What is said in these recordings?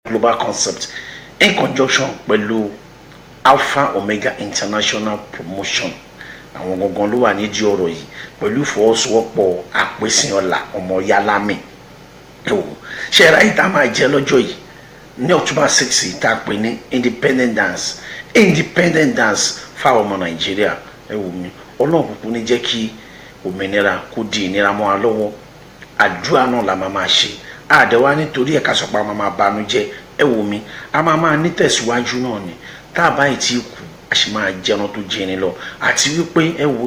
Global Concept in conjunction pẹ̀lú Alpha Omega International Promotion. Àwọn gangan ló wà nídìí ọ̀rọ̀ yìí pẹ̀lú ìfọwọ́sowọ́pọ̀ Àpèsìnọlá ọmọ Yálámì. Ṣé ẹ̀rá yìí tá a máa jẹ́ lọ́jọ́ yìí ní October 6 tá a pè ní Independent Dance fáwọn ọmọ Nàìjíríà. Mi Ọlọ́run kúkú ní jẹ́ kí òmìnira kó di ìnira mọ́ wa lọ́wọ́. Àdúrà náà la máa ṣe. Àdẹ̀wá nítorí ẹ̀ka sọ̀pá máa banújẹ́. Mi a máa ní tẹ̀síwájú náà ni tá a bá yìí ti kú a sì máa jẹun tó jẹni lọ àti wípé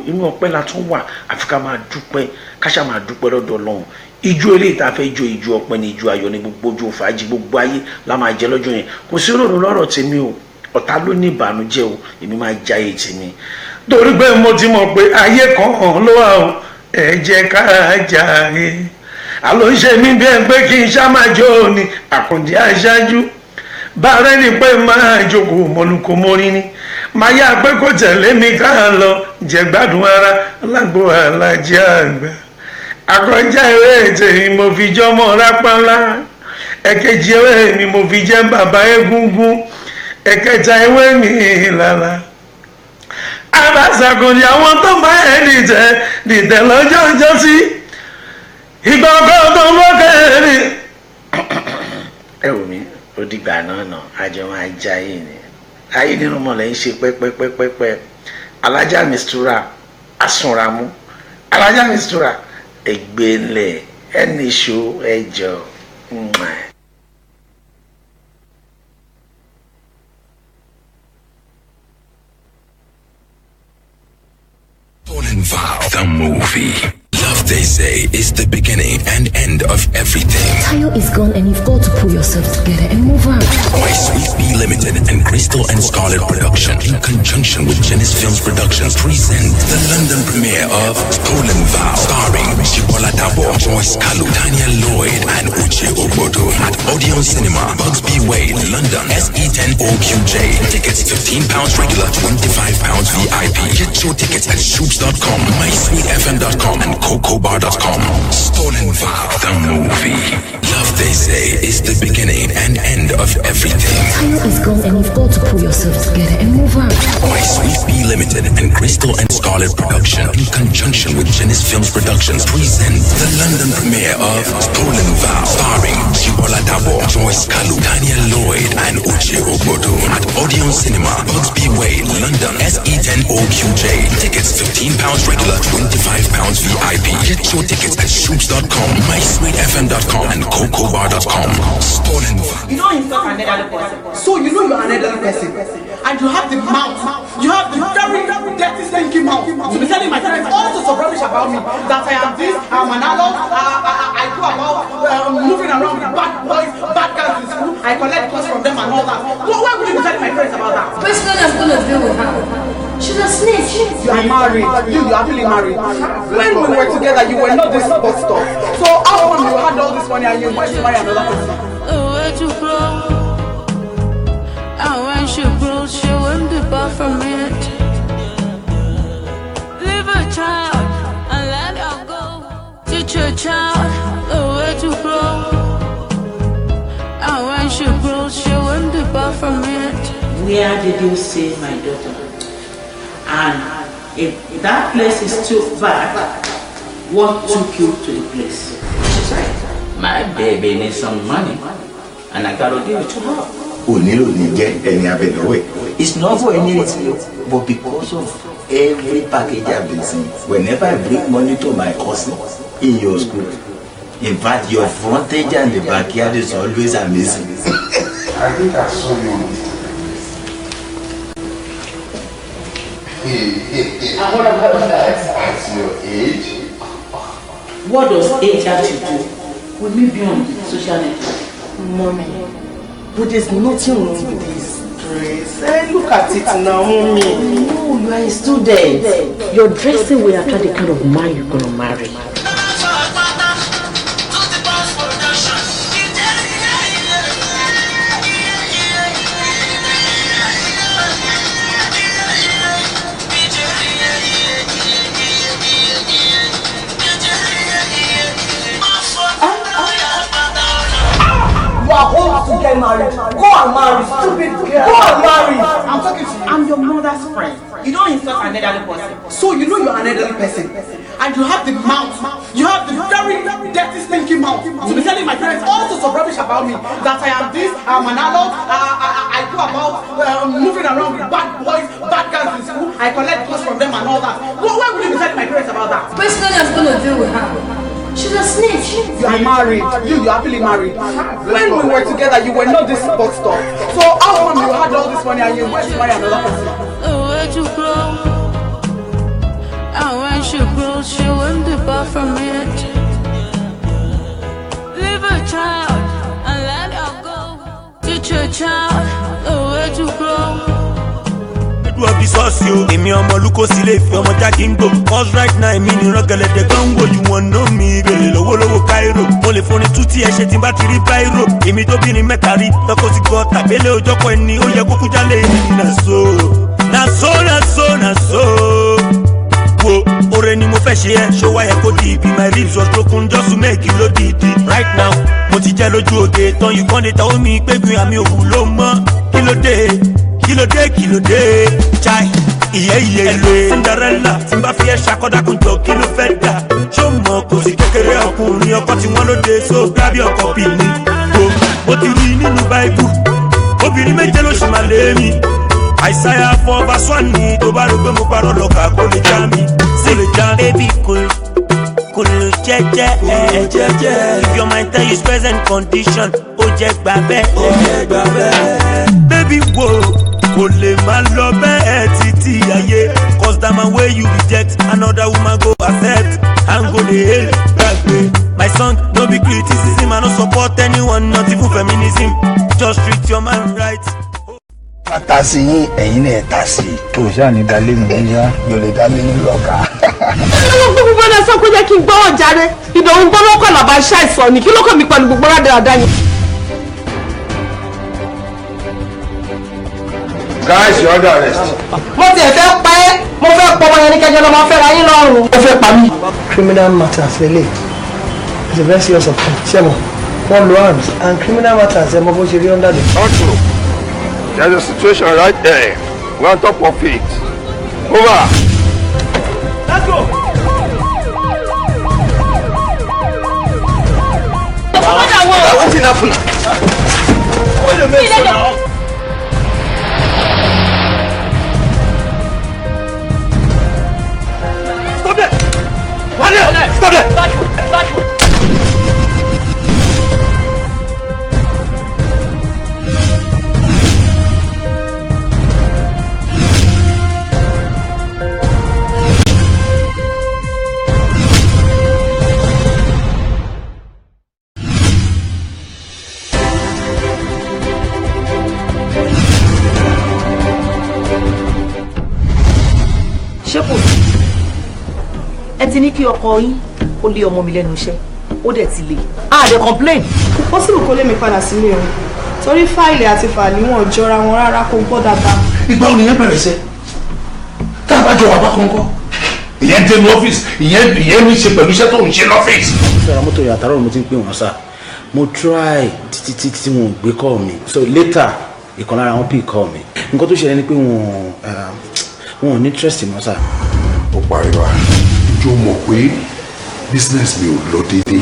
inú ọpẹ́ la tún wà àfi ká máa dúpẹ́ ká ṣá máa dúpẹ́ lọ́dọ̀ Ọlọ́run. Ijó eléyìí tá a fẹ́ jó ijó ọpẹ́ ni ijó ayọ̀ ní gbogbo ojú fàájì gbogbo ayé la máa jẹ lọ́jọ́ yẹn. Kò sí òróró lọ́rọ̀ tèmi o, ọ̀tá ló ní ìbànújẹ́ o, èmi máa jáyé tèmi. Torí pé mo ti mọ̀ pé ayé kan ló wà o, ẹ jẹ́ ká jàre. Àlọ́ ń ṣe mí bí ẹ pé kí n ṣá máa jó ni Àkàndé aṣáájú. Bàrẹ́ ni pé máa jókòó mọ́lùkọ́ mọ́rí ni. Máa yá pé kò tẹ̀lé mi ká lọ jẹ gbádùn ara lágbo Alájí àgbà. Àkọjá ewé tèmi mo fi jọmọ rápálá. Ẹ̀kejì ewé mi mo fi jẹ́ bàbá egúngún. Ẹ̀kẹta ewé mi lára. Àbàṣàkùnrin àwọn tó bá ẹ̀ dìtẹ̀ lọ́jọ́ ọjọ́ sí. Ìgbà ọkọ̀ tó ń lọ́kẹ́ rí. Mi ó dìgbà náà àjọ máa jáyé ni. Ayé nínú mọ̀lẹ́ ń ṣe pẹ́pẹ́pẹ́pẹ́. Alájà Mistura Asunramu. Alájà Mistura ẹgbẹ́ ńlẹ̀ ẹni ṣó ẹjọ́. Stolen Vow, the movie. Love, they say, is the beginning and end of everything. Tayo is gone and you've got to pull yourself together and move on. My Sweet Pea Limited and Crystal and Scarlet Production, in conjunction with Genesis Films Productions, present the London premiere of Stolen Vow, starring Shibola Dabo, Joyce Kalu, Daniel Lloyd, and Uche Obodo at Odeon Cinema, Bugsby Way, London, SE10OQJ. Tickets £15 regular, £25 VIP. Get your tickets at shoots.com, mysweetfm.com, and cocobar.com. Stolen Vow, the movie. Love, they say, is the beginning and end of everything. Tayo is gone and you've got to pull yourself together and move on. My Sweet Pea Limited and Crystal and Scarlet Production, in conjunction with Genesis Films Productions, present the London premiere of Stolen Vow, starring Shibola Dabo, Joyce Kalu, Daniel Lloyd, and Uche Obodo at Odeon Cinema, Bugsby Way, London, SE10OQJ. Tickets £15 regular, £25 VIP. Get your tickets at shoots.com, mysweetfm.com, and cocobar.com. Stolen Vow. You know yourself an elderly person. So you know you're an elderly person. And you have the mouth. You have the very dirty, stinky mouth to be telling my friends all sorts of rubbish about me. That I am this, I'm an adult, I go about moving around with bad boys, bad girls in school. I collect calls from them and all that. Why would you be telling my friends about that? Personally, I'm going to deal with her. She's a snitch. You are married. You are happily married. When we were together, you were not this bust up. So how come you had all this money and you went to marry another person? Where to grow? And when she grows, she won't be far from it. Leave a child and let her go. Teach your child the way to grow. And when she grows, she won't be far from it. Where did you see my daughter? And if that place is too bad, what took you to the place? She's right. My baby needs some money, and I gotta give it to her. It's not for any reason, but because of every package I've been seeing. Whenever I bring money to my cousin in your school, in fact, your frontage and the backyard is always amazing. I think I saw you on this. And what about that? At your age? What does age have to do with me being on social network? Mommy, but there's nothing wrong with this dress. Hey, look at it now, Mommy. No, you are a student. Your dressing will attract the kind of man you're gonna marry. You are home together. get married. Go and marry, stupid girl. Go and marry. I'm talking to you. I'm your mother's friend. You don't insult an elderly person. So you know you're an elderly person. And you have the mouth. You have the very dirty, stinky mouth to be telling my parents all sorts of rubbish about me. That I am this, I'm an adult, I go about moving around with bad boys, bad girls in school. I collect clothes from them and all that. Why would you be telling my parents about that? Personally, I'm gonna deal with her. She's a snitch. You are married. You're happily married. When we were together, you were not this box store. So how come you had all this money and you went to marry another person? Where to grow? And when she grows, she won't depart from it. Leave a child and let her go. Teach your child the way to grow. Of the sauce, yo. Èmi ọmọ Luko sílé ìfẹ́ ọmọ Jakingo. Cause right now èmi ni rọ́gẹ̀lẹ̀dẹ̀ kan wò you wan know me. Bèrè lọ́wọ́lọ́wọ́ Cairo. Mo lè fún ni tútí ẹ̀ṣẹ̀ tí n bá ti rí báírò. Èmi tó bí ni mẹ́ta rí. Tọ́kọ sí gọ́ tàbélé òjọ́kọ̀ ẹni ó yẹ kókó jálè èmi na so. Wo ore ni mo fẹ́ ṣe ẹ́. Ṣó wáyé kó di ibi my ribs was broken just to make it lódìdí. Right now mo ti jẹ́ lójú òde tán you kàn dey tell me pé gbin àmì òwú ló mọ́. Kí ló dé, chai, iye ẹlò Cinderella, tí n bá fi ẹ́ ṣàkọ́dákùn jọ kí ló fẹ́ dà. Ṣó mọ̀ kò sí kékeré ọkùnrin ọkọ tí wọ́n ló dé so grábí ọkọ̀ bí mi. Mo ti rí nínú báíbù, obìnrin méje ló ṣì máa lé mi. Àìsáyà fọ Vaswan ni tó bá rò pé mo parọ́ lọ́kà kó lè já mi. Baby kò lè jẹ́jẹ́ if your mind tell you space and condition, ó jẹ́ gbà bẹ́ẹ̀. Baby wo. Kò lè má lọ bẹ́ẹ̀ títí ayé. Cause that man wey you reject, another woman go accept. And go dey hail gbàgbé. My son no be criticism, I no support anyone, not even feminism. Just treat your man right. ta sí yín ẹ̀yin náà ta sí. tó ṣáà ní dalé mi níyà yóò lè dalé ní lọ́gà. gbogbo ẹ̀dá sọ pé jẹ́ kí n gbọ́ ọ̀jà rẹ̀ ìdòwú gbọ́dọ̀ kọ́ làbá ṣàìsàn ni kí ló kàn mí pẹ̀lú gbogbo rádaràdá yẹn. Guys, you're under arrest. mo ti ẹ̀ fẹ́ pa ẹ́ mo fẹ́ pọ ọmọ yẹn ní kẹjọ lọ́mọ fẹ́ ra yín lọ́rùn. ó fẹ́ pa mí. criminal matters lele is a very serious offence. ṣẹ́mo wọ́n lo arms and criminal matters ẹ̀ mọ bó ṣe rí under the. Not true. There's a situation right there. We're on top of it. Over. Let's go. What happened? What the mess now? Stop it! Stop it! ṣépò ẹ ti ní kí ọkọ yín ó lé ọmọ mi lẹ́nu iṣẹ́ ó dẹ̀ ti lé àdé complain. ó sì kò lè mi padà sílé o torí fáìlì àti fàálì wọn ò jọra wọn rárá kó gbọ́ dáadáa. ìgbà wo nìyẹn bẹ̀rẹ̀ sẹ́ tá a bá jọ wà bá kọ́ńkọ́ ìyẹn dé ní ọ́fíìsì ìyẹn ní í ṣe pẹ̀lú iṣẹ́ tó ń ṣe lọ́fíìsì. sọ̀rọ̀ mọ́tò yàtọ̀ àrọ̀ mo ti ń pè wọ́n sá mo try títí tí wọn ò gbé call mi so later ìkan lára wọn pick call mi nǹkan tó ṣẹlẹ̀ ni pé wọn ò ní interest mọ́ sá. ó pariwo ìjọ mọ̀ pé business mi ò lọ déédéé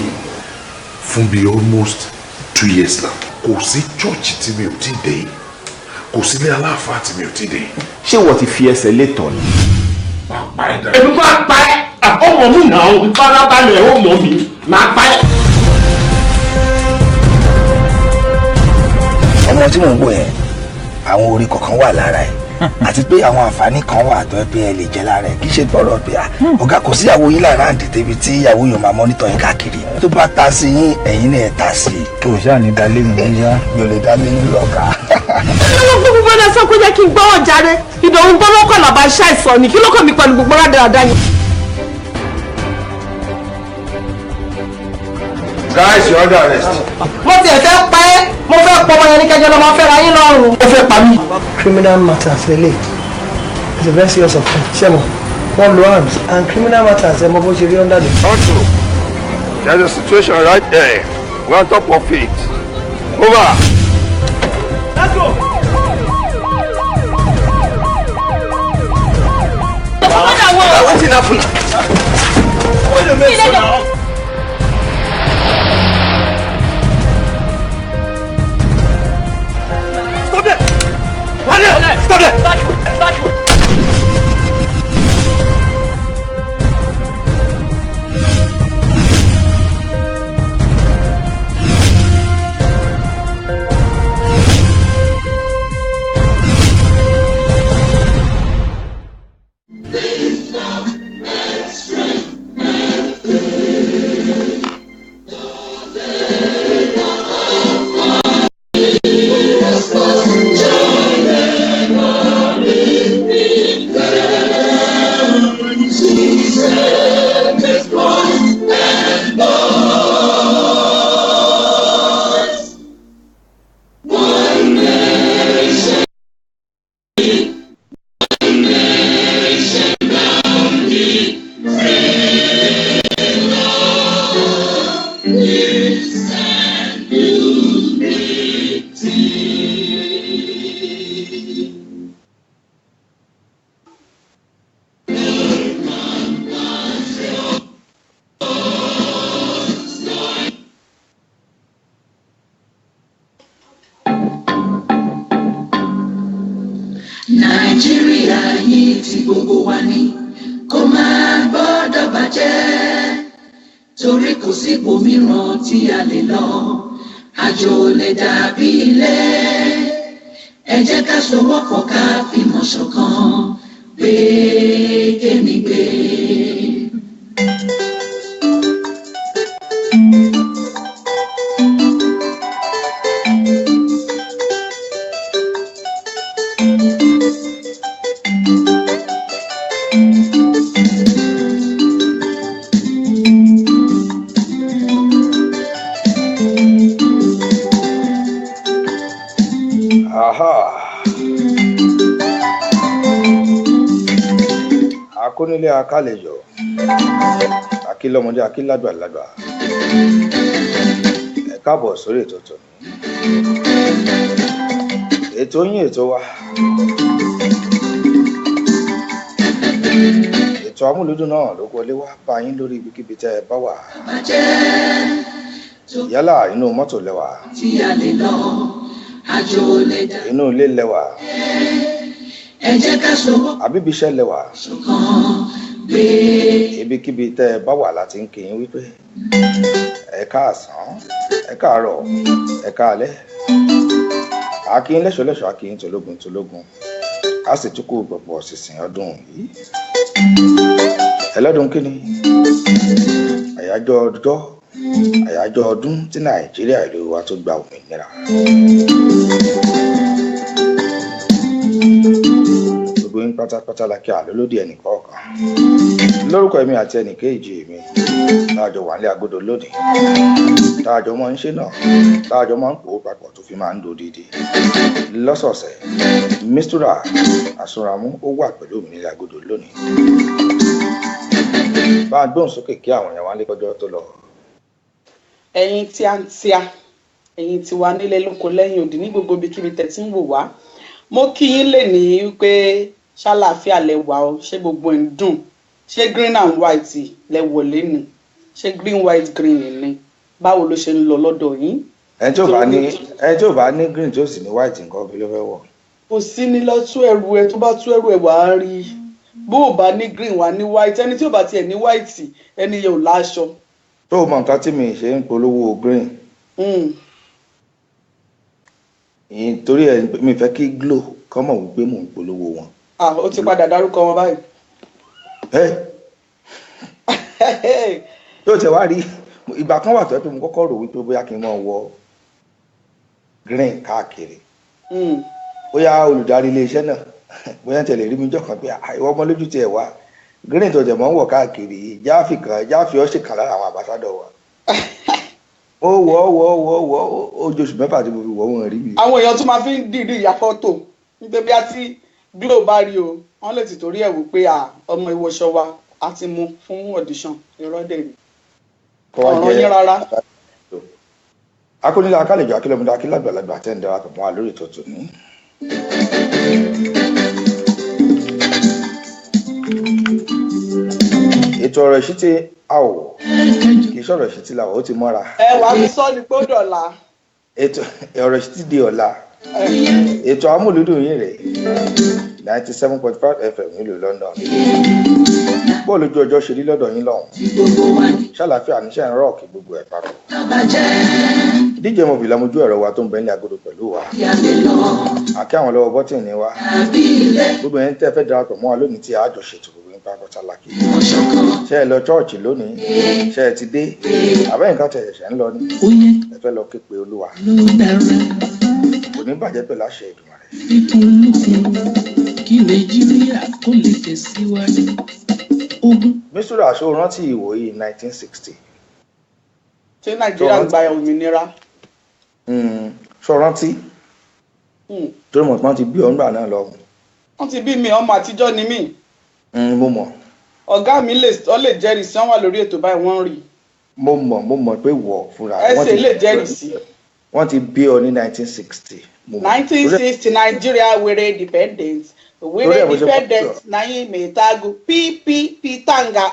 fún bíi almost 2 years now kò sí church tí mi ò ti dé kò sílé aláàfáà tí mi ò ti dé. ṣé wọ́n ti fi ẹsẹ̀ létọ̀ ni. èmi máa pa ẹ́ ọmọ mi náà ìfarabalẹ̀ ọmọ mi máa pa ẹ́. ọmọ tí mò ń wò yẹn àwọn orí kọ̀ọ̀kan wà lára ẹ̀ àti pé àwọn àǹfààní kan wà tó ẹ pé ẹ lè jẹ lára ẹ̀ kì í ṣe gbọ́dọ̀ pé ọ̀gá kò sí ìyàwó yín lára àǹdí débi tí ìyàwó yóò máa mọ́nítọ̀ yín káàkiri tó bá ta sí yín ẹ̀yin náà ta sí i. tó ṣáà ní dalé mi níyà yóò lè dalé ní lọ́gà. gbogbo ẹ̀dá sọ pé jẹ́ kí n gbọ́ ọ̀jà rẹ̀ ìdòwú gbọ́dọ̀ kọ́ làbá ṣàìsàn ni kí ló kàn mí pẹ̀lú gbogbo rádaràdá yẹn. Guys, you're under arrest. mo ti ẹ̀ fẹ́ pa ẹ́ mo fẹ́ pọ ọmọ yẹn ní kẹjọ lọ́mọ fẹ́ ra yín lọ́rùn. ó fẹ́ pa mí. criminal matters lele is a very serious offence. ṣẹ́mo wọ́n lo arms and criminal matters ẹ̀ mọ bó ṣe rí under the. Not true. There's a situation right there. We're on top of it. Over. Let's go. Wetin happen? What you make so now? Stop there! Stop there! Stop there! Nàìjíríà yìí tí gbogbo wa ní kó máa gbọ́dọ̀ bàjẹ́ torí kò sí ibòmíràn tí a lè lọ àjò lè dàbí ilé ẹ jẹ́ ká sowọ́pọ̀ ká fìmọ̀ ṣọ̀kan gbé kémi gbé. Akónílé akálejò akílọ́mọdé akílágbàlagbà ẹ káàbọ̀ sórí ètò tòní. Ètò yín ètò wa ètò amúlùdùn náà ló wọlé wá bá yín lórí ibikíbi tẹ́ ẹ bá wà yálà inú mọ́tò lẹ́wà inú ilé lẹ́wà ẹ jẹ́ ká sowọ́pọ̀ àbíbiṣẹ́ lẹ́wà ibikíbi tẹ́ ẹ bá wà láti ń kí yín wípé ẹ káàsán ẹ káàárọ̀ ẹ káalẹ́ akíyín lẹ́ṣọ̀lẹ́ṣọ̀ akíyín tológun tológun a sì tún kú gbogbo ọ̀sìsìn ọdún yìí ẹlọ́dún kíni àyájọ́ ọdún tí Nàìjíríà ìlú wa tó gba òmìnira. Gbogbo yín pátápátá la kí àlólódì ẹnìkọ̀ọ̀kan lórúkọ èmi àti ẹnìkejì mi táàjọ wà ní agodo lónìí táàjọ máa ń ṣe náà táàjọ máa ń pò ó papọ̀ tó fi máa ń do dídì lọ́sọ̀ọ̀sẹ̀ Mistura Àsùnramú ó wà pẹ̀lú mi ní agodo lónìí. Bá a gbóhùn sókè kí àwọn èèyàn wá lé kọjọ́ tó lọ. Ẹ̀yin tí a ń tíá ẹ̀yin tí wà nílé lóko lẹ́yìn òdì ní gbogbo ibikíbi tẹ́ tí ń wò wá mo kí yín lè ní wípé ṣàlàáfíà lẹ wà o ṣé gbogbo ń dùn ṣé green and white lẹ wọlé ni ṣé green white green ni báwo ló ṣe ń lọ lọ́dọ̀ yín. ẹni tí ò bá ní green tí ó sì ní white nǹkan bí ló fẹ́ wọ̀. kò sí ní lọ tú ẹrù ẹ tó bá tú ẹrù ẹ wà á rí bó o bá ní green wà ní white ẹni tí ò bá tiẹ̀ ní white ẹni yẹn ò láṣọ. tó o mọ nǹkan tí mi ṣe ń polówó green. torí ẹ mi fẹ́ kí Glo kọ́ mọ̀ wípé mò ń polówó wọn. ó ti padà dárúkọ wọn báyìí. yóò tẹ wá rí ìgbà kan wà tó ẹ pé mo kọ́kọ́ rò wípé bóyá kí n máa wọ green káàkiri bóyá olùdarí iléeṣẹ́ náà bóyá tẹ̀lé rí mi jọ kan pé ìwọ ọmọ lójú tiẹ̀ wá green tó tẹ̀ mọ́ ń wọ̀ káàkiri jáfi ọ́ sì kàn lára àwọn àbáṣádọ̀ wa ó wọ́ ojoṣù mẹ́fà tí mo fi wọ́ wọn rí mi. àwọn èèyàn tún máa fi ń dìídì ìyá fọ́tò nígbà bí a ti Glo bá rí o wọ́n lè ti torí ẹ̀ wò pé ọmọ ìwọṣọ wa a ti mú fún audition ìrọ́dẹ̀ ni ọ̀ràn yín rárá. akónílé akálẹ̀jọ akílọ́mọdé akílágbàlagbà tẹ́ ń darapọ̀ mọ́ wa lórí ètò tòní. ètò ọ̀rọ̀ ìṣítí àwọ̀ kì í ṣọ̀rọ̀ ìṣítí làwọ̀ ó ti mọ́ra. ẹ wàá fi sọ ni pé ó dọ̀la. ètò ọ̀rọ̀ ìṣítí di ọ̀la ètò amúlùdùn yìí rèé 97.5 FM nílùú London. bọ́ọ̀lù ojú ọjọ́ ṣe rí lọ́dọ̀ yín lọ́hùn. ṣàlàáfíà níṣẹ́ ń rọ́ọ̀kì gbogbo ẹ̀ papọ̀. díje mọ̀bì lamojú ẹ̀rọ wa tó ń bẹ ní agodo pẹ̀lú wa. àkí àwọn lọ́wọ́ bọ́tìnì wa. gbogbo ẹni tẹ́ fẹ́ darapọ̀ mọ́ wa lónìí tí a jọ ṣètò gbogbo nípa pàtàkì. ṣé ẹ lọ chọ́ọ̀chì lónìí? ṣé ẹ ti dé? àbẹ́yìn kan tẹ̀ ẹ̀ṣẹ̀ ń lọ ní. ẹ fẹ́ lọ képe Olúwa. kò ní bàjẹ́ pẹ̀lú àṣẹ Èdùmàrè. kí Nàìjíríà kó lè tẹ̀síwájú. mísúrà aṣọ rántí ìwòyí 1960. ṣé Nàìjíríà gba òmìnira? ṣọ rántí torí mọ̀ tí wọ́n ti bí ọ̀ngbà náà lọ. wọ́n ti bí mi, ọmọ àtijọ́ ni mí. mo mọ̀. ọ̀gá mi lè jẹ́rìí sí wọ́n wà lórí ètò báyìí wọ́n rí. mo mọ̀ pé wọ̀ fúnra. ẹsẹ̀ lè jẹ́rìí sí. wọ́n ti bí ọ ní 1960. 1960 Nigeria were independent. Were independent na yín mẹ́tago PPP tanga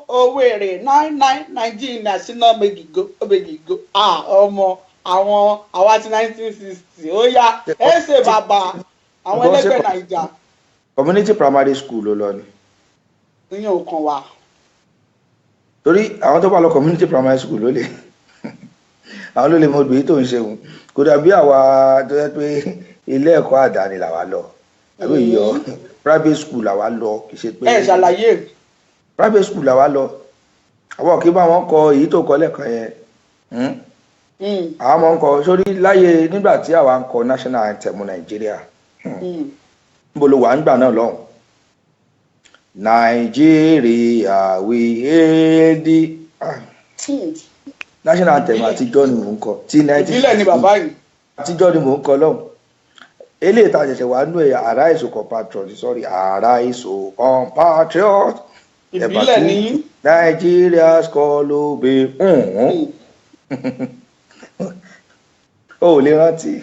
Owerri 99 Nigeria sínú omegigo ọmọ àwọn àwa ti 1960 ó yá ẹsẹ̀ bàbá àwọn ẹlẹ́gbẹ́ Naija. Community primary school ló lọ ni. ìyẹn ò kàn wá. torí àwọn tó bá lọ community primary school ló lè àwọn ló lè mọ obìnrin tó ń ṣeun kò dàbí àwa tó yẹ pé ilé ẹ̀kọ́ àdáni làwa lọ àbí ìyọ private school làwa lọ kì í ṣe pé. ẹ ṣàlàyé. private school làwa lọ àwọn kì í bá wọn kọ èyí tó kọ lẹ́ẹ̀kan yẹn àwọn ọmọ ń kọ sórí láyé nígbà tí àwa ń kọ national anthem Nàìjíríà níbo ló wà nígbà náà lọ́hùn. Nàìjíríà we hail thee. National anthem àtijọ́ ni mò ń kọ. ìbílẹ̀ ni bàbá yìí. àtijọ́ ni mò ń kọ lọ́hùn. eléyìí tá a ṣẹ̀ṣẹ̀ wà nú ẹ̀yà Arise O compatriot Arise O compatriot. ìbílẹ̀ ni. Nigeria's call obey. o ò lè rántí.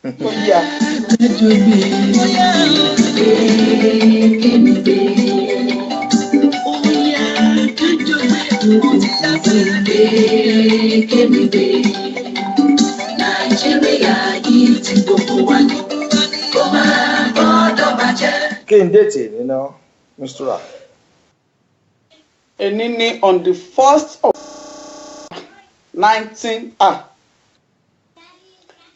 ó yà. Nàìjíríà yìí ti gbogbo wa ní kó máa gbọ́dọ̀ bàjẹ́. kí n déètì nínú mistura. èní ní on the 1st of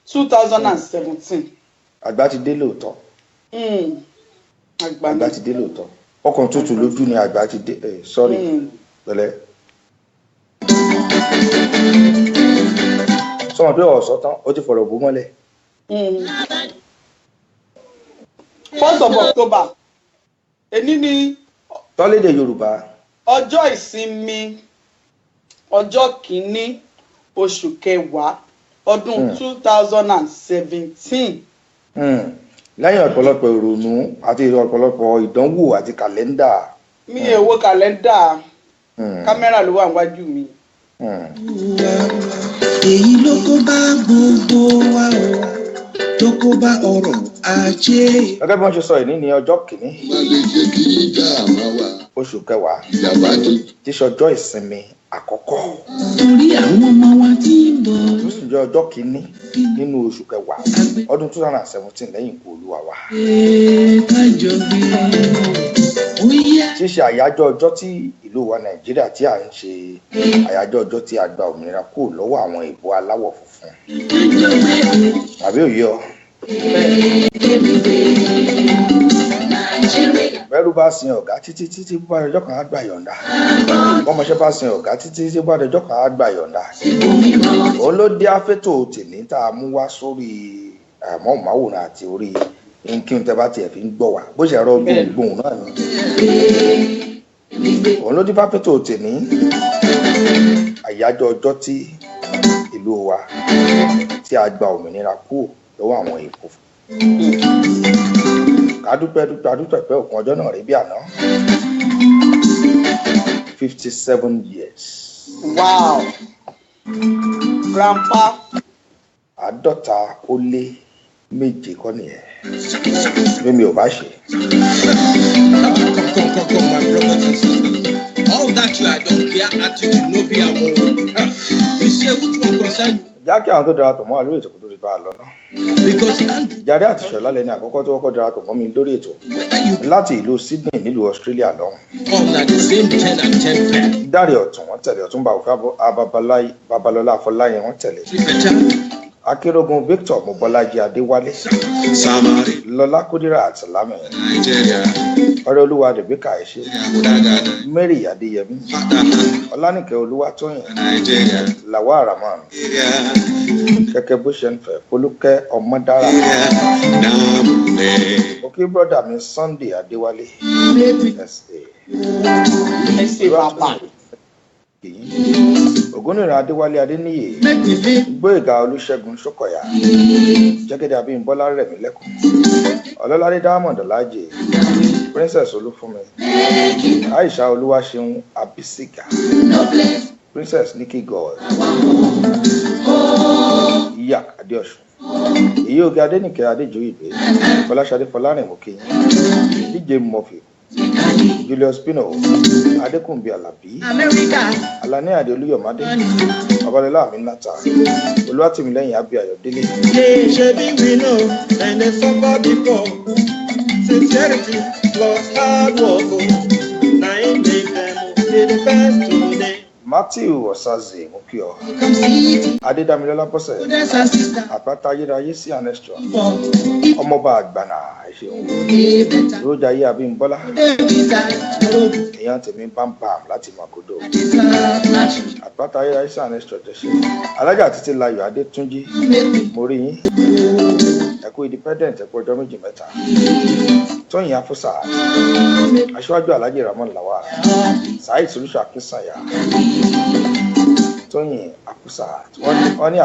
2017. àgbà ti dé lóòótọ́. àgbà ti dé lóòótọ́. ọkàn tútù lójú ni àgbà ti dé sorry pẹ̀lẹ́. sọmọ pé ọ̀sán tán ó ti fọ̀rọ̀ bó mọ́lẹ̀. 1st of October èní ní. tọ́lédè Yorùbá. ọjọ́ ìsinmi ọjọ́ kìíní oṣù kẹwàá ọdún 2017. lẹ́yìn ọ̀pọ̀lọpọ̀ ìrònú àti ọ̀pọ̀lọpọ̀ ìdánwò àti kàlẹ́ndà. mi ò wo kàlẹ́ndà kámẹ́rà ló wà níwájú mi. èyí ló kó bá gbogbo wa o tó kó bá ọrọ̀ ajé. gẹ́gẹ́ bí wọ́n ṣe sọ ìní ní ọjọ́ kìíní oṣù kẹwàá tí í ṣe ọjọ́ ìsinmi àkọ́kọ́. torí àwọn ọmọ wa tí ń bọ̀. ó sì jẹ́ ọjọ́ kìíní nínú oṣù kẹwàá ọdún 2017 lẹ́yìn ikú Olúwa wa. kájọ gbé tí í ṣe àyájọ́ ọjọ́ tí ìlú wa Nàìjíríà tí à ń ṣe àyájọ́ ọjọ́ tí a gba òmìnira kúrò lọ́wọ́ àwọn ìbò aláwọ̀ funfun. àbí òye ọ. bẹ́rù bá sin ọ̀gá títí títí bó bá dọjọ́ kan á gbà yọ̀ǹda. bọ́mọṣẹ́ bá sin ọ̀gá títí títí bó bá dọjọ́ kan á gbà yọ̀ǹda. òun ló dé afẹ́tò tèmi tá a mú wá sórí àmọ́hùnmáwòrán àti orí kí n tẹ́ bá tiẹ̀ fi ń gbọ́ wa bó ṣe rọ gbóhùn náà ni. òun ló dé afẹ́tò tèmi àyájọ́ ọjọ́ tí ìlú wa tí a gba òmìnira kúrò lọ́wọ́ àwọn èèpo. adúpẹ́ pé òkun ọjọ́ náà rí bí àná 57 years. Wow. Grandpa. Àádọ́ta ó lé méje kọ́ nìyẹn. Mímí ò bá ṣe. All that you are don't care attitude no be our own. You say which one concern you? Já kí àwọn tó darapọ̀ mọ́ wa lórí ètò kò tó di bá a lọ náà. Jàre àti Ṣọlá lẹni àkọ́kọ́ tó kọ́kọ́ darapọ̀ mọ́ mi lórí ètò láti ìlú Sydney nílùú Australia lọ́hùn. Dáre Ọ̀tún wọ́n tẹ̀lé Ọ̀túnba Òfé Babalọ́lá Afọláyẹn wọ́n tẹ̀lé. Akérògùn Victor Mobọ́lájí Adéwálé. Lọlá Kúdírà àti Lámẹ̀. Ọ̀rẹ́ Olúwa Rebecca Ẹ̀ṣẹ́. Mary Adéyẹmí. Ọlánìkẹ́ Olúwatóyìn. Lawal Rahman. Kẹ̀kẹ́ bó ṣe ń fẹ́ Folúkẹ́ Ọmọdára. Òkè brọ́dà mi Sunday Adéwálé. Ẹsẹ̀ bàbá. Ògúnníran Adéwálé Adéníyè. Gbóyèga Olúṣẹ́gun Ṣókọ̀yà. Jẹ́gẹ́dẹ́ Abímbọ́lá Rẹ̀mílẹ́kùn. Ọlọ́ládé Diamond Ọlájè. Princess Olúfúnmi. Aisha Olúwaṣeun Abisiga. Princess Nikki God. Iyak Adéọ̀ṣun. Ìyóògì Adénìkẹ́ Adéjòyìnbé. Fọláṣadé Fọlárìnmókè. DJ Murphy. Julius Pino. Adékùnbí Àlàbí. Alani Adé Olúyọ̀mádé. Babalọ́lá Aminata. Olúwatìmílẹ́yìn Abí Ayọ̀délé. Ṣé bí we know and they suffer before sincerity plus hard work na im make them dey the best today. Matthew Osaze Mokio. Adédámilọ́lá Bọ́sẹ̀. Àpáta ayérayé sí Anestra. Ọmọọba Àgbànà Àìṣeun. Rójàyé Abímbọ́lá. Èèyàn tèmi bámbàm láti Màkódò. Àpáta ayérayé sí Anestra Jẹ́ṣẹ́. Alájà Títí Láyọ̀ Adétúnjí. Mo rí yín. Ẹ̀kú independent ẹ̀kú ọjọ́ méjì mẹ́ta. Tóyìn Afúsà. Aṣíwájú Alhaji Ramon Lawal. Saheed Solution Akínsànyà. Tóyìn Afúsà. Wọ́n ní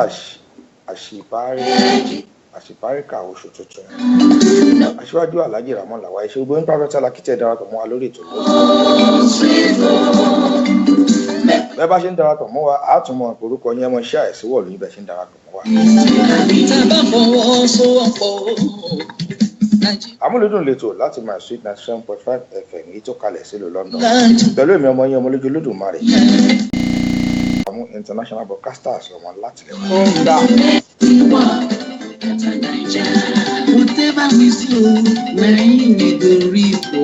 àṣìbáríkà oṣù tuntun. Aṣíwájú Alhaji Ramon Lawal. Iṣẹ́ gbogbo ń pàrọ̀tà lákìtẹ̀ darapọ̀ mọ́ wa lórí ètò lọ́wọ́. Bẹ́ẹ̀ bá ṣe ń darapọ̀ mọ́ wa, àátùmọ̀ orúkọ yẹn mọ́ iṣẹ́ àìsíwọ̀ lóyún bẹ́ẹ̀ ṣe ń darapọ̀ mọ́ wa. Amúlùdùn lẹ́tọ̀ láti My Sweet 97.5 FM yìí tó kalẹ̀ sílùú London. Pẹ̀lú èmi ọmọ yẹn ọmọlójú Olódùmarè. Àwọn international broadcasters ọmọ láti lẹ́wọ̀n. Whatever we do, lẹ́yìn mi dorí ipò.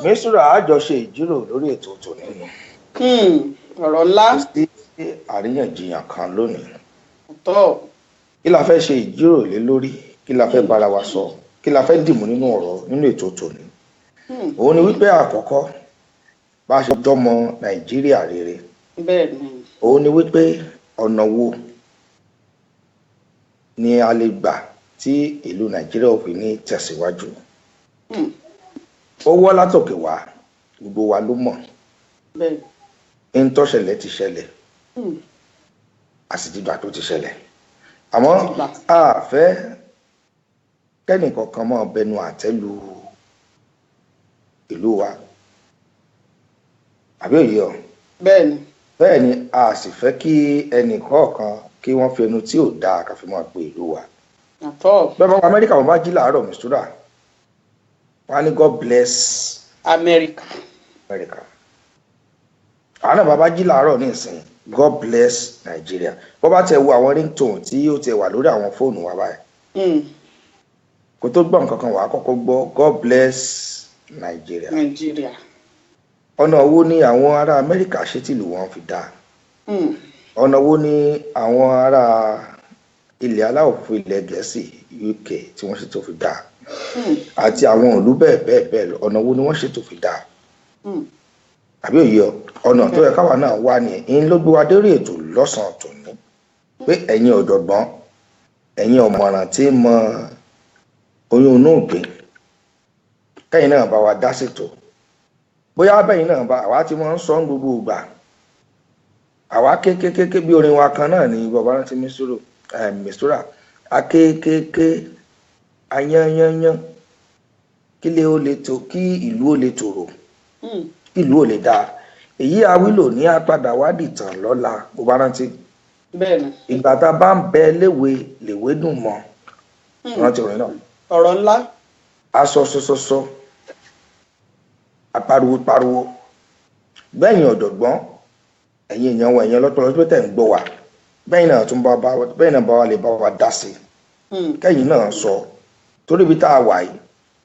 Mísúra àjọṣe ìjíròrò lórí ètò tòní. Ọ̀rọ̀ ńlá. Sí àríyànjiyàn kan lónìí. Tọ́. Kí la fẹ́ ṣe ìjíròrò lé lórí? Kí la fẹ́ bára wa sọ? Kí la fẹ́ dìmú nínú ètò tòní? Òun ni wípé àkọ́kọ́ bá a ṣe jọmọ Nàìjíríà rere. Bẹ́ẹ̀ni. Òun ni wípé ọ̀nà wo ni a lè gbà tí ìlú Nàìjíríà ò fi ní tẹ̀síwájú. Ó wọ́ látòkè wá, gbogbo wa ló mọ̀. Bẹ́ẹ̀ni. Ń tó ṣẹlẹ̀ ti ṣẹlẹ̀. A sì ti gbà tó ti ṣẹlẹ̀. Àmọ́ a fẹ́ kẹ́nìkankan mọ́ bẹnu àtẹ́lu ìlú wa. Àbí òye ọ? Bẹ́ẹ̀ni. Bẹ́ẹ̀ni a sì fẹ́ kí ẹnìkọ̀ọ̀kan kí wọ́n fi ẹnu tí ò dáa ká fi máa pe ìlú wa. Bẹ́ẹ̀ bá Amẹ́ríkà wọ́n bá jí làárọ̀ Mistura. Wọ́n á ní God bless America. Àwọn náà bàbá jí làárọ̀ ní ìsìn God bless Nigeria. Bọ́ bá tẹ wo àwọn ringtone tí ó tẹ wà lórí àwọn fóònù wa báyìí. Kò tó gbọ́ nǹkan kan wà á kọ́kọ́ gbọ́ God bless Nigeria. Ọ̀nà wo ni àwọn ará Amẹ́ríkà ṣe tìlú wọn fi dáa? Ọ̀nà wo ni àwọn ará ilẹ̀ aláwọ̀ fún ilẹ̀ Gẹ̀ẹ́sì UK tí wọ́n ṣe tó fi dáa? Àti àwọn ìlú bẹ́ẹ̀ lọ, ọ̀nà wo ni wọ́n ṣe tó fi dáa? Àbí òye ọ̀nà tó yẹ káwa náà wá ní ìyẹn ló gbé wa dórí ètò lọ́sàn-án tòní pé ẹ̀yin ọ̀jọ̀gbọ́n, ẹ̀yin ọ̀mọ̀ràn tí mọ oyún inú ìgbín, kẹ́yìn náà bá wa dá ṣètò. Bóyá bẹ́yìn náà bá àwa tí wọ́n ń sọ gbogbo ìgbà, àwa kékékéké bí orin wa kan náà ní bàbá rántí Mistura, akékéké ayányányán kí ìlú ó lè tòrò, ìlú ò lè dáa. èyí awílò ní apádà wá dìtàn lọ́la bó bá rántí bẹ́ẹ̀ni ìgbà tá a bá ń bẹ léwe dùn mọ́ rántí orin náà ọ̀rọ̀ ńlá aṣọ sọsọsọ apariwo bẹ́yìn ọ̀dọ̀gbọ́n ẹ̀yin èèyàn wa ẹ̀yin ọlọ́pàá tó tẹ̀ ń gbọ́ wa bẹ́yìn náà tún bá wa lè bá wa dá sí kẹ́yìn náà sọ torí ibi tá a wà yìí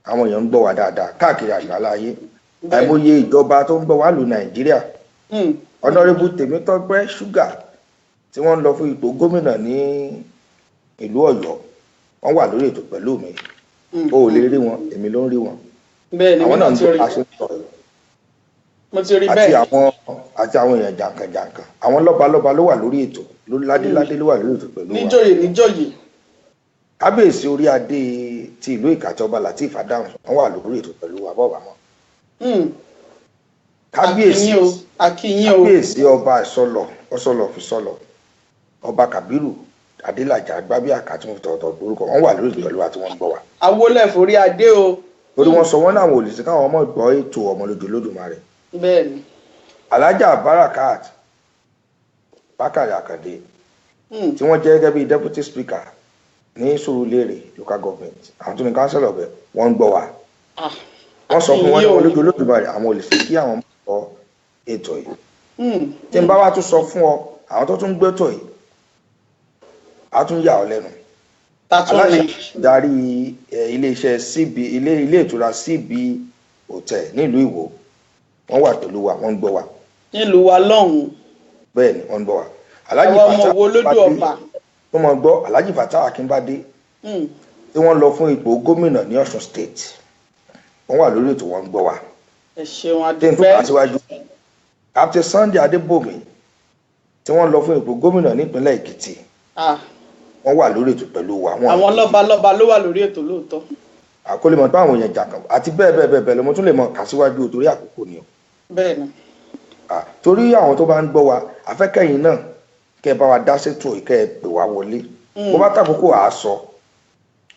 àwọn èèyàn ń gbọ́ wa dáadáa káàkiri àgbáláyé àìmọye ìjọba tó ń gbọ́ wa lù Nàìjíríà ọ̀nàrẹ́bù Tèmítọ́pẹ́ Ṣúgà tí wọ́n ń lọ fún ipò gómìnà ní ìlú Ọ̀yọ́ wọ́n wà lórí ètò pẹ̀lú mi o ò lè rí wọn èmi ló ń rí wọn àwọn náà ń tó àṣẹ sọ̀rọ̀ àti àwọn èèyàn jàǹkànjàǹkàn àwọn lọ́balọ́ba ló wà lórí ètò ládéládé ló wà lórí ètò pẹ̀lú wa níjòyè kábíyèsí orí adé ti ìlú Ìkàtẹ́ Ọba Lateef Adams wọ́n wà lórí ètò pẹ̀lú wa bọ́ọ̀bà mọ́ kábíyèsí ọba ọsọlọ fi sọlọ ọba Kàbírù Adélàjà Agbábíàká tí wọ́n tọ̀tọ̀ orúkọ wọ́n wà lórí ètò pẹ̀lú wa tí wọ́n ń gbọ́ wa. awolẹ̀ forí adé o. torí wọ́n sọ wọ́n náà wò lè sí káwọn ọmọ gbọ́ ètò Ọmọlójú Olódùmarè. bẹ́ẹ̀ni. Alhaja Barakat Bákàrè Àkàndé tí wọ́n jẹ́ gẹ́gẹ́ bí deputy speaker ní Sùúrùlérè local government àwọn tó ní councillor bẹ̀ wọ́n ń gbọ́ wa. wọ́n sọ fún wọn ní Ọmọlójú Olódùmarè àwọn olùfẹ́ kí àwọn gbọ́ ètò yìí. tí n bá wá tún sọ fún ọ àwọn tó tún gbé ètò yìí a tún yà ọ́ lẹ́nu. aláṣẹ darí iléeṣẹ́ CB ilé ìtura CB hotel nílùú Ìwó wọ́n wà pẹ̀lú wa wọ́n ń gbọ́ wa. nílùú wa lọ́hùn-ún. bẹ́ẹ̀ ni wọ́n ń gbọ́ wa. àwọn ọmọ wo lójú ọba. wọ́n mọ̀ gbọ́ Alhaji Fatai Akínbádé tí wọ́n lọ fún ipò gómìnà ní Ọ̀ṣun state wọ́n wà lórí ètò wọ́n ń gbọ́ wa. ẹ ṣeun adúpẹ́. tí n tó kà síwájú Captain Sunday Adébòmí tí wọ́n lọ fún ipò gómìnà nípínlẹ̀ Èkìtì wọ́n wà lórí ètò pẹ̀lú wa. àwọn lọ́balọ́ba ló wà lórí ètò lóòótọ́. àkọlé mọ̀ tó àwọn èèyàn jàǹkàn àti bẹ́ẹ̀ lọ mo tún lè mọ kà síwájú torí àkókò ni o. bẹ́ẹ̀ni. torí àwọn tó bá ń gbọ́ wa afẹ́kẹ́yìn náà kẹ́ ẹ bá wa dá sétò kẹ́ ẹ pè wá wọlé bó bá tàkókò àá sọ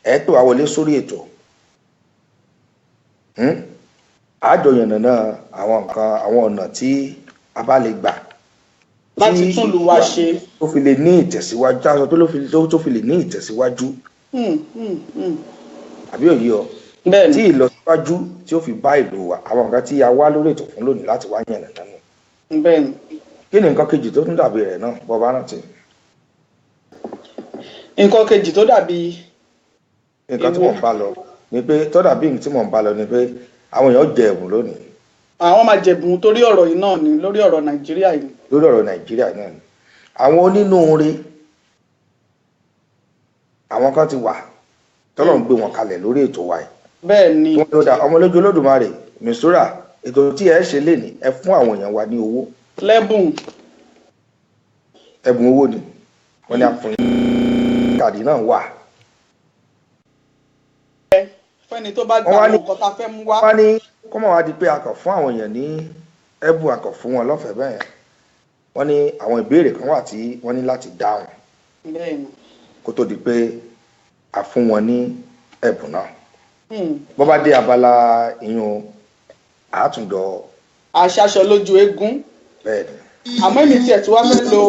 ẹ pè wá wọlé sórí ètò àjọyàn náà àwọn nǹkan àwọn ọ̀nà tí a bá lè gbà láti tún lù wá ṣe tó fi lè ní ìtẹ̀síwájú tó fi lè ní ìtẹ̀síwájú àbí òye ọ tí ìlọsíwájú tí ó fi bá ìlú wa àwọn nǹkan tí a wá lórí ètò fún lónìí láti wá yàn nínú. bẹ́ẹ̀ni. kí ni nǹkan kejì tó tún dàbí rẹ̀ náà bọ́ bá rántí. nǹkan kejì tó dàbí. nǹkan tí mò ń bá lọ ni pé tó dàbí nǹkan tí mò ń bá lọ ni pé àwọn èèyàn jẹ ẹ̀bùn lónìí. àwọn máa jẹ̀bùn torí ọ̀rọ̀ yìí náà ni lórí ọ̀rọ̀ Nàìjíríà yìí. lórí ọ̀rọ̀ Nàìjíríà náà ni àwọn onínúure àwọn kan ti wà tọ́lọ̀ ń gbé wọn kalẹ̀ lórí ètò wa yìí. bẹ́ẹ̀ ni. wọ́n ló dá Ọmọlójú Olódùmarè Mistura ètò tí ẹ ṣe lè ní ẹ fún àwọn èèyàn wa ní owó. lẹ́bùn. ẹ̀bùn owó ni wọ́n ní àfọyín káàdì náà wà. fẹ́ni tó bá gbà nǹkan tá a fẹ́ mú wá. wọ́n ní kọ́mọ̀ wá di pé a kàn fún àwọn èèyàn ní ẹ̀bùn a kàn fún wọn lọ́fẹ̀ẹ́ bẹ́ẹ̀ wọ́n ní àwọn ìbéèrè kan wà tí wọ́n ní láti dáhùn kó tó di pé a fún wọn ní ẹ̀bùn náà. bó bá dé abala ìyún àtúndọ̀. àṣàṣọ lójú eégún. bẹ́ẹ̀ni. àmọ́ èmi tiẹ̀ tí wàá fẹ́ lo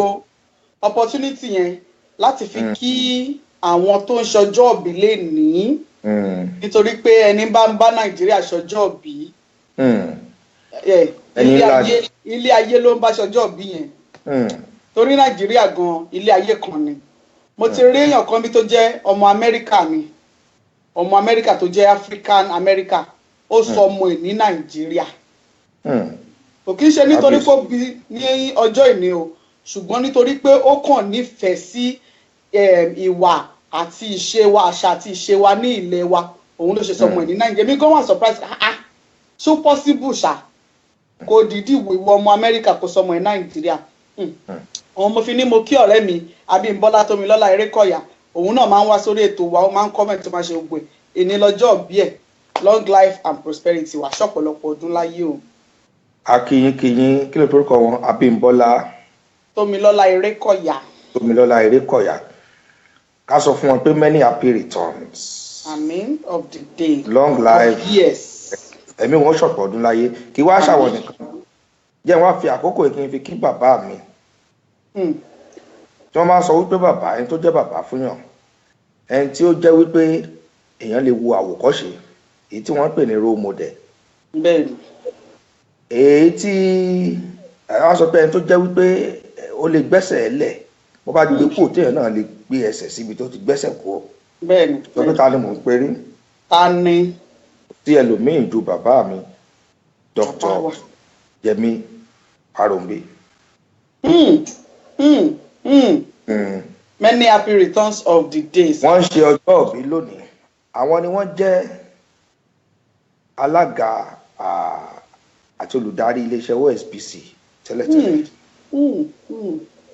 opportunity yẹn láti fi kí àwọn tó ń ṣọjọ́ òbí lè ní. nítorí pé ẹni bá ń bá Nàìjíríà ṣọjọ́ òbí. ilé ayé ló ń bá ṣọjọ́ òbí yẹn. torí Nàìjíríà gan ilé ayé kan ni. mo ti rí èèyàn kan bí tó jẹ́ ọmọ Amẹ́ríkà ni ọmọ Amẹ́ríkà tó jẹ́ African America ó sọ ọmọ ẹ̀ ní Nàìjíríà kò kí ń ṣe nítorí pé ó bí ní ọjọ́ ìní o ṣùgbọ́n nítorí pé ó kàn nífẹ̀ẹ́ sí ìwà àti ìṣe wa àṣà àti ìṣe wa ní ilẹ̀ wa òun ló ṣe sọ ọmọ ẹ̀ ní Nàìjíríà mi gan wà surprise so possible ṣá kò dìídì ìwọ ọmọ Amẹ́ríkà kò sọ ọmọ ẹ̀ Nàìjíríà òun mo fi ní mo kí ọ̀rẹ́ mi Abímbọ́lá Tómilọ́lá Erékọ̀yà òun náà máa ń wá sórí ètò wa ó máa ń comment tó máa ṣe gbogbo èní lọ́jọ́ bí ẹ̀ long life and prosperity wà ṣọ̀pọ̀lọpọ̀ ọdún láyé o. akínyín kí ló torúkọ wọn Abímbọ́lá Tómilọ́lá Erékọ̀yà. Tómilọ́lá Erékọ̀yà ká sọ fún wọn pé many happy returns. amen of the day. long life. yes. ẹ̀mí wọn ṣọ̀pọ̀ ọdún láyé kí wá ṣàwọ̀ nìkan jẹ́ wọ́n á fi àkókò yìí kí n fi kí bàbá mi tí wọ́n máa sọ wípé bàbá ẹni tó jẹ́ bàbá fún yàn ẹni tí ó jẹ́ wípé èèyàn lè wo àwòkọ́ṣe èyí tí wọ́n ń pè ní role model. bẹ́ẹ̀ni. èyí tí wọ́n sọ pé ẹni tó jẹ́ wípé ó lè gbẹ́sẹ̀ lẹ̀ bó bá gbé kúrò téèyàn náà lè gbé ẹsẹ̀ síbi tó ti gbẹ́sẹ̀ kúrò. bẹ́ẹ̀ni. lọ́pẹ́ ta ni mò ń perí. ta ni. tí ẹlòmíín ju bàbá mi Dr. Yẹmí Arombe. Many happy returns of the days. wọ́n ń ṣe ọjọ́ òbí lónìí àwọn ni wọ́n jẹ́ alága àti olùdarí iléeṣẹ́ OSBC tẹ́lẹ̀tẹ́lẹ̀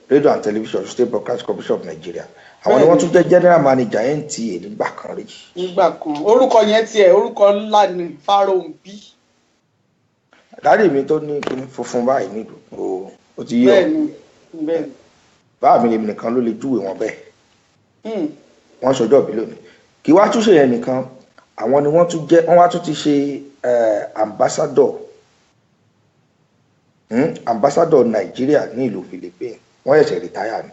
radio and television state broadcast corporation of Nigeria àwọn ni wọ́n tún jẹ́ general manager NTA nígbà kan rí. nígbà kan orúkọ yẹn tiẹ̀ orúkọ ńlá ni Fáróǹbí. dáàdì mi tó ní kíní funfun báyìí nílùú ó ti yé ọ. bẹ́ẹ̀ni bẹ́ẹ̀ni. báà mi lèmi nìkan ló lè júwèé wọn bẹ́ẹ̀. wọ́n ṣọjọ́ bí lónìí kí wá tún ṣe yẹn nìkan àwọn ni wọ́n tún jẹ́ wọ́n wá tún ti ṣe ambassador Nàìjíríà ní ìlú Philippines wọ́n ṣẹ̀ṣẹ̀ rìtáyà ni.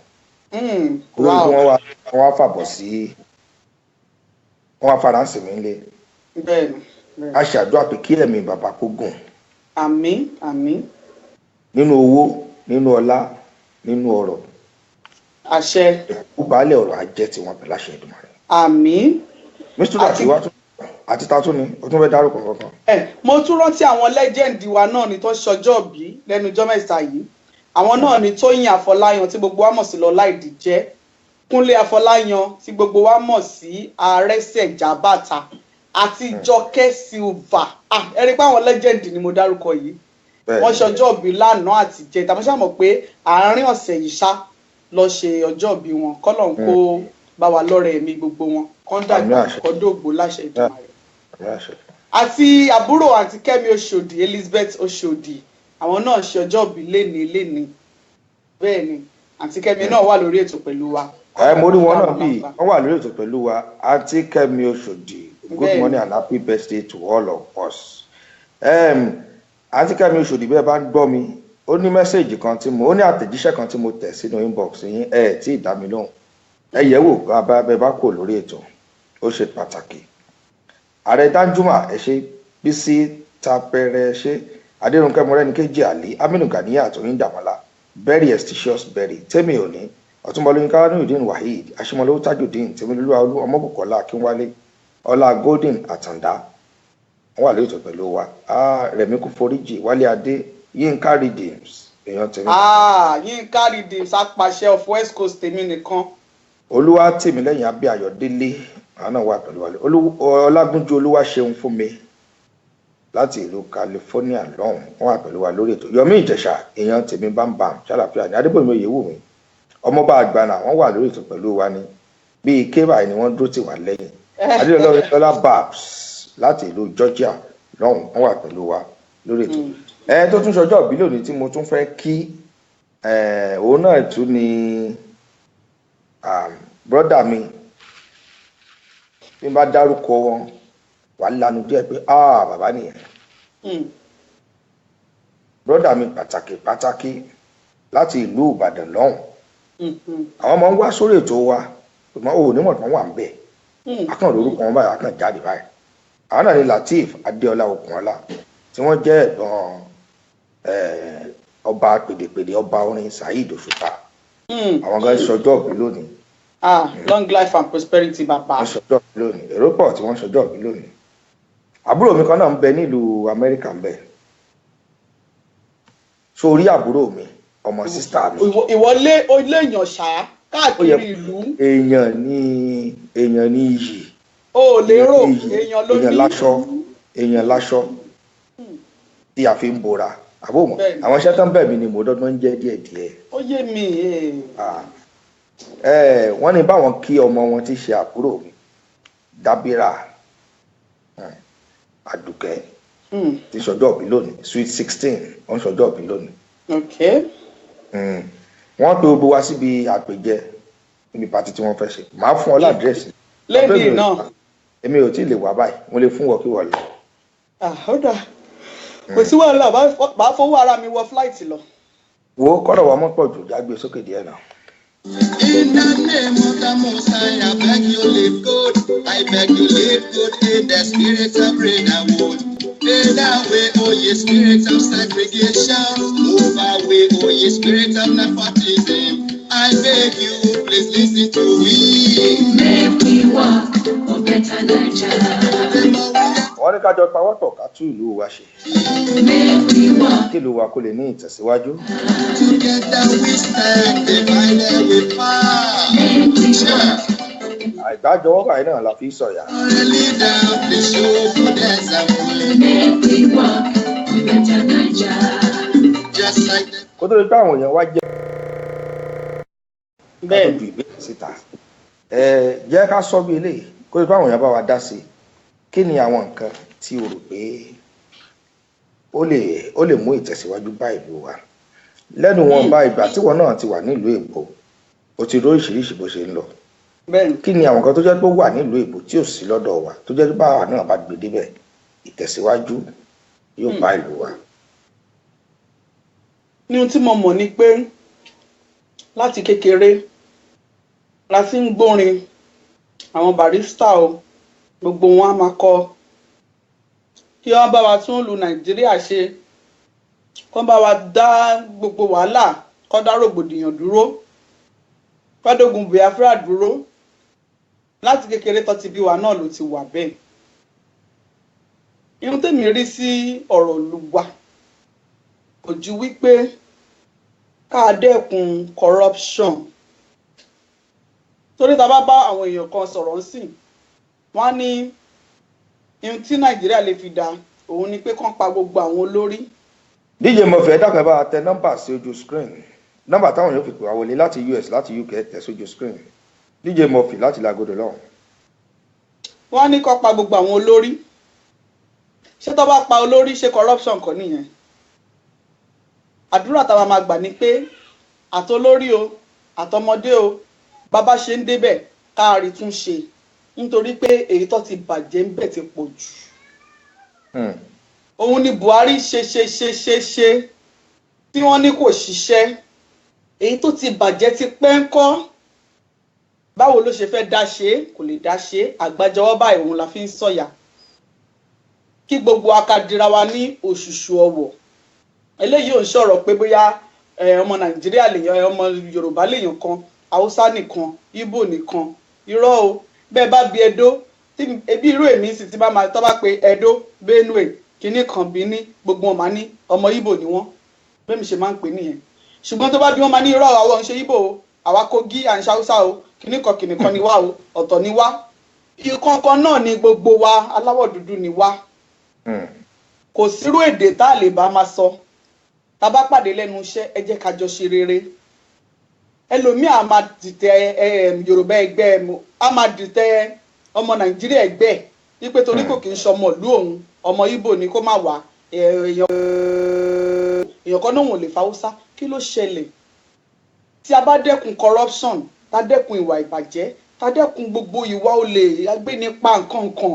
wọ́n wá fàbọ̀ sí wọ́n wá faransé mi lé. bẹ́ẹ̀ni. a ṣàdúrà pé kí ẹ̀mí bàbá kó gùn. àmín àmín. nínú owó nínú ọlá nínú ọrọ̀. àṣẹ. ìkúbalẹ̀ ọ̀rọ̀ ajẹ́ tí wọ́n bẹ̀ láṣẹ Èdùmàrè. àmín. mr datiwa àti tatu ni o tún fẹ́ dárúkọ kankan. mo tún rántí àwọn lẹ́jẹ̀ndì wa náà ni tó ṣọjọ́ bí lẹ́nu ọjọ́ mẹ́ta yìí àwọn náà ni Tóyìn Àfọláyàn tí gbogbo wa mọ̀ sí Lọlá Ìdíjẹ́ Kúnlé Àfọláyàn tí gbogbo wa mọ̀ sí Arẹ́sẹ̀ Jàbàtà àti Jọkẹ́ Silva ẹ rí pé àwọn lẹ́jẹ̀ndì ni mo dárúkọ yìí wọ́n ṣọjọ́ bí lánàá àti jẹta mo ṣàmọ̀ pé àárín ọ̀sẹ̀ yìí ṣá lọ ṣe ọjọ́ bí wọn kọ́lọ̀ ń kó bá wa lọ́rẹ̀ ẹ̀mí gbogbo wọn kọ́ńdàgbà kọ́dọ̀gbò láṣẹ Èdùmàrè. àti àbúrò àti Kẹ́mi Oṣòdì Elizabeth Oṣòdì àwọn náà ṣe ọjọ́ bí léni bẹ́ẹ̀ ni àti Kẹ́mi náà wà lórí ètò pẹ̀lú wa. mo rí wọn náà bí wọ́n wà lórí ètò pẹ̀lú wa àti Kẹ́mi Oṣòdì good morning and happy birthday to all of us. àti Kẹ́mi Oṣòdì bẹ́ẹ̀ bá ń gbọ́ mi ó ní mẹ́sẹ̀gì kan tí mo ó ní àtẹ̀jíṣẹ́ kan tí mo tẹ̀ sínú inbox yín tí ì dá mi lóhùn ẹ yẹ̀ wò bẹ́ẹ̀ bá kò lórí ètò ó ṣe pàtàkì. ààrẹ Danjuma ẹ ṣe Bísí Tapẹrẹ ṣe Adérónkẹ́ Mọ́rẹ́níkejì Àlí Aminu Ganiya àtòyìn Dàmọ́lá very estitious berry Tẹ́mi Òní Ọ̀túnbọ̀lóyìn Kánúdín Waheed Aṣímọlówó Tajudeen Tèmilolúwa Olú Ọmọbùkọ́lá Akínwálé Ọlá Golden Àtàndá wọ́n wà lórí ètò pẹ̀lú wa Rẹ̀mí Kúforíjì Wálé Adé Yínká Redeems èèyàn tèmi. Yínká Redeems apàṣẹ of West Coast tèmi nìkan. Olúwa Tèmílẹ́yìn Abẹ́ Ayọ̀délé àwọn náà wà pẹ̀lú wa Ọlágúnjú Olúwa ṣeun fún mi láti ìlú California lọ́hùn wọ́n wà pẹ̀lú wa lórí ètò Yọmí Ìjẹ̀ṣà èèyàn tèmi bámbàm ṣàlàfíà ní Adébòmí Oyèwùmí ọmọọba àgbàna wọ́n wà lórí ètò pẹ̀lú wa ní bíi kébà ni wọ́n dúró tì wá lẹ́yìn Adéọlá Babs láti ìlú Georgia lọ́hùn wọ́n wà pẹ̀lú wa lórí ètò tó tún ṣọjọ́ ìbí lónìí tí mo tún fẹ́ kí òun náà tún ni brọ́dà mi bí n bá dárúkọ wọn wà lánàá díẹ̀ pé bàbá nìyẹn brọ́dà mi pàtàkì láti ìlú Ìbàdàn lọ́hùn àwọn ọmọ ń wá sórí ètò wa ṣùgbọ́n òun onímọ̀ tó wà ń bẹ̀ akàn lórúkọ wọn báyìí akàn jáde báyìí àwọn náà ni Lateef Adéọlá Okunola tí wọ́n jẹ́ ẹ̀gbọ́n ọba pèdèpèdè ọba orin Saheed Òṣùpá àwọn gan ṣọjọ́ òbí lónìí. long life and prosperity bàbá. wọ́n ṣọjọ́ òbí lónìí èrò pọ̀ tí wọ́n ṣọjọ́ òbí lónìí. àbúrò mi kan náà ń bẹ nílùú Amẹ́ríkà ń bẹ sórí àbúrò mi ọmọ sísítà mi. ìwọlé ilé èèyàn ṣá káàkiri ìlú. èèyàn ní iyì. o lérò èèyàn ló ní. èèyàn láṣọ tí a fi ń bora àbòmọ àwọn iṣẹ́ tó ń bẹ̀ mí ni mo dọ́gbọ́n ń jẹ́ díẹ̀díẹ̀. ó yé mi. wọ́n ní báwọn kí ọmọ wọn ti ṣe àbúrò mi Dábírà Àdùkẹ́ ti ṣọjọ́ òbí lónìí sweet 16 wọ́n ṣọjọ́ òbí lónìí. wọ́n pe gbogbo wa síbi àpèjẹ níbi pàtí tí wọ́n fẹ́ ṣe màá fún ọ ládírẹ́sì. lẹ́yìn náà. èmi ò tí ì lè wá báyìí mo lè fún wọ kí wọ́n lọ. ó dà kò sí wàhálà bá fowó ara mi wọ flight lọ. wo kọ́rọ̀ wa mọ́ pọ̀ jù jágbe sókè díẹ̀ náà. In the name of the Most High, I beg you live good. I beg you live good in the spirit of brotherhood. Fade away, oh ye spirit of segregation. Move away, oh ye spirit of nepotism. I beg you, please listen to me. Make we walk for better Nigeria. wọ́n ní ká jọ pawọ́pọ̀ ká tú ìlú wa ṣe. kí ìlú wa kó lè ní ìtẹ̀síwájú. Together we stand, divided we fall. àìgbájọwọ́ báyìí náà la fi sọ̀yà. A leader of the show, good example. Make we walk for better Nigeria. Just like that. kó tó lè pé àwọn èèyàn wá jẹ́ bẹ́ẹ̀ ju ìbéèrè síta. jẹ́ ká sọ bí eléyìí kó tó lè pé àwọn èèyàn bá wa dá sí i. Kí ni àwọn nǹkan tí o rò pé ó lè mú ìtẹ̀síwájú bá ìlú wa? Lẹ́nu wọn bá ìgbà tí wọn náà ti wà nílùú Èkó o ti róríṣiríṣi bó ṣe ń lọ. Kí ni àwọn nǹkan tó jẹ́ pé ó wà nílùú Èkó tí ò sí lọ́dọ̀ wa tó jẹ́ pé báwa náà bá gbé débẹ̀ ìtẹ̀síwájú yóò bá ìlú wa? ní ohun tí mo mọ̀ ni pé láti kékeré la ti ń gbórin àwọn Barrister o gbogbo wọn á máa kọ kí wọ́n bá wa tún lu Nàìjíríà ṣe kí wọ́n bá wa dá gbogbo wàhálà kó dá rògbòdìyàn dúró kó dógun Biafra dúró. Láti kékeré tó ti bí wa náà ló ti wà bẹ́ẹ̀. Ihun tèmi rí sí ọ̀rọ̀ ìlú wa kò ju wípé ká dẹ́kun corruption. Torí tá bá bá àwọn èèyàn kan sọ̀rọ̀ ńsìn wọ́n á ní ihun tí Nàìjíríà lè fi dá òun ni pé kán pa gbogbo àwọn olórí. DJ Murphy ẹ dákun ẹ bá tẹ nọ́mbà sí ojú screen, nọ́mbà táwọn yóò fi pè wá wọlé láti US láti UK tẹ sójú screen. DJ Murphy láti Lagodo lọ́hùn. Wọ́n ní kán pa gbogbo àwọn olórí. Ṣé tó bá pa olórí ṣe corruption kọ́ nìyẹn? Àdúrà táwa máa gbà ni pé àtolórí o àtọmọdé o bàbá ṣe ń débẹ̀ káàrí tún ṣe nítorí pé èyí tó ti bàjẹ́ ń bẹ̀ ti pọ̀ jù. Òun ni Buhari ṣe tí wọ́n ní kò ṣiṣẹ́. Èyí tó ti bàjẹ́ ti pẹ́ ń kọ́. Báwo ló ṣe fẹ́ dá ṣe? Kò lè dá ṣe. Àgbájọwọ́ báyìí òun la fi ń sọ̀yà. Kí gbogbo akadira wa ní òṣùṣù ọwọ̀. Eléyìí ò ń sọ̀rọ̀ pé bóyá ọmọ Nàìjíríà lèèyàn ọmọ Yorùbá lèèyàn kan Haúsá nìkan Ìgbò nìkan irọ́ o bẹ́ẹ̀ bá bi Ẹdó ebi irú èmi sì ti bá máa tọ́ bá pe Ẹdó Benue kínní kan Bíní gbogbo wọn máa ní ọmọ Ìgbò ni wọ́n bẹ́ẹ̀ mi ṣe máa ń pè nìyẹn ṣùgbọ́n tó bá bí wọ́n máa ní irọ́ àwọn ń ṣe Ìgbò o àwa Kogi à ń ṣe Haúsá o kínní kan ni wá o ọ̀tọ̀ ni wá ìkankan náà ni gbogbo wa aláwọ̀ dúdú ni wá kò sírú èdè tá a lè bá máa sọ tá bá pàdé lẹ́nu iṣẹ́ ẹ jẹ́ ká jọ ṣe rere ẹlòmíì á máa dìtẹ̀ Yorùbá ẹgbẹ́ á máa dìtẹ̀ ọmọ Nàìjíríà ẹgbẹ́ wípé torí kò kì í ṣọmọ ìlú òun ọmọ Ìgbò ni kó má wà èèyàn kan náà wọn ò lè fa Haúsá kí ló ṣẹlẹ̀ tí a bá dẹ́kun corruption tá dẹ́kun ìwà ìbàjẹ́ tá dẹ́kun gbogbo ìwà olè agbénipa nǹkan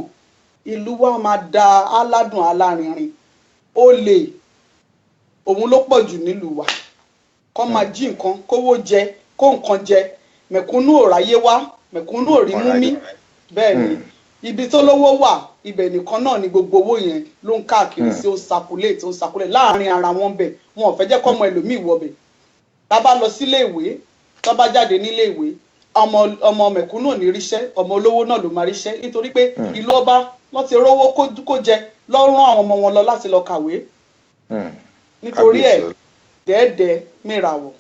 ìlú wa máa da aládùn alárinrin olè òun ló pọ̀ jù nílùú wa kó máa jí nǹkan kówó jẹ kó nǹkan jẹ mẹ̀kúnnù ò ráyé wá mẹ̀kúnnù ò rí mú mí bẹ́ẹ̀ ni ibi tó lówó wà ibẹ̀ nìkan náà ni gbogbo owó yẹn ló ń káàkiri sí ó circulate láàrin ara wọn bẹ̀ wọn ò fẹ́ jẹ́ kọ́mọ ẹlòmíì wọbẹ̀ tá a bá lọ sílé ìwé tó bá jáde nílé ìwé ọmọ mẹ̀kúnnù ò ní ríṣẹ́ ọmọ olówó náà ló máa ríṣẹ́ nítorí pé ìlú ọba wọ́n ti rówó kó jẹ lọ́rùn àwọn ọmọ wọn lọ láti lọ kàwé nítorí ẹ̀ dẹ́ẹ̀dẹ́ mìràwọ̀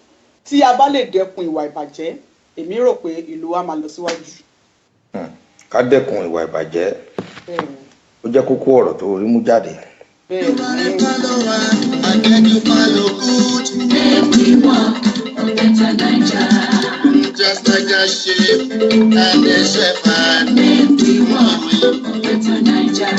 tí a bá lè dẹ́kun ìwà ìbàjẹ́ èmi rò pé ìlú wa máa lọ síwájú. Ká dẹ́kun ìwà ìbàjẹ́ ó jẹ́ kókó ọ̀rọ̀ tó rí mú jáde. Just like a sheep and a shepherd, we better Nigeria.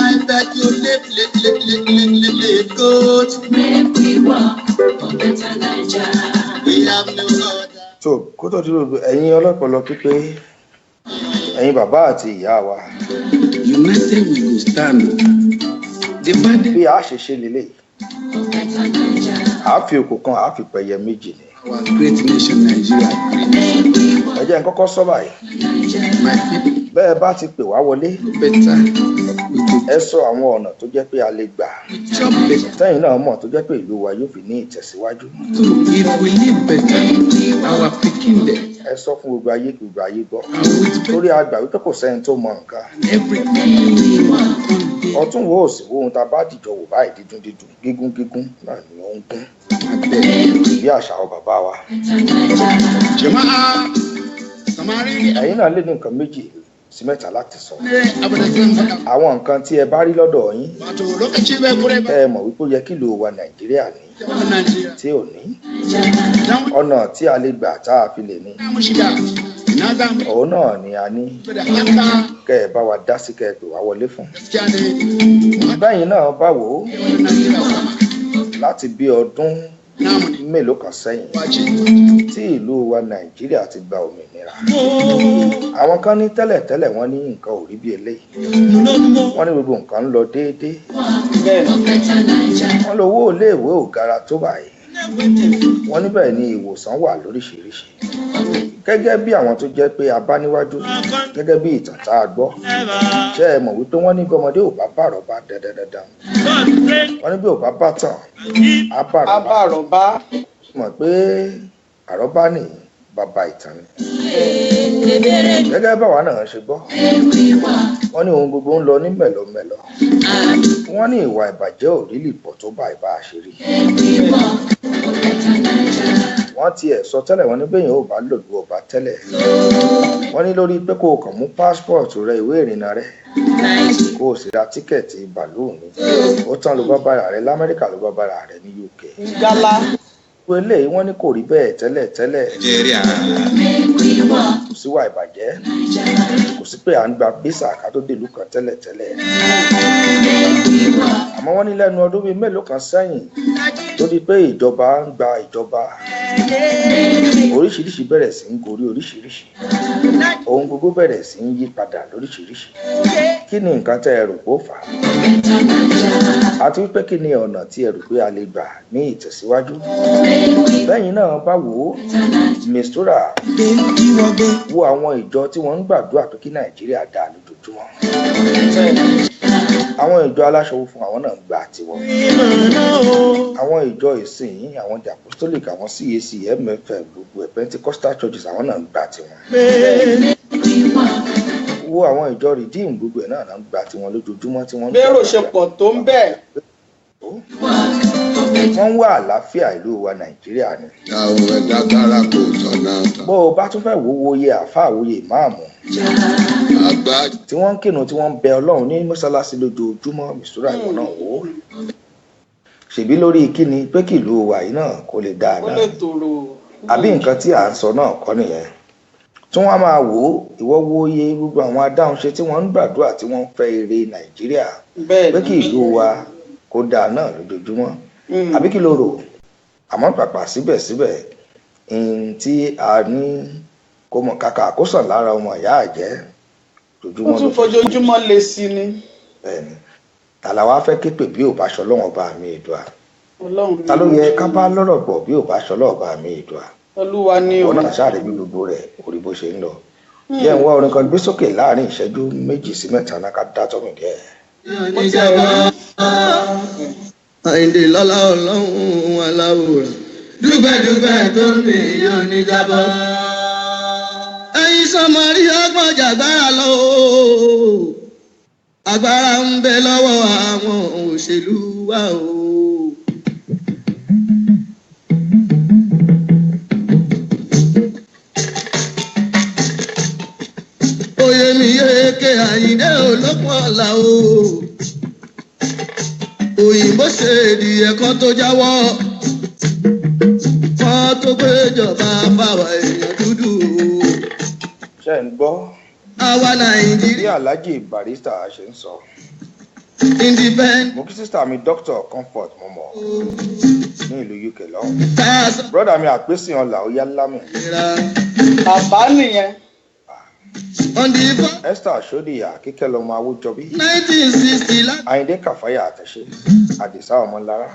I beg you, live good. Make we walk for better Nigeria. We have no other. So kó tó dúró ẹ̀yin ọlọ́pọlọ pípé ẹ̀yin bàbá àti ìyá wa. United we will stand. bí a ṣe ṣe lélẹ̀ a fi òkò kan a fi pẹ̀yẹ méjì ni. Our great nation Nigeria. ẹ jẹ́ n kọ́kọ́ sọ báyìí bẹ́ẹ̀ bá ti pè wá wọlé ẹ sọ àwọn ọ̀nà tó jẹ́ pé a lè gbà sẹ́yìn náà mọ̀ tó jẹ́ pé ìlú wa yóò fi ní ìtẹ̀síwájú. If we live better, our pikin there. ẹ sọ fún gbogbo ayé gbọ́ torí a gbà wípé kò sẹ́ni tó mọ nǹkan. ọtún wo òsì wo ohun tá a bá dìjọ wò báyìí dídùn gígún náà ni ó ń gún bí àṣà ọ bàbá wa. ẹ̀yin náà lè ní nǹkan méjì sí mẹ́ta láti sọ. àwọn nǹkan tí ẹ bá rí lọ́dọ̀ yín ẹ mọ̀ wípé ó yẹ kí ìlú wa Nàìjíríà ní tí ò ní. ọ̀nà tí a lè gbà tá a fi lè ní. òun náà ni a ní kẹ́ ẹ bá wa dá sí kẹ́ ẹ pè wá wọlé fún. bẹ́yìn náà bá wò ó láti bí ọdún mélòó kan sẹ́yìn tí ìlú wa Nàìjíríà ti gba òmìnira. àwọn kan ní tẹ́lẹ̀tẹ́lẹ̀ wọ́n ní nǹkan ò rí bí eléyìí wọ́n ní gbogbo nǹkan ń lọ déédéé wọ́n lówó iléèwé ò gara tó báyìí wọ́n níbẹ̀ ni ìwòsàn wà lóríṣiríṣi gẹ́gẹ́ bí àwọn tó jẹ́ pé a bá níwájú gẹ́gẹ́ bí ìtàn tá a gbọ́ ṣé ẹ mọ̀ wípé wọ́n ní gbọmọdé ò bá bàrọ̀bá dandandandan wọ́n ní bí ò bá bá tàn á bàrọ̀bá mọ̀ pé àrọ́bá ní bàbá ìtàn ni gẹ́gẹ́ báwa náà ṣe gbọ́ wọ́n ní ohun gbogbo ń lọ ní mẹ̀lọ́mẹ̀lọ́ wọ́n ní ìwà ìbàjẹ́ ò rí lè pọ̀ tó bá ìbá àṣírí wọ́n tiẹ̀ sọ tẹ́lẹ̀ wọ́n ní bẹ́yìn ò bá lòlú ọba tẹ́lẹ̀ wọ́n ní lórí pé kó o kàn mú pásítọ̀tù rẹ ìwé ìrìnnà rẹ kó o sì ra tíkẹ́ẹ̀tì bàlúùnù ó tán ló bá bára rẹ l'Amẹ́ríkà ló bá bára rẹ ní UK. gbogbo eléyìí wọ́n ní kò rí bẹ́ẹ̀ tẹ́lẹ̀ kò síwà ìbàjẹ́ kò sí pé à ń gba bísà ká tó dèlú kan tẹ́lẹ̀ àmọ́ wọ́n ní lẹ́nu ọdún bíi mélòó kan sẹ́yìn tó di pé ìjọba ń gba ìjọba oríṣiríṣi bẹ̀rẹ̀ sí ń gorí oríṣiríṣi ohun gbogbo bẹ̀rẹ̀ sí ń yí padà lóríṣiríṣi kí ni nǹkan tẹ́ ẹ rò pé ó fà á àti wípé kí ni ọ̀nà tí ẹ rò pé a lè gbà ní ìtẹ̀síwájú lẹ́yìn náà bá wò ó mistura wo àwọn ìjọ tí wọ́n ń gbàdúrà pé kí Nàìjíríà dá lójoojúmọ́ àwọn ìjọ aláṣọ fún àwọn náà ń gbà tiwọn àwọn ìjọ ìsìn àwọn the apostolic àwọn CAC MFM gbogbo Pentecostal churches àwọn náà ń gbà tiwọn wo àwọn ìjọ redeem gbogbo ẹ̀ náà ń gbà tiwọn lójoojúmọ́ tí wọ́n ń bẹ́rò ṣe pọ̀ tó ń bẹ̀. wọ́n ń wá àlàáfíà ìlú wa Nàìjíríà ni. àwọn ẹ̀dá kára kò sọ̀nà. bó o bá tún fẹ́ wo iye àfáà wo iye ìmáàmù tí wọ́n ń kírun tí wọ́n ń bẹ Ọlọ́run ní mọ́sálásí lójoojúmọ́ mistura ìwọ̀n náà wò ó ṣèbí lórí kíni pé kí ìlú wa yìí náà kó lè dáa náà àbí nǹkan tí à ń sọ náà kọ́ nìyẹn tí wọ́n á máa wò ó ìwọ wo iye gbogbo àwọn adáhunṣe tí wọ́n ń gbàdúrà tí wọ́n ń fẹ́ ire Nàìjíríà pé kí ìlú wa kó dáa náà lójoojúmọ́ àbí kí ló rò àmọ́ pàpà síbẹ̀síbẹ̀ tí a ní kó mọ kàkà kó sàn lára ọmọ ìyá àjẹ́ lójúmọ́ ó tún fojoojúmọ́ lé sí ni. bẹ́ẹ̀ni tàlà wá fẹ́ képe bí ò bá aṣọ lọ́wọ́n bá mi ìdùà ta ló yẹ ká bá lọ́rọ̀ pọ̀ bí ò bá aṣọ lọ́wọ́ bá mi ìdùà Olúwa ni o. ọ̀nà sáré bí gbogbo rẹ̀ orí bó ṣe ń lọ jẹ́ ń wá orin kan gbé sókè láàrin ìṣẹ́jú 2 sí 3 náà ká dá tọ́mì díẹ̀. Àyìndé lọ́lá Ọlọ́run aláwòrán dúpẹ́dúpẹ́ tó ń bè yóò ní jábọ́. ẹ̀yin sọmọ rí ọgbọ́n jàgbára lọ agbára ń bẹ lọ́wọ́ àwọn òṣèlú wa o. oyè mi yéèké Àyìndé olókùn ọ̀la o. òyìnbó ṣe èdè ẹ̀kọ́ tó jáwọ́ kan tó gbéjọba fáwa èèyàn dúdú. ṣe ń gbọ́ àwa Nàìjíríà bí Alhaji Barrister ṣe ń sọ independent. mo kí sísá mi Dr. Comfort mo mọ̀ ní ìlú UK lọ́wọ́ brọ́dà mi àpèsè ọ̀la ó yá lámì. bàbá nìyẹn. On the Esther Sodiya Kíkẹ́ lọmọ Awójọbí 1960 Àyìndé Kàfáyà Àtẹ̀ṣe Àdìsá Ọmọlára.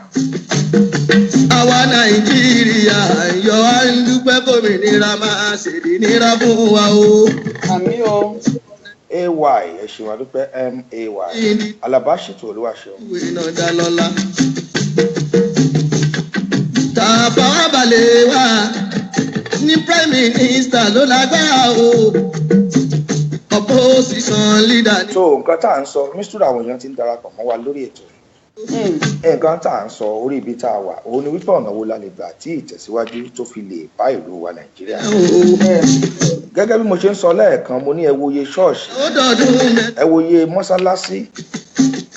àwa Nàìjíríà yọ wá ń dúpẹ́ kòmìnira máa ṣèdí nira fún wa o. àmì o. AY ẹ̀ṣin wa dúpẹ́ MAY Alábàṣètò Olúwaṣeun. ìwé náà dá lọ́la. tàbá wà balẹ̀ wá ní prime minister ló lágbára o. opposition leader ni. so nǹkan tá à ń sọ mísítúrà àwọn èèyàn ti ń darapọ̀ mọ́ wa lórí ètò nǹkan tá à ń sọ orí ibi tá a wà òun ni wípé ọ̀nà wo la lè gbà tí ìtẹ̀síwájú tó fi lè bá ìlú wa Nàìjíríà. gẹ́gẹ́ bí mo ṣe ń sọ lẹ́ẹ̀kan mo ní ẹ wòye ṣọ́ọ̀ṣì ẹ wòye mọ́sálásí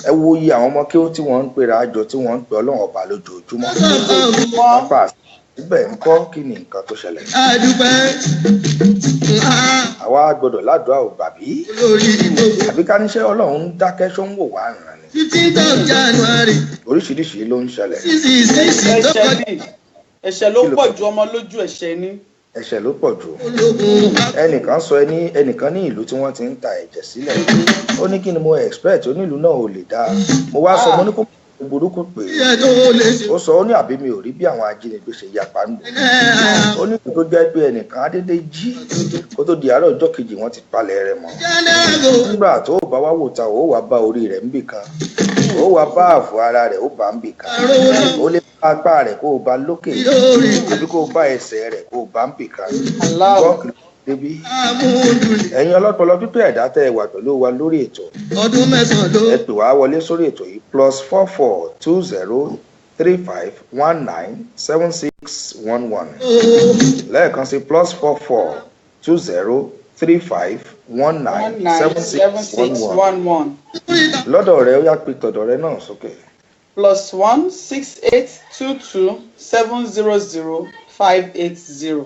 ẹ wòye àwọn ọmọ kí ó tí wọ́n ń pera àjọ tí wọ́n ń pe Ọlọ́run ọba lójoojúmọ́ pápá síbẹ̀ ń kọ́ kí ni nǹkan tó ṣẹlẹ̀. àwa gbọ́dọ̀ ládùúgbò ò bàbí àbí ká níṣẹ́ Ọlọ́run ń dákẹ́ ṣó ń wò wá ràn ni. 15th of January. oríṣiríṣi ló ń ṣẹlẹ̀. ẹ̀ṣẹ̀ ló pọ̀ ju ọmọ lójú ẹ̀ṣẹ̀ ní. ẹ̀ṣẹ̀ ló pọ̀ jù. ẹnìkan sọ ẹnìkan ní ìlú tí wọ́n ti ń ta ẹ̀jẹ̀ sílẹ̀ ó ní kí ni mo expect onílùú náà ò lè dáa mo wá sọ mo ní kó burúkú pé ó sọ ó ní àbí mi ò rí bí àwọn ajínigbé ṣe yapa ń bò ó ní kó tó jẹ́ pé ẹnìkan adédé jí kó tó di àárọ̀ ọjọ́ kejì wọ́n ti palẹ̀ rẹ̀ mọ́ nígbà tó bá wá wò ta ó wá bá orí rẹ̀ níbì kan ó wá bá àfọ ara rẹ̀ ó bá ń bì kan ó lè bá apá rẹ̀ kó o bá lókè àbí kó o bá ẹsẹ̀ rẹ̀ kó o bá ń bì kan gbọ́n débi ẹ̀yin ọlọ́pọlọ pípẹ́ ẹ̀dá tẹ́ ẹ wà pẹ̀lú wa lórí ètò ọdún mẹ́sàn-án ló. ẹ pè wá wọlé sórí ètò yìí +442035197611 lẹ́ẹ̀kan sí +442035197611 lọ́dọ̀ rẹ ó yá pé tọ̀dọ̀ rẹ náà sókè. +16822700580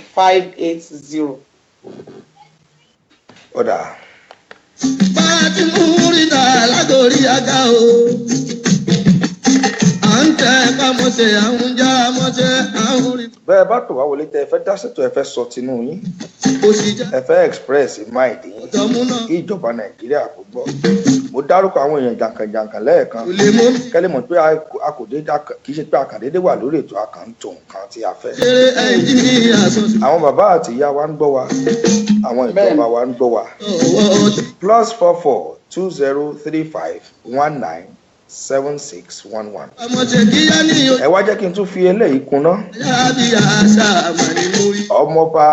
+16822700580. ọ̀dà. bá a ti mú ríta lágòrí àga o à ń tẹ ká mọ̀ṣẹ́ àwọn já mọ̀ṣẹ́ àwọn rí. bẹ́ẹ̀ bá pè wá wọlé tẹ ẹ fẹ́ dá ṣètò ẹ fẹ́ sọ tinú yín ẹ fẹ́ express mind yín kí ìjọba Nàìjíríà kò gbọ́ mo dárúkọ àwọn èèyàn jàǹkànjàǹkàn lẹ́ẹ̀kan kẹ́lẹ́ mọ̀ pé kì í ṣe pé àkàndédé wà lórí ètò àkàntò nǹkan tí a fẹ́. àwọn bàbá àti ìyá wa ń gbọ́ wa àwọn ìjọba wa ń gbọ́ wa +442035197611. ẹ wá jẹ́ kí n tún fi eléyìí kunná. ọmọọba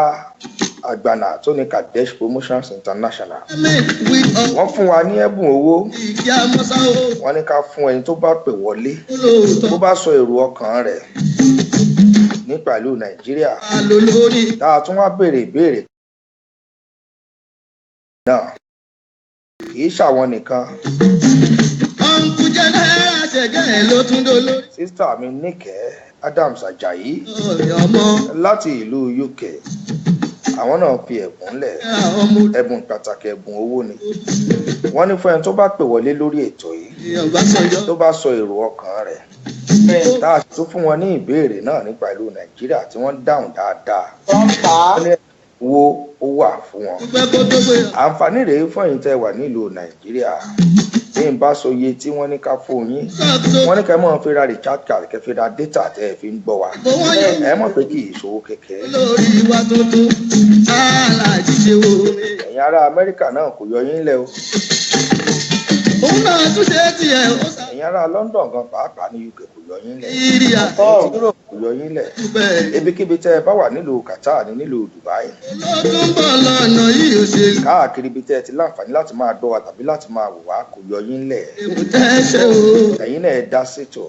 Àgbànà tó ní Kadesh Promotions International wọ́n fún wa ní ẹ̀bùn owó wọ́n ní ká fún ẹni tó bá pè wọlé tó bá sọ èrò ọkàn rẹ̀ nípa ìlú Nàìjíríà tá a tún wá béèrè ìbéèrè náà kì í ṣàwọn nìkan. sísítà mi Níkẹ́ Adams Ajayi láti ìlú UK àwọn náà fi ẹ̀bùn lẹ̀ ẹ̀bùn pàtàkì ẹ̀bùn owó ni wọ́n ní fún ẹni tó bá pè wọlé lórí ètò yìí tó bá sọ èrò ọkàn rẹ̀ tá a tún fún wọn ní ìbéèrè náà nípa ìlú Nàìjíríà tí wọ́n dáhùn dáadáa wọ́n ní wo ó wà fún wọn. àǹfààní rèé fún ẹ̀yin tẹ́ wà nílùú Nàìjíríà bí n bá sọ iye tí wọ́n ní ká fún yín wọ́n ní ká mọ̀ fi ra recharge card kẹ́ fi ra data tẹ́ ẹ fi ń gbọ́ wa ẹ mọ̀ pé kì í ṣòwò kékeré. ẹ̀yin ará Amẹ́ríkà náà kò yọ yín lẹ̀ o. ẹ̀yin ará London gan pàápàá ní UK kò yọ yín lẹ̀. Europe kò yọ yín lẹ̀. ibikíbi tẹ́ ẹ bá wà nílùú Qatar ní nílùú Dubai. káàkiri ibi tẹ́ ẹ ti láǹfààní láti máa gbọ́ wa tàbí láti máa wò wá kò yọ yín lẹ̀. ẹ̀yin náà ẹ dá ṣètò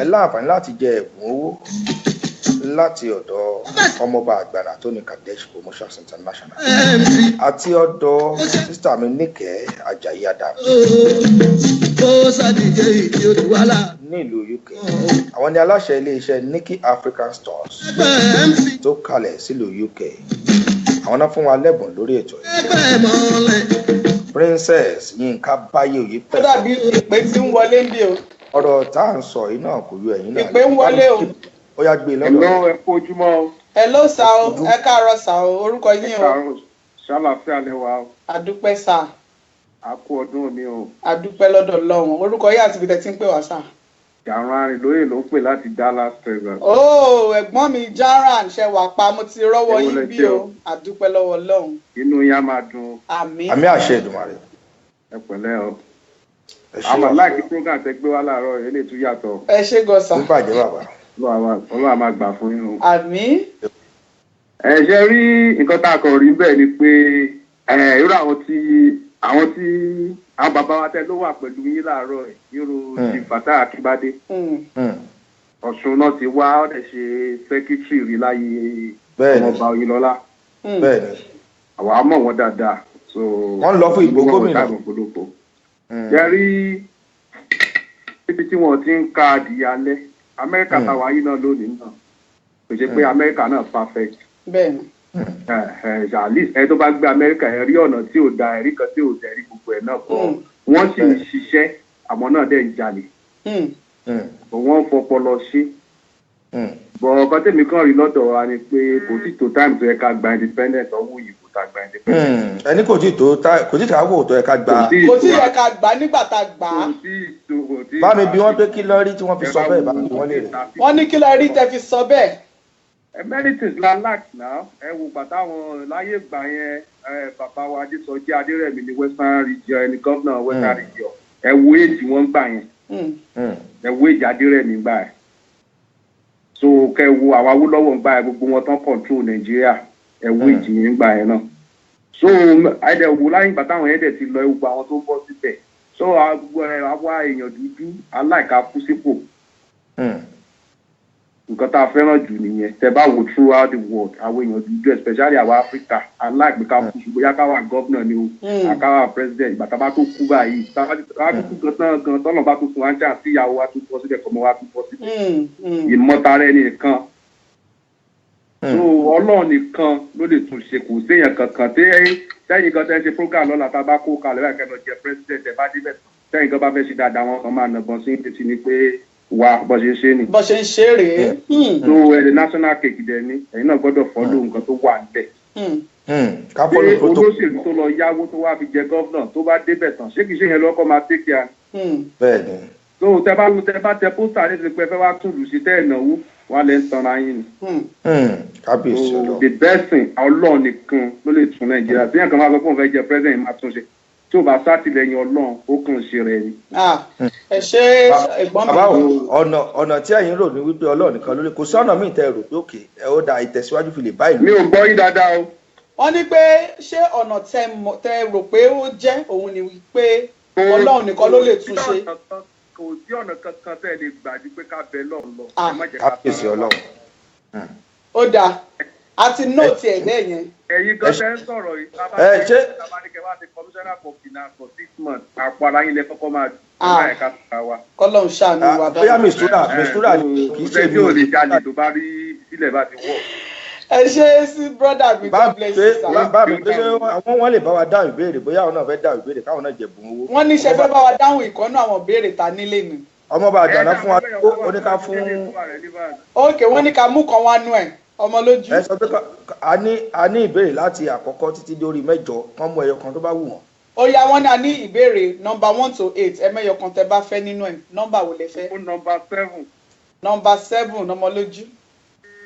ẹ láǹfààní láti jẹ ẹ̀bùn owó láti ọ̀dọ̀ ọmọọba Àgbànà tó ní Kadesh Promotions International àti ọ̀dọ̀ sísítà mi Níkẹ́ Ajayi Adams nílùú UK àwọn ni aláṣẹ iléeṣẹ́ Nikki African Stores tó kalẹ̀ sílùú UK àwọn náà fún wa lẹ́bùn lórí ètò yìí. Princess Yínká Báyé òye pẹ̀lú. ó dàbí ìpè tí ń wọlé ń bí o. ọ̀rọ̀ tá à ń sọ yìí náà kò yọ ẹ̀yin náà. ìpè ń wọlé o. ó yá gbé lọ́dọ̀. Hello, ẹ kú ojúmọ́. Hello sir o, ẹ káàárọ̀ sir o, orúkọ yín o. Ṣàlàfíà lẹ́wà o. Àdúpẹ́ sir. A kú ọdún òní o. Àdúpẹ́ lọ́dọ̀ Ọlọ́run. Orúkọ yín àti ibi tẹ́ ti ń pè wá sir. Jàrán Arìnlóyè ló ń pè láti Dallas, Texas. Oh, ẹ̀gbọ́n mi Jaran ṣe wà pa, mo ti rọ́wọ́ yín bí o. Àdúpẹ́ lọ́wọ́ Ọlọ́run. Inú yín á máa dùn. Àmín. Àmín àṣẹ Èdùmàrè. Ẹ pẹ̀lẹ́ o. Àmọ́ láìkí program tẹ gbé wá láàárọ̀ ilé ìtú yàtọ̀. Ẹ ṣé gan sir. Ó bàjẹ́ bàbá. Ọlọ́run á máa gbà fún yín o. Àmín. Ẹ ṣe rí nǹkan tá a kàn rí bẹ́ẹ̀ ni pé irú àwọn bàbá wa tẹ ló wà pẹ̀lú yín láàárọ̀ ẹ̀ irú ti Fatai Akínbádé. Ọ̀ṣun náà ti wá ọ̀dẹ̀ ṣe sẹ́kítírì rí láyé ọmọọba Oyinlọ́lá. Bẹ́ẹ̀ni. Àwa mọ̀ wọ́n dáadáa. Wọ́n lọ fún ìbò gómìnà. Jẹ́rí ibi tí wọ́n ti ń ka adìyẹ alẹ́ Amẹ́ríkà táwa yìí náà lónìí náà kò ṣe pé Amẹ́ríkà náà perfect. Bẹ́ẹ̀ni. Ẹ tó bá gbé Amẹ́ríkà ẹ rí ọ̀nà tí ò da ẹ̀rí kan tí ò tẹ̀rí gbogbo ẹ̀ náà kọ́ wọ́n sì ń ṣiṣẹ́ àmọ́ náà dẹ̀ ń jalè. Wọ́n fọpọlọ ṣe. Bọ̀ ọ̀kan tèmi kàn rí lọ́dọ̀ wa ni pé kò tí tó time tó yẹ ká gba independent ọwọ́ òyìnbó tá gba independent. Ẹni kò tí tó àwọ̀ tó yẹ ká gbà. Kò tí yẹ ká gbà nígbà tá a gbà á. Bá mi bí wọ́n pé kí lọ rí tí wọ́n fi sọ bẹ́ẹ̀ bá mi wọ́n lè rí. Wọ́n ní kí lọ rí tẹ́ fi sọ bẹ́ẹ̀. Emeritus la lack now ẹ wo pàtàwọn láyé ìgbà yẹn bàbá wa Adésọjí Adérẹ̀mí ní Western Region ẹni gómìnà Western Region ẹ wo èjì wọn gbà yẹn ẹ wo èjì Adérẹ̀mí gbà yẹn so kẹ wo àwọn Awólọ́wọ̀ gbà yẹn gbogbo wọn tán control Nàìjíríà ẹ wo èjì yẹn gbà yẹn náà so ẹdẹ wo láyé ìgbà táwọn ẹdẹ ti lọ gbogbo àwọn tó ń bọ̀ síbẹ̀ so àwa èèyàn dúdú aláìka kú sípò. Nǹkan tá a fẹ́ràn jù nìyẹn tẹ bá wo throughout the world àwọn èèyàn dúdú especially àwọn Africa aláìgbéká kú ṣùgbọ́n yá káwà gọ́vnà ni o àkáwà president ìgbà tá a bá tó kú báyìí tá a bá tó kú gan tọ́nà bá tó fún wa ń jà sí ìyàwó wa tó bọ́ síbẹ̀ kọ́mọ wa tó bọ́ síbẹ̀ ìmọ̀tara ẹni nìkan so Ọlọ́run nìkan ló lè tún ṣe kò séèyàn kankan tẹ́yìn kan tẹ́ ń ṣe program lọ́la tá a bá kó kalẹ̀ báyìí kẹ́ lọ jẹ president ẹ̀ bá débẹ̀ tẹ́yìn kan bá fẹ́ ṣe dáadáa wọn kan máa nàbọ̀n sí ti ni pé wa bó ṣe ń ṣe ni. Bó ṣe ń ṣe rèé. So the national cake dẹ̀ ni ẹ̀yin náà gbọ́dọ̀ follow nǹkan tó wà níbẹ̀. Pé olóṣèlú tó lọ yáwó tó wá fi jẹ gọ́vnà tó bá débẹ̀ tán ṣé kìí ṣe yẹn lọ́kọ́ máa take care. Bẹ́ẹ̀ni. So tẹ bá tẹ pósítà ní ti pẹ́ fẹ́ wá túlù sí tẹ́ ẹ̀ náwó wà lẹ́ ń tanra yín ni. Kábíyèsí Ọlọ́run. The best thing Ọlọ́run nìkan ló lè tún Nàìjíríà bí yẹn kan máa sọ fún òun fẹ́ jẹ president máa tún ṣe tí o bá sátìlẹ́yìn Ọlọ́run ó kàn ṣe rẹ ni. Ẹ ṣe ẹ̀gbọ́n mi. Bàbá ọ̀nà tí ẹ̀yin rò ní wípé Ọlọ́run nìkan ló lè kó sí ọ̀nà míì tẹ́ rò pé òkè ẹ ó da ìtẹ̀síwájú fi lè bá ìlú. Mi ò gbọ́ yín dáadáa o. Wọ́n ní pé ṣé ọ̀nà tẹ rò pé ó jẹ́ òun ni wípé Ọlọ́run nìkan ló lè tún ṣe. Kò sí ọ̀nà kankan tẹ́ ẹ lè gbà ju pé ká bẹ lọ́run lọ. Kábíyèsí Ọlọ́run. Ó dáa a ti nóòtì ẹ̀ bẹ́ẹ̀ yẹn. Ẹ̀yin gan tẹ́ ń sọ̀rọ̀ yìí tábàdìkẹ́ wá ti commissioner for finance for 6 months àpò ara yín lẹ kọ́kọ́ máa dùn ẹ̀ka tó wa. Kọ́lọ́run ṣàánú wa báyìí. Bóyá mistura kì í ṣe mi ò lè jalè tó bá rí sílẹ̀ bá ti wọ̀. Ẹ ṣe sí brother mi God bless you sir. Bá mi pé àwọn wọn lè bá wa dáhùn ìbéèrè bóyá àwọn náà fẹ́ dáhùn ìbéèrè káwọn náà jẹ̀bùn owó. Wọ́n ní ṣe fẹ́ bá wa dáhùn ìkọ́nú àwọn ìbéèrè ta nílé ni. Ọmọọba àjànà fún wa ó ní ká fún. Ok wọ́n ní ká mú kan wá nú ẹ̀ ọmọ lójú. Ẹ sọ pé a ní ìbéèrè láti àkọ́kọ́ títí dórí 8 kán mú ẹyọ kan tó bá wù wọ́n. Ó yá wọ́n ní a ní ìbéèrè number 1 to 8 ẹ mẹ́yọ kan tẹ bá fẹ́ nínú ẹ̀ nọ́mbà wo lẹ fẹ́. Number 7. Number 7 ọmọ lójú.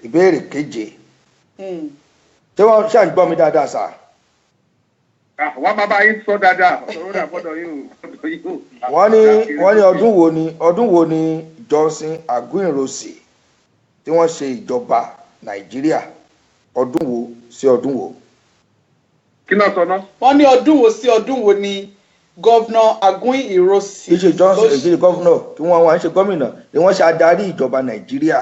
Ìbéèrè 7. Ṣé wọ́n ṣáà ń gbọ́ mi dáadáa sà? Wọ́n bàbá yín sọ dáadáa ọ̀rọ̀ rẹ̀ gbọ́dọ̀ yín. Wọ́n ní ọdún wo ni Johnson Aguiyi-Ironsi tí wọ́n ṣe ìjọba Nàìjíríà ọdún wo sí ọdún wo. Kí náà sọ náà. Wọ́n ní ọdún wo sí ọdún wo ni gọ́vnà Aguiyi-Ironsi. Kì í ṣe Johnson èyí gọ́vnà tí wọ́n wá ń ṣe gómìnà ni wọ́n ṣe adarí ìjọba Nàìjíríà.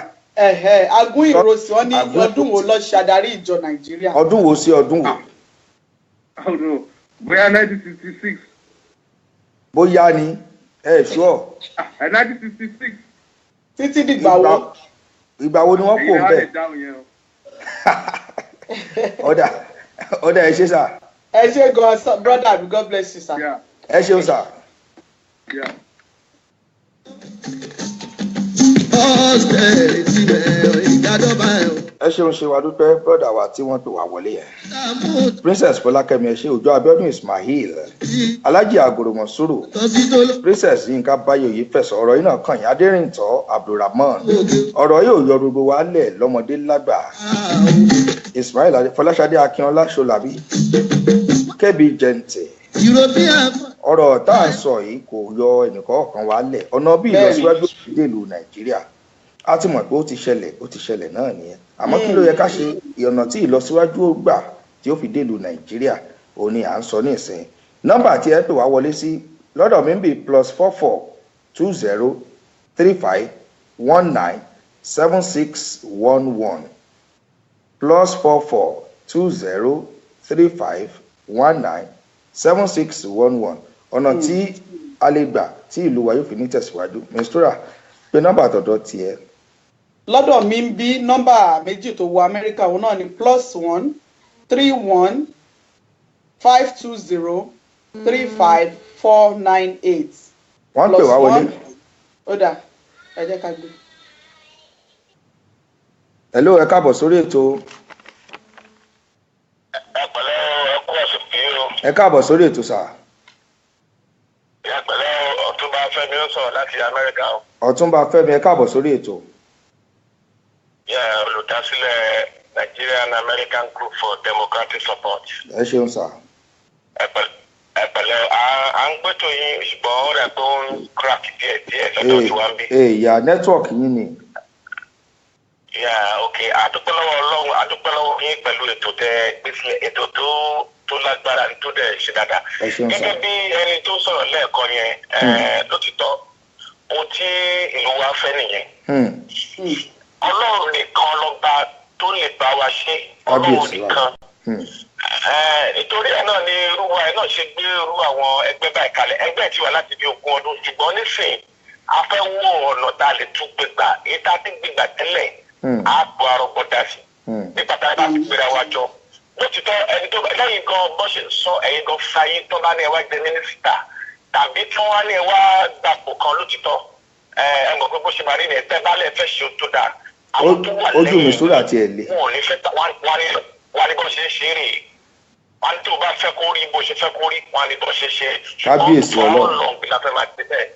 Aguiyi-Ironsi wọ́n ní ọdún wo ló ṣe adarí ìjọ Nàìjíríà. Ọdún wo sí ọdún wo. Bóyá 1966. Bóyá ni ẹ ṣọ́. 1966. Títí dìgbà wo. Ìgbà wo ni wọ́n kò bẹ́ẹ̀. Ọ̀dà ẹ ṣé sà. Ẹ ṣé gan brother mi God bless you sir. Ẹ ṣeun sà. Ọ̀sẹ̀ tí bẹ̀rẹ̀ ṣeun ṣe wa dúpẹ́ bọ́dà wa tí wọ́n pè wá wọlé yẹn. Princess Fọlákẹ́mi ẹ ṣé Òjó Abíọ́dún Ismail Alhaji Agoro Monsuru Princess Yinka Báyọ̀yé fẹ̀sọ̀ ọ̀rọ̀ yìí náà kàn yín Adérìntọ́ Abdulrahman ọ̀rọ̀ yóò yọ gbogbo wa lẹ̀ lọ́mọdé lágbà Ismail Fọláṣadé Akínọlá Ṣọlábí Kẹ́bi Jẹ́ǹtẹ̀ ọ̀rọ̀ tá à ń sọ yìí kò yọ ẹnìkan wa lẹ̀ ọ̀nà bí ìlọsíwájú dèlù Nàìjíríà a ti mọ̀ pé ó ti ṣẹlẹ̀ náà nìyẹn àmọ́ kí ló yẹ ká ṣe ọ̀nà tí ìlọsíwájú gbà tí ó fi dèlù Nàìjíríà òun ni à ń sọ ní ìsìn nọ́mbà tí ẹ pè wá wọlé sí lọ́dọ̀ mi ń bì +44 20 35 19 7611 +44 20 35 19 7611 ọ̀nà tí a lè gbà tí ìlú wa yóò fi ní tẹ̀síwájú mistura pé nọ́mbà àtọ̀dọ̀ tiẹ̀. lọ́dọ̀ mi ń bí nọ́mbà méjì tó wọ Amẹ́ríkà òun náà ni +1 31 520 35 498. wọ́n pè wá wọlé. ó dà ẹ jẹ́ ká gbé. hello ẹ káàbọ̀ sórí ètò. ẹ káàbọ̀ sórí ètò sà. ìyàpẹ̀lẹ́ Ọ̀túnba Fẹ́mi ó sọ̀rọ̀ láti Amẹ́ríkà. Ọ̀túnba Fẹ́mi ẹ káàbọ̀ sórí ètò. Olùdásílẹ̀ Nigerian American Group for Democratic Support. ẹ ṣeun sà. ẹ̀pẹ̀lẹ̀ à ń gbẹ́tò yín ṣùgbọ́n ó rẹ̀ pé ó ń crack díẹ̀ lọ́dọ̀ tí wá ń bí. ìyá nẹ́tíwọ̀kì yín ni. ok àdúpẹ́ lọ́wọ́ Ọlọ́run àdúpẹ́ lọ́wọ́ yín pẹ̀lú ètò tẹ gbèsè ètò tó lágbára tó dẹ̀ ṣe dáadáa. gẹ́gẹ́ bí ẹni tó sọ̀rọ̀ lẹ́ẹ̀kan yẹn lótìtọ́ ohun tí ìlú wa fẹ́ nìyẹn. Ọlọ́run nìkan lọ́ba tó lè bá wa ṣe Ọlọ́run nìkan. Nítorí ẹ̀ náà ni irú wa ẹ̀ náà ṣe gbé irú àwọn ẹgbẹ́ báyìí kalẹ̀ ẹgbẹ́ tí wà láti bí 20 ọdún ṣùgbọ́n nísìnyí a fẹ́ wo ọ̀nà tá a lè tún gbégbà èyí tá a ti gbégbà tẹ́lẹ̀ á gbọ́ arọ́gbọ́dá sí nípa tá a bá fi gbéra wa jọ. Lótìtọ́ ẹni tó lẹ́yìn gan bọ́ ṣe sọ ẹ̀yin gan fàyè tó bá ní ẹ wá jẹ mínísítà tàbí tí wọ́n á ní ẹ wá gbàpò kan lótìtọ́ ẹ mọ̀ pé bó ṣe máa rí ni ẹ tẹ́ bá lẹ̀ fẹ́ ṣe tó dáa. ojú mi sórí àti ẹ̀ lé. wọn ò ní fẹ́ wá ní bó ṣe ń ṣe rè é wọn ní tó bá fẹ́ kó rí bó ṣe fẹ́ kó rí wọn ní bó ṣe ṣe. kábíyèsí Ọlọ́run. ṣùgbọ́n ọ̀rọ̀ la fẹ́ máa ti bẹ́ẹ̀.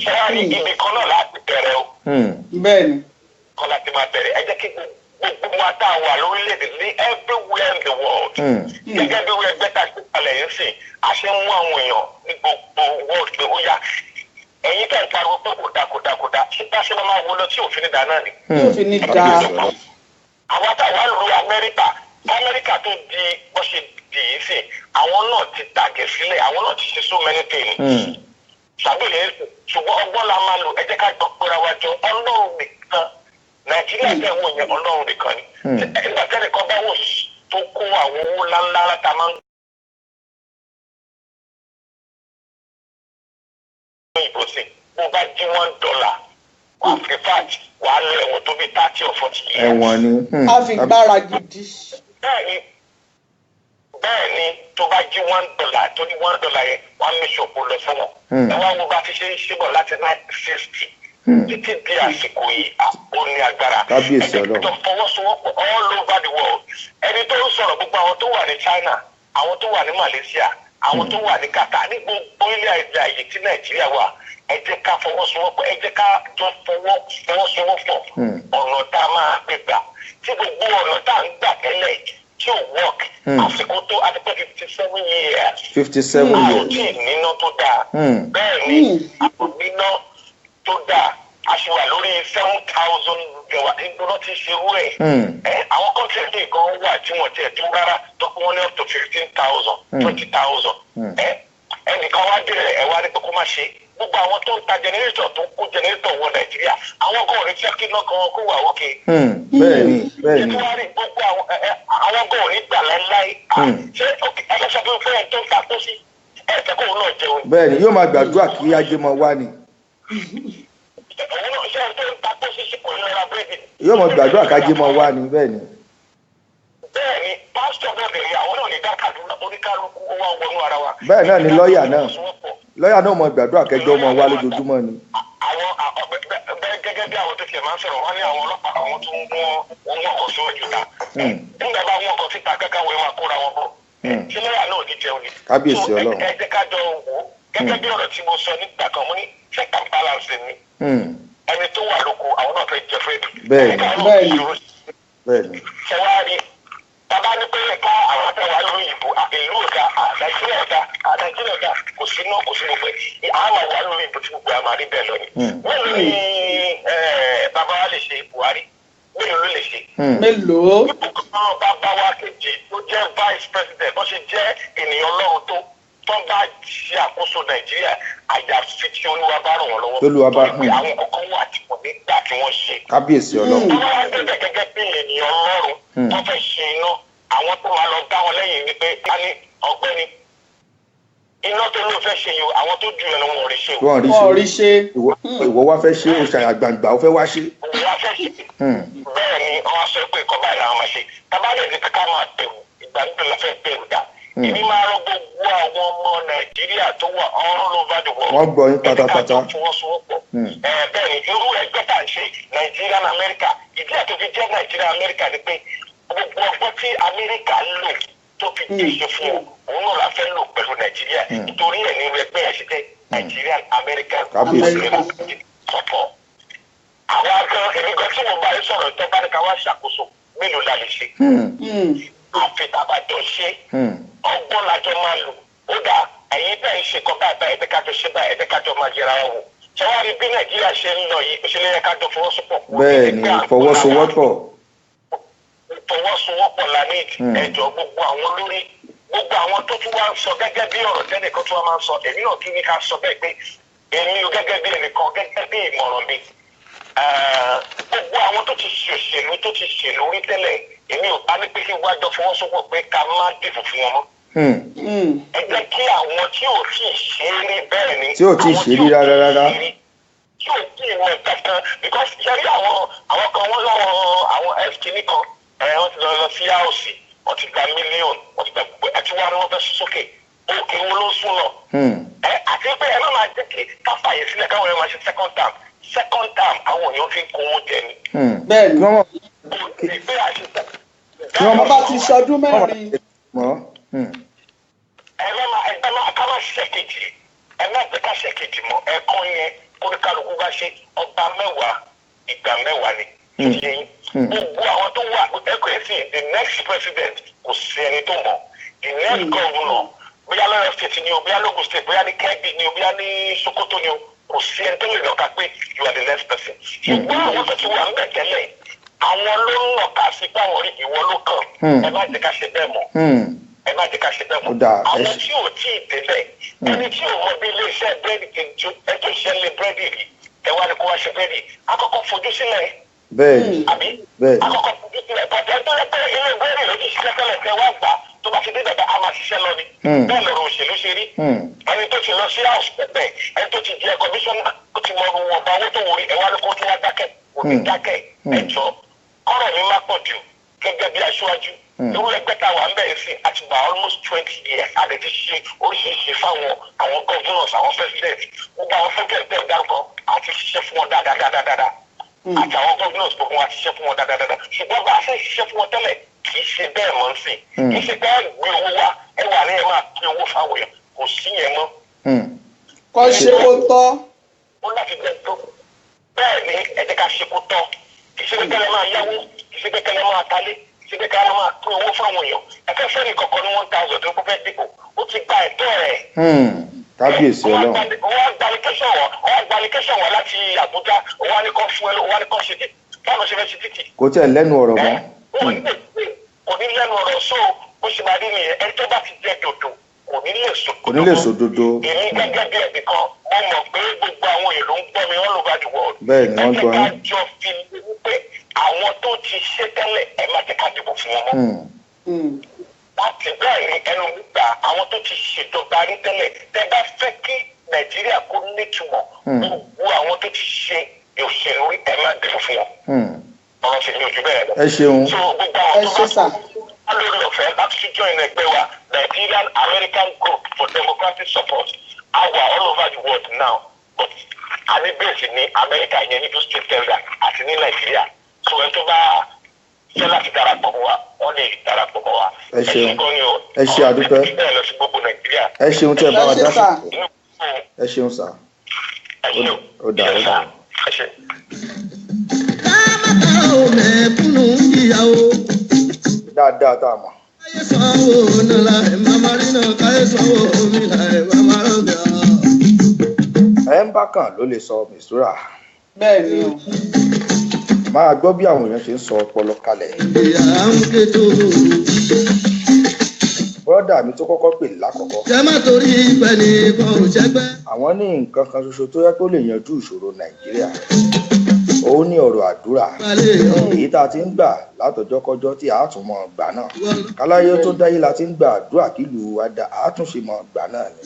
ṣé wàá ní ibi kan náà láti bẹ̀rẹ̀ o. bẹ́ẹ̀ni. kan láti máa bẹ̀rẹ̀ ẹ jẹ́ kí gbogbo wa tá a wà lórílẹ̀‐èdè ní everywhere in the world. gẹ́gẹ́ bí wọ́n ẹgbẹ́ tá a ti kalẹ̀ yẹn sìn a ṣe ń mú àwọn èèyàn ní gbogbo world pé ó yá ẹ̀yin tẹ̀ ń pariwo pé kò dá ṣé bá ṣe máa wo lọ tí òfin ní dáná ni. òfin ní dá. àwọn táwa lu Amẹ́ríkà tó di bó ṣe dì í sìn àwọn náà ti tàgẹ̀ sílẹ̀ àwọn náà ti ṣe so many things. ṣàbẹ̀lẹ̀ ẹ̀sìn ṣùgbọ́n ọgbọ́n la máa lò ẹ jẹ́ ká gbọ́ pera wa jọ Ọlọ́run nìkan Nàìjíríà tẹ̀ wọ̀ yẹn Ọlọ́run nìkan ni. ẹgbẹ́ tẹ́lẹ̀kan bá wò tó kó àwọn owó ńláńlá láta máa ń ìbò sí bó bá jí $1 wà preferred wà á lọ ẹ̀wọ̀n tó bí 30 or 40 years. ẹ̀wọ̀n ni. a fi gbára gidi. bẹ́ẹ̀ni tó bá jí $1 tó ní $1 yẹn wà á ní ṣòkò lọ fún wọn. ẹ wá wo bá ti ṣe ń ṣíbọ̀ láti 1960 títí di àsìkò yìí ó ní agbára. kábíyèsí Ọlọ́run. ẹni tó fọwọ́sowọ́pọ̀ all over the world ẹni tó ń sọ̀rọ̀ gbogbo àwọn tó wà ní China àwọn tó wà ní Malaysia àwọn tó wà ní Qatar ní gbogbo ilé ayé tí Nàìjíríà wà ẹ jẹ́ ká fọwọ́sowọ́pọ̀ ẹ jẹ́ ká jọ fọwọ́sowọ́pọ̀ ọ̀nà tá a máa gbé gbà tí gbogbo ọ̀nà tá a ń gbà tẹ́lẹ̀ tí ò work àsìkò tó adépẹ́ 57 years. 57 years. àwọn tí ìníná tó dáa bẹ́ẹ̀ ni àpòníná tó dáa a ṣe wà lórí 7,000 gẹ̀wà ìgbóná ti ṣe irú ẹ̀. àwọn kọ́ńtẹ́ẹ̀tì kan wà tí wọ́n tiẹ̀ tó rárá tó kún wọn ní up to 15,000 20,000. ẹnìkan wá bẹ̀rẹ̀ ẹ̀ wá ní pé kó má ṣe gbogbo àwọn tó ń ta jẹnẹrétọ̀ tó ń kó jẹnẹrétọ̀ wọ Nàìjíríà àwọn kan ò ní fẹ́ kí iná kan kó wà òkè. bẹ́ẹ̀ni bẹ́ẹ̀ni. ṣé wàá rí gbogbo àwọn kan ò ní gbà láéláé. ṣé ẹlẹ́sọ̀ tó ń fẹ́ tó ń ta kó sí ẹ̀ẹ́dẹ́ kó náà jẹun. bẹ́ẹ̀ni yóò máa gbàdúrà kí ajé mọ wá ni. òun náà ṣe tó ń ta kó sí sí kò ní lọ́ra búrẹ́dì. yóò máa gbàdúrà kájé mọ wá ni bẹ́ẹ̀ni. bẹ́ẹ̀ni pásítọ̀ náà bẹ̀rẹ̀ àwọn náà ní dákàdúrà oníkálukú ó wá wọnú ara wa. bẹ́ẹ̀ náà ni lọ́ọ̀yà náà mọ gbàdúrà kẹjọ mọ wá lójoojúmọ́ ni. àwọn gẹ́gẹ́ gẹ́gẹ́ bí àwọn tó tiẹ̀ máa ń sọ̀rọ̀ wọ́n ní àwọn ọlọ́pàá àwọn tó ń wọ́n ọkọ̀ síwájú ta nígbà bá wọ́n ọkọ̀ síta kẹ́kẹ́ wọ́n máa kóra wọn bọ̀ ṣé lọ́yà náà ní jẹun ni. kábíyèsí ọlọ́run. ẹ jẹ́ ká jọ wò ó gẹ́gẹ́ bí ọ̀rọ̀ tí mo sọ nígbà kan mo ní check and balance ni ẹni tó wà lóko àwọn náà fẹ́ jẹ fúrẹ́dì. bẹ́ẹ̀ni. ṣẹwárí bàbá ní pé ká àwọn àtẹwà lórí ìbò ìlú ọ̀gá nàìjíríà ọ̀gá kò sí náà kò sí gbogbo ẹ̀ àwọn àwà lórí ìbò tí gbogbo àmàrí bẹ́ẹ̀ lọ ni. mélòó ni bàbá wa lè ṣe Buhari mélòó ló lè ṣe. mélòó. bàbá wa kejì tó jẹ́ vice president bó ṣe jẹ́ ènìyàn ọlọ́run tó bá ṣe àkóso nàìjíríà àyàfi tí olúwa bá ràn wọ́n lọ́wọ́. olúwa bá àwọn kọ̀ọ̀kan wà tí kò ní gbà kí wọ́n ṣe. kábíyèsí ọlọ́run. wọ́n wá bẹ̀rẹ̀ gẹ́gẹ́ bí ènìyàn ọlọ́run wọ́n fẹ́ ṣe iná àwọn tó máa lọ dá wọn lẹ́yìn ni pé a ní ọ̀gbẹ́ni iná tó ló fẹ́ ṣe yìí àwọn tó ju ẹ̀ lọ́wọ́ rí ṣe. wọ́n rí ṣe ìwọ wá fẹ́ ṣe òṣàyà gbàǹgbà ó fẹ́ wá ṣe. wọ́n fẹ́ ṣe bẹ́ẹ̀ ni wọ́n sọ pé ìkọ́ báyìí làwọn máa ṣe tábàlẹ̀ ní ká máa bẹ̀rù ìgbà nígbà la fẹ́ bẹ̀rù dá. èmi máa rọ gbogbo àwọn ọmọ nàìjíríà tó wà all over the world. wọ́n gbọ́ yín pátápátá. bẹ́ẹ̀ ni irú ẹgbẹ́ tá à ń ṣe Nigerian America ìdí àtòkè jẹ́ Nigerian America ni pé gbogbo ọgbọ́n tí Amẹ́ríkà lò tó fi ṣe fún ọ òun náà la fẹ́ lò pẹ̀lú Nàìjíríà nítorí ẹ̀ ní ẹgbẹ́ ẹ̀ ṣe jẹ́ Nigerian American support. àwọn akẹ́kọ̀ọ́ èmi kan tí mo bá yín sọ̀rọ̀ tó bá ní ká wá ṣàkóso mélòó la lè ṣe. àfitàbàjọ ṣe ọgbọ́n lájọ máa lò ó dà ẹ̀yin bẹ́ẹ̀ ń ṣe kọ́ báyìí ẹ̀dẹ́ kájọ ṣe báyìí ẹ̀dẹ́ kájọ máa yẹra wọn wò ṣé wàá rí bí Nàìjíríà ṣe ń lọ yìí ó ṣe lè yẹ kájọ fọwọ́sowọ́pọ̀. bẹ́ẹ̀ ni fọwọ́sowọ́pọ̀. fọwọ́sowọ́pọ̀ la ní ẹjọ́ gbogbo àwọn olórí gbogbo àwọn tó tún wá ń sọ gẹ́gẹ́ bí ọ̀rọ̀ tẹ́nìkan tó wá máa ń sọ èmi náà tún ní ká sọ bẹ́ẹ̀ pé èmi ò gẹ́gẹ́ bí ẹnìkan gẹ́gẹ́ bí ìmọ̀ràn mi gbogbo àwọn tó ti ṣòṣèlú tó ti ṣèlú rí tẹ́lẹ̀ èmi ò bá ní pé kí wájọ fọwọ́sowọ́pọ̀ pé ká má dìbò fún wọn mọ́. ẹ jẹ́ kí àwọn tí ò tí ì ṣe é rí bẹ́ẹ̀ ni tí ò tí ì ṣe rí rárá tí ò tí ì wọ kankan because ṣẹ́rí àwọn kan wọ́n lọ́wọ́ àwọn fkini kan wọ́n ti lọ sí áùsì wọ́n ti gba mílíọ̀nù wọ́n ti gba gbogbo àti wá ní wọ́n fẹ́ sókè òkè wo ló ń sún lọ. àti pé ẹ má máa jẹ́ kí káfàyè sílẹ̀ káwọn èèyàn máa ṣe second term àwọn èèyàn fi ń kó owó jẹ ni. bẹ́ẹ̀ ni wọ́n bá ti ṣọdún mẹ́rin. ẹ má ká má ṣiṣẹ́ kejì ẹ má jẹ́ ká ṣe kejì mọ́ ẹ̀kọ́ yẹn kóníkálukú bá ṣe ọba mẹ́wàá ìgbà mẹ́wàá ni. gbogbo àwọn tó wà ẹgbẹ́ sí the next president kò sí ẹni tó mọ̀ the next governor bóyá lọ́yọ̀ state ni o bóyá lógùn state bóyá ní Kebbi ni o bóyá ní Sokoto ni o kò sí ẹni tó lè lọ́ka pé you are the next person. ṣùgbọ́n àwọn tó ti wà ń bẹ̀ tẹ́lẹ̀ àwọn ló ń lọ́ka sí pé àwọn rí ìwọ ló kàn ẹ má jẹ́ ká ṣe bẹ́ẹ̀ mọ́ ẹ má jẹ́ ká ṣe bẹ́ẹ̀ mọ́ àwọn tí ò tí ì délẹ̀ ẹni tí ò mọ bí iléeṣẹ́ búrẹ́dì kejì ẹjọ́ iṣẹ́ lé búrẹ́dì rí ẹ wá ní kó wá ṣe búrẹ́dì àkọ́kọ́ fojú sílẹ̀ bẹ́ẹ̀ni bẹ́ẹ̀ni. àkọ́kọ́ bàtẹ́ tó yẹ pé ilé ìwéèrè ló ti ṣiṣẹ́ tẹ́lẹ̀ tẹ́ wá gbà tó bá ti dé dàgbà á máa ṣiṣẹ́ lọ ni. bẹ́ẹ̀ lọ́rọ̀ òṣèlú ṣe rí. ẹni tó ti lọ sí house pẹ̀pẹ̀ ẹni tó ti jẹ́ kọmíṣánná tó ti mọ ọdún wọn bá owó tó wọrí ẹ̀wá ló kó tó wá dákẹ́ kò ní dákẹ́ ẹ̀jọ́ kọ́rọ̀ mi má pọ̀ jù gẹ́gẹ́ bí aṣáájú. irú ẹgbẹ́ tá a wà ń bẹ̀rẹ̀ sí àti gba almost 20 years a lè ti ṣe oríṣiríṣi fáwọn àwọn governors àwọn president gbogbo àwọn president bẹ́ẹ̀ dárúkọ àti ṣiṣẹ́ fún wọn dáadáa àti àwọn governors gbogbo wọn ti ṣiṣẹ́ fún wọn dáadáa ṣùgbọ́n bá a ṣe ṣiṣẹ́ fún wọn tẹ́lẹ̀ kì í ṣe bẹ́ẹ̀ mọ́ sí kì í ṣe bẹ́ẹ̀ gbé owó wá ẹ wà ní ẹ máa pín owó fáwọn èèyàn kò sí yẹn mọ́. kọ́ ṣe kó tọ́. ó láti jẹ́ tó bẹ́ẹ̀ ni ẹ jẹ́ ká ṣe kó tọ́ kì í ṣe pé kẹ́lẹ́ máa yáwó kì í ṣe pé kẹ́lẹ́ máa talé kì í ṣe pé kẹ́lẹ́ máa pín owó fáwọn èèyàn ẹ fẹ́ fẹ́ ní kọ̀ọ̀kan ní 1,000 tó fẹ́ dìbò ó ti gba ẹ̀tọ́ rẹ̀. kábíyèsí ọlọ́run. wọ́n gbalikẹ́sọ̀ wọ̀ láti Àbújá wọ́n ní kọ́ fún ẹ wọ́n ní kọ́ ṣe títì báwọn ṣe fẹ́ ṣe títì. kò tẹ̀ lẹ́nu ọ̀rọ̀ mọ́. kò ní lẹ́nu ọ̀rọ̀ so bó ṣe máa rí nìyẹn ẹni tó bá ti jẹ́ dòdò kò ní lè sọ. kò ní lè sọ dodo. èmi gẹ́gẹ́ bí ẹ̀bì kan mo mọ̀ pé gbogbo àwọn èèyàn ló ń gbọ́ mi all over the world. bẹ́ẹ̀ ni wọ́n gbọ́ yín. ẹ jẹ́ ká jọ fi wípé àwọn tó ti ṣe tẹ́lẹ̀ ẹ má jẹ́ ká dìbò fún wọn mọ́. láti bẹ́ẹ̀ ni ẹnu mi gbà àwọn tó ti ṣèjọba rí tẹ́lẹ̀ tẹ́ bá fẹ́ kí Nàìjíríà kó nítumọ̀ gbogbo àwọn tó ti ṣe òṣèlú rí ẹ má dìbò fún wọn. ọ̀rọ̀ ṣe ní ojú bẹ́ẹ̀ lọ. ẹ ṣeun. so gbogbo àwọn tó bá lórí ọ̀fẹ́ láti fi join ẹgbẹ́ wa Nigerian American Group for Democratic Support our all over the world now a ní bẹ́ẹ̀sì ní Amẹ́ríkà yẹn ní Houston Texas àti ní Nàìjíríà so ẹ tó bá ṣe láti darapọ̀ mọ́ wa wọ́n lè darapọ̀ mọ́ wa. ẹ ṣeun ẹ ṣe àdúpẹ́ ẹ ṣeun tí ẹ bá wa dá sí ẹ ṣeun sà ó dà ó dà. mẹ̀kúnnù ìyàwó. dáadáa tá a mọ̀. káyé sanwó nílá ẹ̀ máma rí náà káyé sanwó nílá ẹ̀ máma rọ̀bì ọ̀. ẹ̀ ń bá kàn ló lè sọ mìsúrà. bẹ́ẹ̀ ni o. máa gbọ́ bí àwọn èèyàn ṣe ń sọ ọpọlọ kalẹ̀. ìyá ń ké tó. bọ́dà mi tó kọ́kọ́ pè lákọ̀ọ́kọ́. jẹ́ má torí ìpẹ́ ní kan ò ṣẹ́gbẹ́. àwọn ní nǹkan kan ṣoṣo tó yẹ kó lè yanjú ìṣòro Nàìjíríà. òun ní ọ̀rọ̀ àdúrà èyí tá a ti ń gbà látọjọ́kọjọ́ tí a tún mọ̀ gbà náà káláyé tó dáyé la ti ń gbà àdúrà kílù wa dá a tún ṣe mọ̀ gbà náà ni.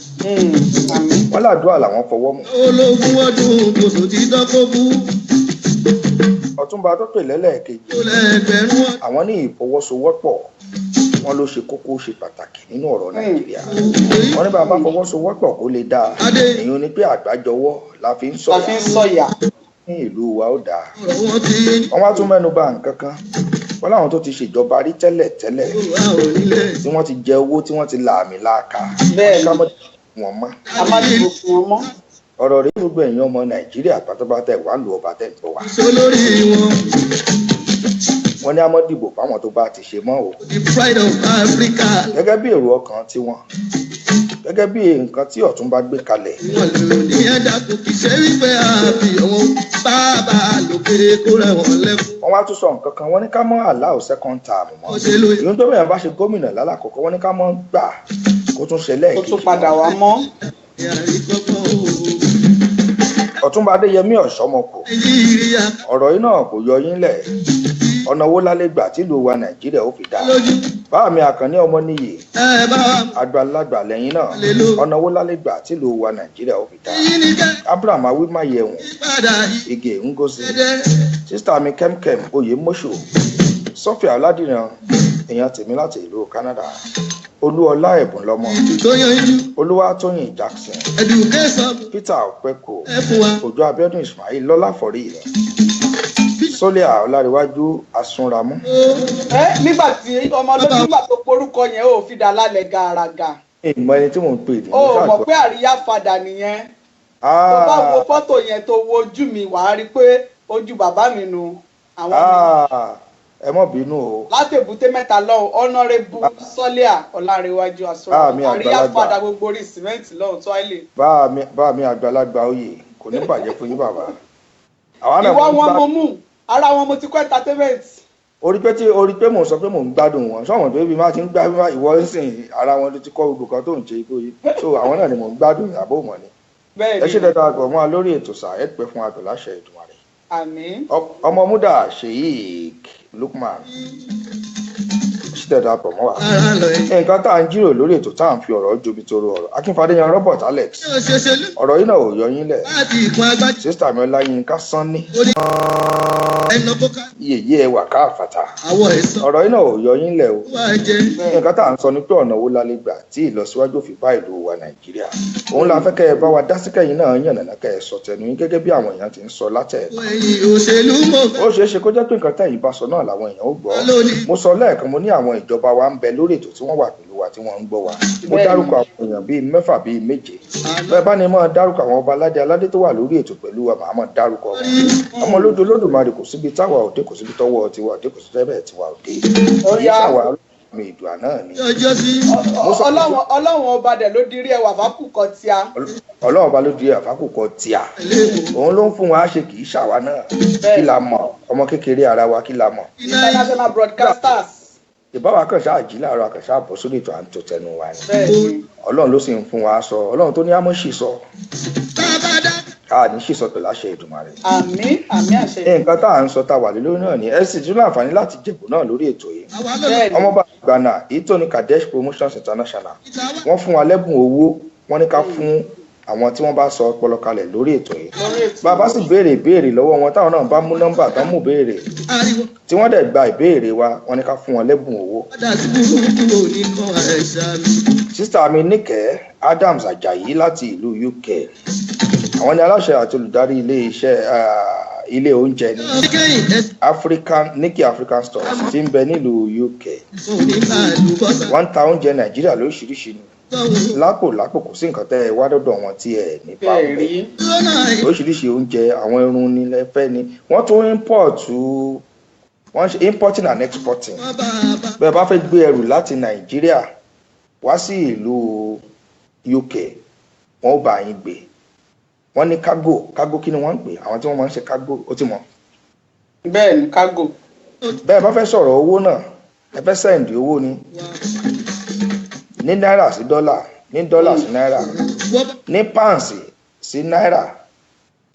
wọ́n làdúrà làwọn fọwọ́ mú. ológun ọdún kòsò ti dọ́kọ́ bú. Ọ̀túnba tó pè lẹ́lẹ́ẹ̀kejì àwọn ní ìfọwọ́sowọ́pọ̀ wọn ló ṣe kókó ṣe pàtàkì nínú ọ̀rọ̀ Nàìjíríà wọn ní bàbá fọwọ́sowọ́pọ̀ kó lè dáa èyí ni pé àgbájọwọ́ la fi ń sọ̀yà ní ìlú wa ó dáa wọn wá tún mẹ́nu bà nǹkan kan wọn láwọn tó ti ṣèjọba rí tẹ́lẹ̀ tí wọ́n ti jẹ owó tí wọ́n ti làmì láàka ká mọ́ wọn mọ́ ọ̀rọ̀ rí gbogbo ẹ̀yin ọmọ Nàìjíríà pátápátá wà lù ọba tẹ̀ ń bọ̀ wá. wọ́n ní àmọ́ dìbò fáwọn tó bá ti ṣe mọ́ o. gẹ́gẹ́ bí èrò ọkàn tiwọn gẹ́gẹ́ bí nǹkan tí Ọ̀túnba gbé kalẹ̀. wọ́n wá tún sọ nǹkan kan wọ́n ní ká mọ́ allow second term mọ́. ìlú tó bẹ̀rẹ̀ bá ṣe gómìnà lálàkọ́kọ́ wọ́n ní ká mọ́ gbà kó tún ṣe lẹ́ẹ̀kejì. kó tún padà wá mọ́. Ọ̀túnba Adéyẹmí Ọ̀ṣọ́mọkò ọ̀rọ̀ yìí náà kò yọ yín lẹ̀ ọ̀nà owó lálẹ́ gbà tílùú wa Nàìjíríà ó fi dá báàmì Àkànní Ọmọníyì àgbàlagbà lẹ́yìn náà ọ̀nà owó lálẹ́ gbà tílùú wa Nàìjíríà ó fi dá Abraham Awimayẹ̀wọ̀n Ige Ngozi sísítà mi Kẹ́mkẹ́m Oyèmọ́ṣù Sọ́fíà Ọládìran èèyàn tèmi láti ìlú Canada Olúọlá Ẹ̀bùnlọ́mọ Olúwatóyìn Jackson Peter Ọ̀pẹ́kò Òjó Abíọ́dún Ismail Lọ́lá Fọ̀rí Sólíà Ọláréwájú Asúnramú. nígbà tí ọmọ lójú nígbà tó porúkọ yẹn ò fi dà lálẹ́ gàràgà. ìmọ̀ ẹni tí mò ń pè ní. o mọ̀ pé àríyá fadà nìyẹn. tó bá wo fọ́tò yẹn tó wo ojú mi wàá rí pé ojú bàbá mi nu àwọn mi. ẹ mọ̀ bínú o. láti Èbúté Mẹ́ta lọ́hùn ọ̀nàrẹ́bù Sólíà Ọláréwájú Asúnramú àríyá fadà gbogbo orí sìmẹ́ǹtì lọ́hùn tọ́ìlì. bá mi àgbàlagbà oyè kò ní bàjẹ́ fún yín bàbá. ìwọ wọn mo mú ara wọn mo ti kọ́ entertainment. orí pé mò ń sọ pé mò ń gbádùn wọn sọ̀wọ́n pé bí má ti ń gbá ìwọ ń sìn ara wọn ló ti kọ́ gbogbo kan tó ń ṣe ikú yìí so àwọn náà ni mò ń gbádùn àbó mọ̀ ni. ẹ ṣe dandan àgbọ̀ mọ́ a lórí ètò sà ẹ pẹ́ fún àgbẹ̀ láṣẹ Èdùmàrè. àmín. ọmọ múdà Sheikh Lukman ṣe dandan àgbọ̀ mọ́ wa. nǹkan tá à ń jíròrò lórí ètò tá à ń fi ọ̀rọ̀ jobi toro ọ̀rọ̀ Akínfadéyan Robert Alex ọ̀rọ̀ yìí náà ò yọ yín lẹ̀ sísítà mi Ọláyínká Sanni yèyé ẹwà káàfàtà ọ̀rọ̀ yìí náà ò yọ yín lẹ̀ o nǹkan tá à ń sọ ní pé ọ̀nà owó lálẹ́ gbà tí ìlọsíwájú fi bá ìlú wa Nàìjíríà òun la fẹ́ kẹ́ ẹ bá wa dá sí kẹ́yìn náà yànnàná kẹ́ ẹ sọ tẹnu yín gẹ́gẹ́ bí àwọn èèyàn ti ń sọ látẹ̀ẹ̀kan ó ṣeé ṣe kó jẹ́ pé nǹkan tẹ̀yìn bá sọ náà làwọn èèyàn ó gbọ́ mo sọ lẹ́ẹ̀kan mo ní àwọn ìjọba wa ń bẹ lórí ètò tí wọ́n wà pẹ̀lú wa tí wọ́n ń gbọ́ wa mo dárúkọ àwọn èèyàn bíi 6 bíi 7 bẹ́ẹ̀ bá ní mọ́ dárúkọ àwọn ọba aládé tó wà lórí ètò pẹ̀lú wa màá mọ́ dárúkọ wọn ọmọ lójú Olódùmarè kò síbi táwa òde kò síbi tọ́wọ́ tiwa òde kò sí tẹ́bẹ̀ tiwa òde èyí táwa mi ìdùà náà ni. ọlọ́run ọba dẹ̀ ló dirí ẹwà fákùkọ tíá. ọlọ́run ọba ló dirí ẹwà fákùkọ tíá òun ló ń fún wa ṣe kì í ṣàwa náà kí la mọ̀ ọmọ kékeré ara wa kí la mọ̀. international broadcasters. ìbáwa kan ṣáà jí láàárọ̀ àkànṣe àbọ̀ sórí ètò à ń tó tẹnu wa ni ọlọ́run ló sì ń fún wa sọ ọlọ́run tó ní àmọ́ sì sọ káà ní sì sọ pẹ̀lú àṣẹ Èdùmàrè. àmín àṣẹ. nǹkan tá à ń sọ tá a wà lé lórí náà ni ẹ sì tún láǹfààní láti jẹ̀bù náà lórí ètò yìí. ọmọọba Ghana èyí tó ní Kadesh Promotions International wọ́n fún wa lẹ́bùn owó wọ́n ní ká fún àwọn tí wọ́n bá sọ ọpọlọ kalẹ̀ lórí ètò yìí. bàbá sì béèrè ìbéèrè lọ́wọ́ wọn táwọn náà bá mú nọ́mbà tán mú béèrè tí wọ́n dẹ̀ gba ìbéèrè wa wọ́n ní ká fún wọn lẹ́bùn owó. sísá mi Níkẹ́ Adams Ajayi láti ìlú UK àwọn ni aláṣẹ àti olùdarí ilé oúnjẹ ní Nikki African Stores tí ń bẹ nílùú UK. wọ́n ń ta oúnjẹ Nàìjíríà lóríṣiríṣi ni lápò kò sí nǹkan tẹ́ ẹ wá dọ́dọ̀ wọn tí ẹ ní báwọn bẹ́ẹ̀ oríṣiríṣi oúnjẹ àwọn irun ní lẹ́fẹ́ ni wọ́n tún wọ́n ṣe importing and exporting bẹ́ẹ̀ bá fẹ́ gbé ẹrù láti Nàìjíríà wá sí ìlú UK wọ́n ó bá yín gbé wọ́n ní cargo kí ni wọ́n ń pè àwọn tí wọ́n máa ń ṣe cargo ó ti mọ̀. bẹ́ẹ̀ ni cargo. bẹ́ẹ̀ bá fẹ́ sọ̀rọ̀ owó náà ẹ fẹ́ sẹ́ǹdì owó ni ní náírà sí dọ́là ní dọ́là sí náírà ní páǹsì sí náírà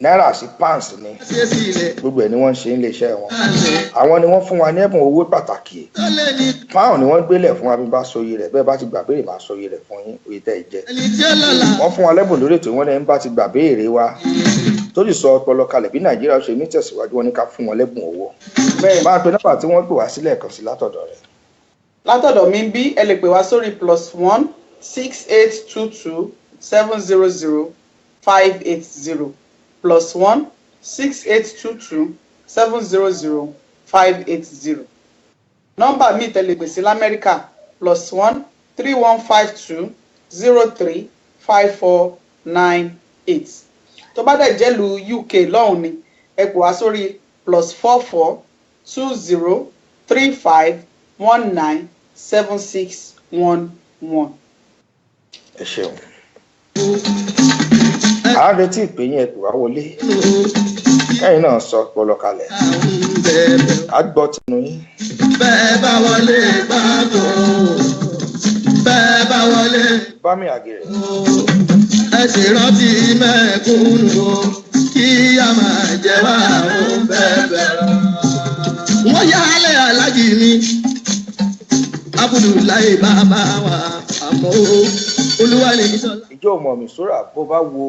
náírà sí páǹsì ni gbogbo ẹ̀ ni wọ́n ń ṣe nílé iṣẹ́ wọn àwọn ni wọ́n fún wa ní ẹ̀bùn owó pàtàkì pound ni wọ́n gbélẹ̀ fún wa bí bá sọyè rẹ̀ bẹ́ẹ̀ bá ti gbà béèrè máa sọyè rẹ̀ fún yín òye tẹ́ ẹ jẹ́ wọ́n fún wa lẹ́bùn lórí ètò ìwọ́n lẹ́yìn bá ti gbà béèrè wa tó sì sọ ọpọlọ kalẹ̀ bí Nàìjíríà ṣe ní tẹ̀síwájú wọn ní ká fún wọn lẹ́bùn owó máa pe nọ́mbà tí wọ́n pè wá sílẹ̀ kan sí látọ̀dọ̀ rẹ̀. látọ̀dọ̀ mi ń bí ẹ lè pè wá sórí +1 6822 700 580 +1 6822 700 580. nọ́mbà mi tẹ̀lé pè sí l'Amẹ́ríkà +1 3152 03 5498. tó bá dẹ̀ jẹ́ lu UK lọ́hùn ni ẹ pè wá sórí +44 20 35 19 7611. ẹ ṣeun a retí ìpè yín ẹ pè wá wọlé kẹ́yìn náà sọ ọpọlọ kalẹ̀ a gbọ́ tinú yín. bẹ́ẹ̀ bá wọlé gbàgbọ́ bẹ́ẹ̀ bá wọlé. bámi àgẹrẹ. ẹ sì rántí mẹ́kúnnù kí a máa jẹ wá òun bẹ́ẹ̀ bẹ́ẹ̀. wọ́n yá alẹ́ alájì mi Abdullahi bàbá wa àmọ́ olúwa ní ìṣọ́lá. ìjọ ọmọ mi sóra bó bá wo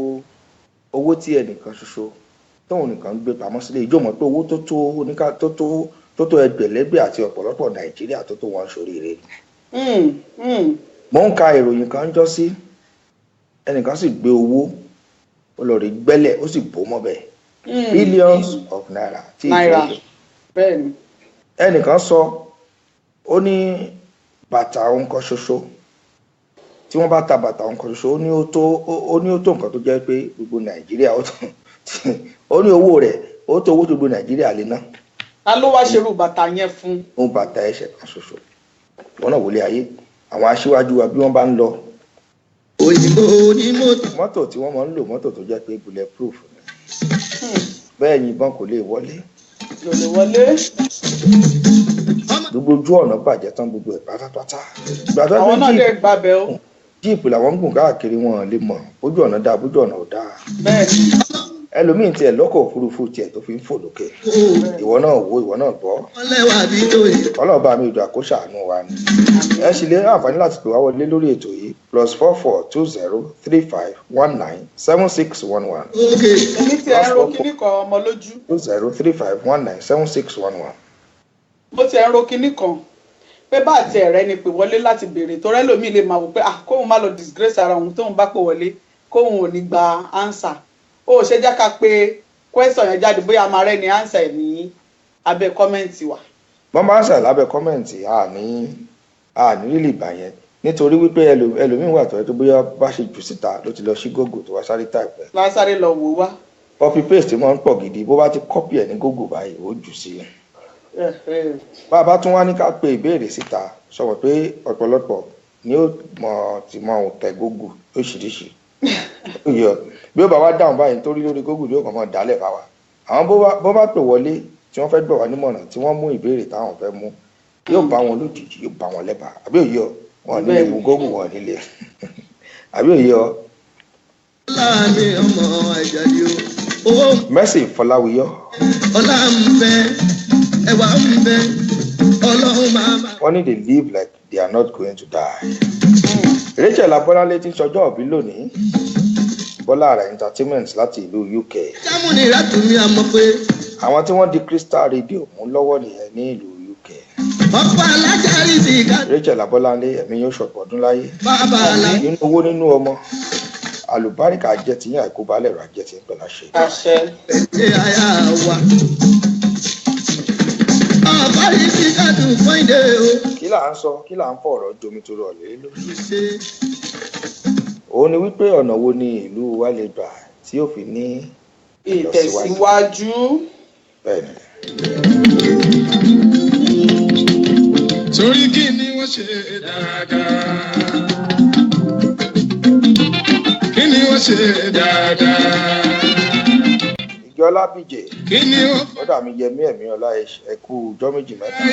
owó tí ẹnìkan ṣoṣo tóun nìkan gbé pamọ́ sílé ìjọ mọ̀ pé owó tó tó ẹgbẹ̀lẹ́gbẹ̀ àti ọ̀pọ̀lọpọ̀ Nàìjíríà tó tó wọn ṣoríire. mo ń ka ìròyìn kan jọ sí ẹnìkan sì gbé owó ó lọ rí gbẹ́lẹ̀ ó sì bò mọ́ bẹ́ẹ̀ billions of naira tí ìjọ bẹ́ẹ̀ni. ẹnìkan sọ ó ní bàtà òun kan ṣoṣo tí wọ́n bá ta bàtà òun kan ṣoṣo ó ní ó tó nǹkan tó jẹ́ pé gbogbo Nàìjíríà ó ní owó rẹ̀ ó tó owó tó gbogbo Nàìjíríà lè ná. ta ló wá ṣerú bàtà yẹn fún. ó bàtà ẹsẹ̀ kan ṣoṣo wọn náà wọlé ayé àwọn aṣíwájú wa bí wọ́n bá ń lọ. òyìnbó ní mọ́tò tí wọ́n máa ń lò mọ́tò tó jẹ́ pé bullet proof ni bẹ́ẹ̀ yìnbọn kò lè wọlé. kò lè wọlé. gbogbo ojú ọ̀nà bàjẹ́ tán gbogbo ẹ̀ pátápátá. àwọn náà lè gbàbẹ̀ o. jíìpù làwọn ń gùn káàkiri wọn lè mọ̀ bójú ọ̀nà dáa bójú ọ̀nà ò dáa. bẹ́ẹ̀ni. ẹlòmíín tiẹ̀ lọ́kọ̀ òfurufú tiẹ̀ tó fi ń fò lókè. ìwọ náà wo ìwọ náà gbọ́. ọlọ́ọ̀bá mi ìdò àkóṣàánú wa ni. ẹ sì lè àǹfààní láti pè wá wọlé lórí ètò yìí +44 20 35 19 7611. èmi ti ẹ ro kíní kan ọmọ lójú. 20 35 19 7611. mo ti ẹ ro kíní kan pé bá àti ẹ̀rẹ́ ni pè wọlé láti béèrè tó rẹ́ lómi lè máa wò pé kóun má lọ disgrace ara òun tóun bá pè wọlé kóun ò ní gba answer ó ṣe jẹ́ ká pé question yẹn jáde bóyá máa rẹ́ ni answer ẹ̀ ní abẹ́ kọ́mẹ́ǹtì wa. wọ́n máa ń sà lábẹ́ kọ́mẹ́ǹtì àní lílì bà yẹn nítorí wípé ẹlòmíín wà tó ẹ tó bóyá bá ṣe jù síta ló ti lọ sí Google tó wá sáré type ẹ̀. wá sáré lọ wò wá. copy paste máa ń pọ̀ gidi bó bá ti copy ẹ̀ ní Google báyìí ó jù sí i. bá a bá tún wá ní ká pe ìbéèrè síta sọ̀rọ̀ pé ọ̀pọ̀lọpọ̀ ni ó ti mọ tẹ̀ Google lóṣìṣì bí ó bá wá dáhùn báyìí nítorí lórí Google yóò kàn mọ́ dálẹ̀ bá wa àwọn bó bá pè wọlé tí wọ́n fẹ́ gbọ́ wá nímọ̀ràn tí wọ́n mú ìbéèrè táwọn fẹ́ mú yóò bá wọn lójijì yóò bá wọn lẹ́bàá àbí òye ọ wọn nílé ewu Google wọn nílé àbí òye ọ. Mercy Fọláwíyọ. ọlá ń bẹ ẹwà ń bẹ ọlọ́run máa. wọ́n ní they live like they are not going to die. Rachel Abọ́láńlé ti ń ṣọjọ́ òbí lónìí. Bọ́lá Àrà Entertainment láti ìlú UK. jámúni ìrátùmí àmọ́ pé. àwọn tí wọ́n di Crystal Radio mú lọ́wọ́ nìyẹn ní ìlú UK. ọ̀pọ̀ alájàrí ti ká. Rachel Abọ́láńlé ẹ̀mí yóò ṣọ̀pọ̀ ọdún láyé. bàbá àlá. nínú owó nínú ọmọ àlùbáríkà jẹ́ ti yín àìkú balẹ̀ rà jẹ́ ti ń pẹ̀lú àṣẹ. àṣẹ. ẹ̀jẹ̀ àyà wa. àbárí sí kàdùn fọ́ìdé o. kí là ń sọ kí là ń fọ̀rọ̀ jomitoro ọ̀lẹ́ lórí. òun ni wípé ọ̀nà wo ni ìlú wa lè gbà tí ó fi ní ìtẹ̀síwájú. bẹ́ẹ̀ni. torí kí ni wọ́n ṣe dáadáa. kí ni wọ́n ṣe dáadáa. ìjọ lábìjẹ kí ni ó. lọ́dà mi yẹmí ẹ̀mí ọlá ẹ̀kú ọjọ́ méjì mẹ́ta.